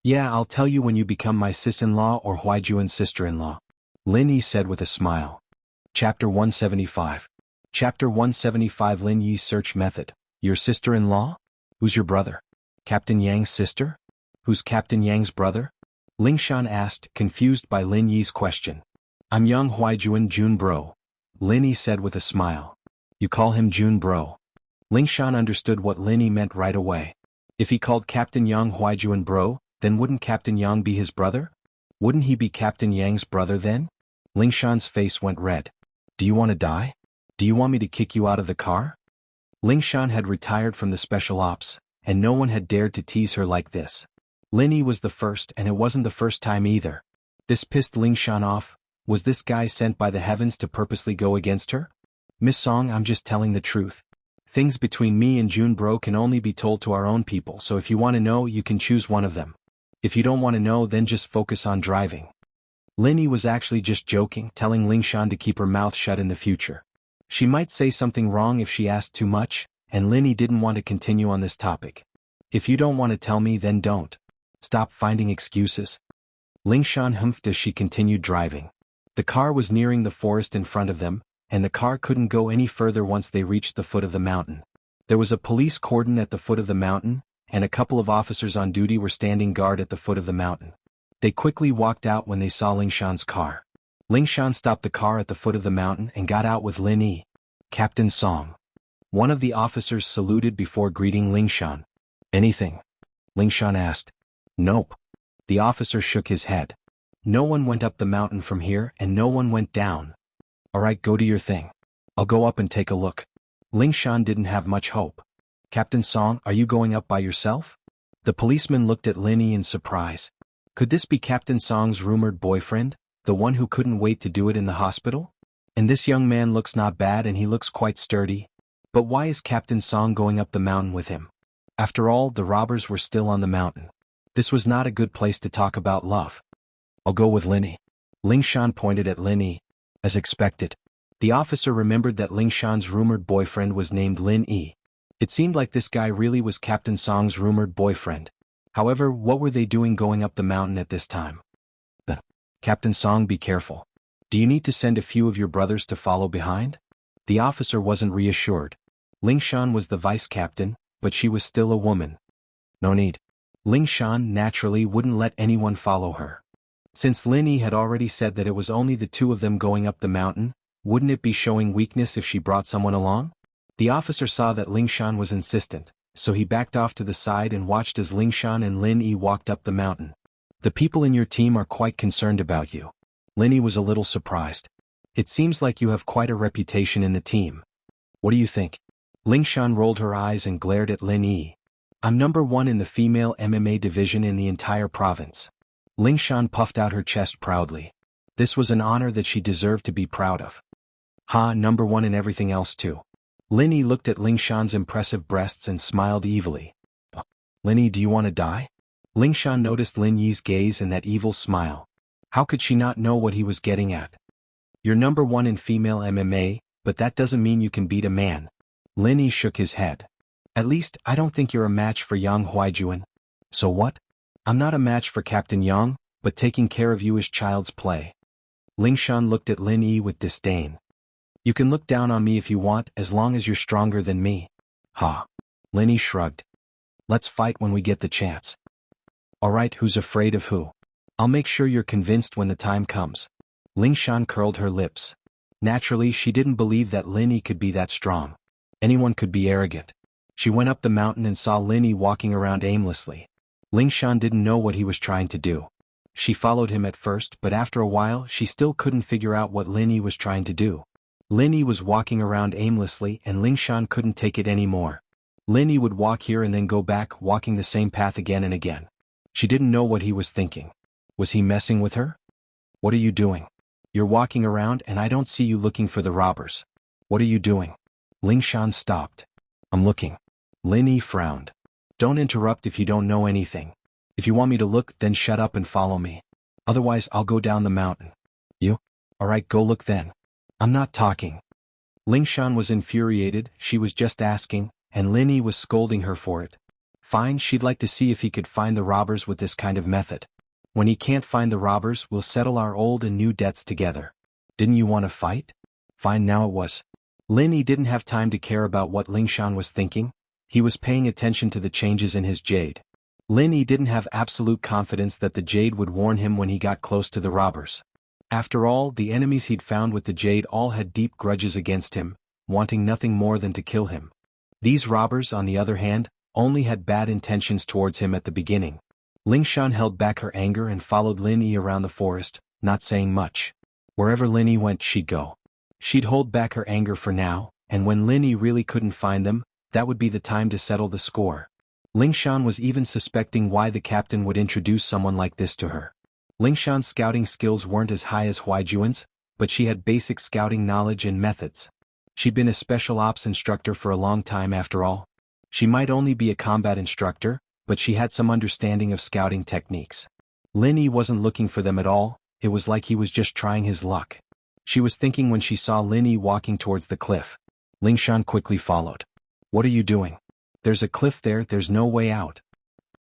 Yeah, I'll tell you when you become my sis-in-law or Huaijuan's sister-in-law, Lin Yi said with a smile. Chapter 175. Chapter 175 Lin Yi's search method. Your sister-in-law? Who's your brother? Captain Yang's sister? Who's Captain Yang's brother? Ling Shan asked, confused by Lin Yi's question. I'm young Huaijuan Jun Bro, Lin Yi said with a smile. You call him Jun Bro? Ling Shan understood what Lin Yi meant right away. If he called Captain Yang Huaijuan Bro, then wouldn't Captain Yang be his brother? Wouldn't he be Captain Yang's brother then? Ling Shan's face went red. Do you want to die? Do you want me to kick you out of the car? Ling Shan had retired from the special ops, and no one had dared to tease her like this. Lin Yi was the first, and it wasn't the first time either. This pissed Ling Shan off. Was this guy sent by the heavens to purposely go against her? Miss Song, I'm just telling the truth. Things between me and Jun Bro can only be told to our own people, so if you want to know, you can choose one of them. If you don't want to know, then just focus on driving. Lin Yi was actually just joking, telling Ling Shan to keep her mouth shut in the future. She might say something wrong if she asked too much, and Lin Yi didn't want to continue on this topic. If you don't want to tell me, then don't. Stop finding excuses. Ling Shan humphed as she continued driving. The car was nearing the forest in front of them, and the car couldn't go any further once they reached the foot of the mountain. There was a police cordon at the foot of the mountain, and a couple of officers on duty were standing guard at the foot of the mountain. They quickly walked out when they saw Ling Shan's car. Ling Shan stopped the car at the foot of the mountain and got out with Lin Yi. Captain Song. One of the officers saluted before greeting Ling Shan. Anything? Ling Shan asked. Nope. The officer shook his head. No one went up the mountain from here and no one went down. Alright, go do your thing. I'll go up and take a look. Ling Shan didn't have much hope. Captain Song, are you going up by yourself? The policeman looked at Lin Yi in surprise. Could this be Captain Song's rumored boyfriend, the one who couldn't wait to do it in the hospital? And this young man looks not bad and he looks quite sturdy. But why is Captain Song going up the mountain with him? After all, the robbers were still on the mountain. This was not a good place to talk about love. I'll go with Lin Yi. Ling Shan pointed at Lin Yi. As expected. The officer remembered that Ling Shan's rumored boyfriend was named Lin Yi. It seemed like this guy really was Captain Song's rumored boyfriend. However, what were they doing going up the mountain at this time? Captain Song, be careful. Do you need to send a few of your brothers to follow behind? The officer wasn't reassured. Ling Shan was the vice captain, but she was still a woman. No need. Ling Shan naturally wouldn't let anyone follow her. Since Lin Yi had already said that it was only the two of them going up the mountain, wouldn't it be showing weakness if she brought someone along? The officer saw that Ling Shan was insistent, so he backed off to the side and watched as Ling Shan and Lin Yi walked up the mountain. The people in your team are quite concerned about you. Lin Yi was a little surprised. It seems like you have quite a reputation in the team. What do you think? Ling Shan rolled her eyes and glared at Lin Yi. I'm number 1 in the female MMA division in the entire province. Ling Shan puffed out her chest proudly. This was an honor that she deserved to be proud of. Number 1 in everything else too. Lin Yi looked at Ling Shan's impressive breasts and smiled evilly. Lin Yi, do you want to die? Ling Shan noticed Lin Yi's gaze and that evil smile. How could she not know what he was getting at? You're number 1 in female MMA, but that doesn't mean you can beat a man. Lin Yi shook his head. At least, I don't think you're a match for Yang Huaijuan. So what? I'm not a match for Captain Yang, but taking care of you is child's play. Ling Shan looked at Lin Yi with disdain. You can look down on me if you want, as long as you're stronger than me. Ha. Lin Yi shrugged. Let's fight when we get the chance. Alright, who's afraid of who? I'll make sure you're convinced when the time comes. Ling Shan curled her lips. Naturally, she didn't believe that Lin Yi could be that strong. Anyone could be arrogant. She went up the mountain and saw Lin Yi walking around aimlessly. Ling Shan didn't know what he was trying to do. She followed him at first, but after a while she still couldn't figure out what Lin Yi was trying to do. Lin Yi was walking around aimlessly and Ling Shan couldn't take it anymore. Lin Yi would walk here and then go back, walking the same path again and again. She didn't know what he was thinking. Was he messing with her? What are you doing? You're walking around and I don't see you looking for the robbers. What are you doing? Ling Shan stopped. I'm looking. Lin Yi frowned. Don't interrupt if you don't know anything. If you want me to look, then shut up and follow me. Otherwise I'll go down the mountain. You? Alright, go look then. I'm not talking. Ling Shan was infuriated, she was just asking, and Lin Yi was scolding her for it. Fine, she'd like to see if he could find the robbers with this kind of method. When he can't find the robbers, we'll settle our old and new debts together. Didn't you want to fight? Fine, now it was. Lin Yi didn't have time to care about what Ling Shan was thinking. He was paying attention to the changes in his jade. Lin Yi didn't have absolute confidence that the jade would warn him when he got close to the robbers. After all, the enemies he'd found with the jade all had deep grudges against him, wanting nothing more than to kill him. These robbers, on the other hand, only had bad intentions towards him at the beginning. Ling Shan held back her anger and followed Lin Yi around the forest, not saying much. Wherever Lin Yi went, she'd go. She'd hold back her anger for now, and when Lin Yi really couldn't find them, that would be the time to settle the score. Ling Shan was even suspecting why the captain would introduce someone like this to her. Ling Shan's scouting skills weren't as high as Huaijuan's, but she had basic scouting knowledge and methods. She'd been a special ops instructor for a long time after all. She might only be a combat instructor, but she had some understanding of scouting techniques. Lin Yi wasn't looking for them at all, it was like he was just trying his luck. She was thinking when she saw Lin Yi walking towards the cliff. Ling Shan quickly followed. What are you doing? There's a cliff there, there's no way out.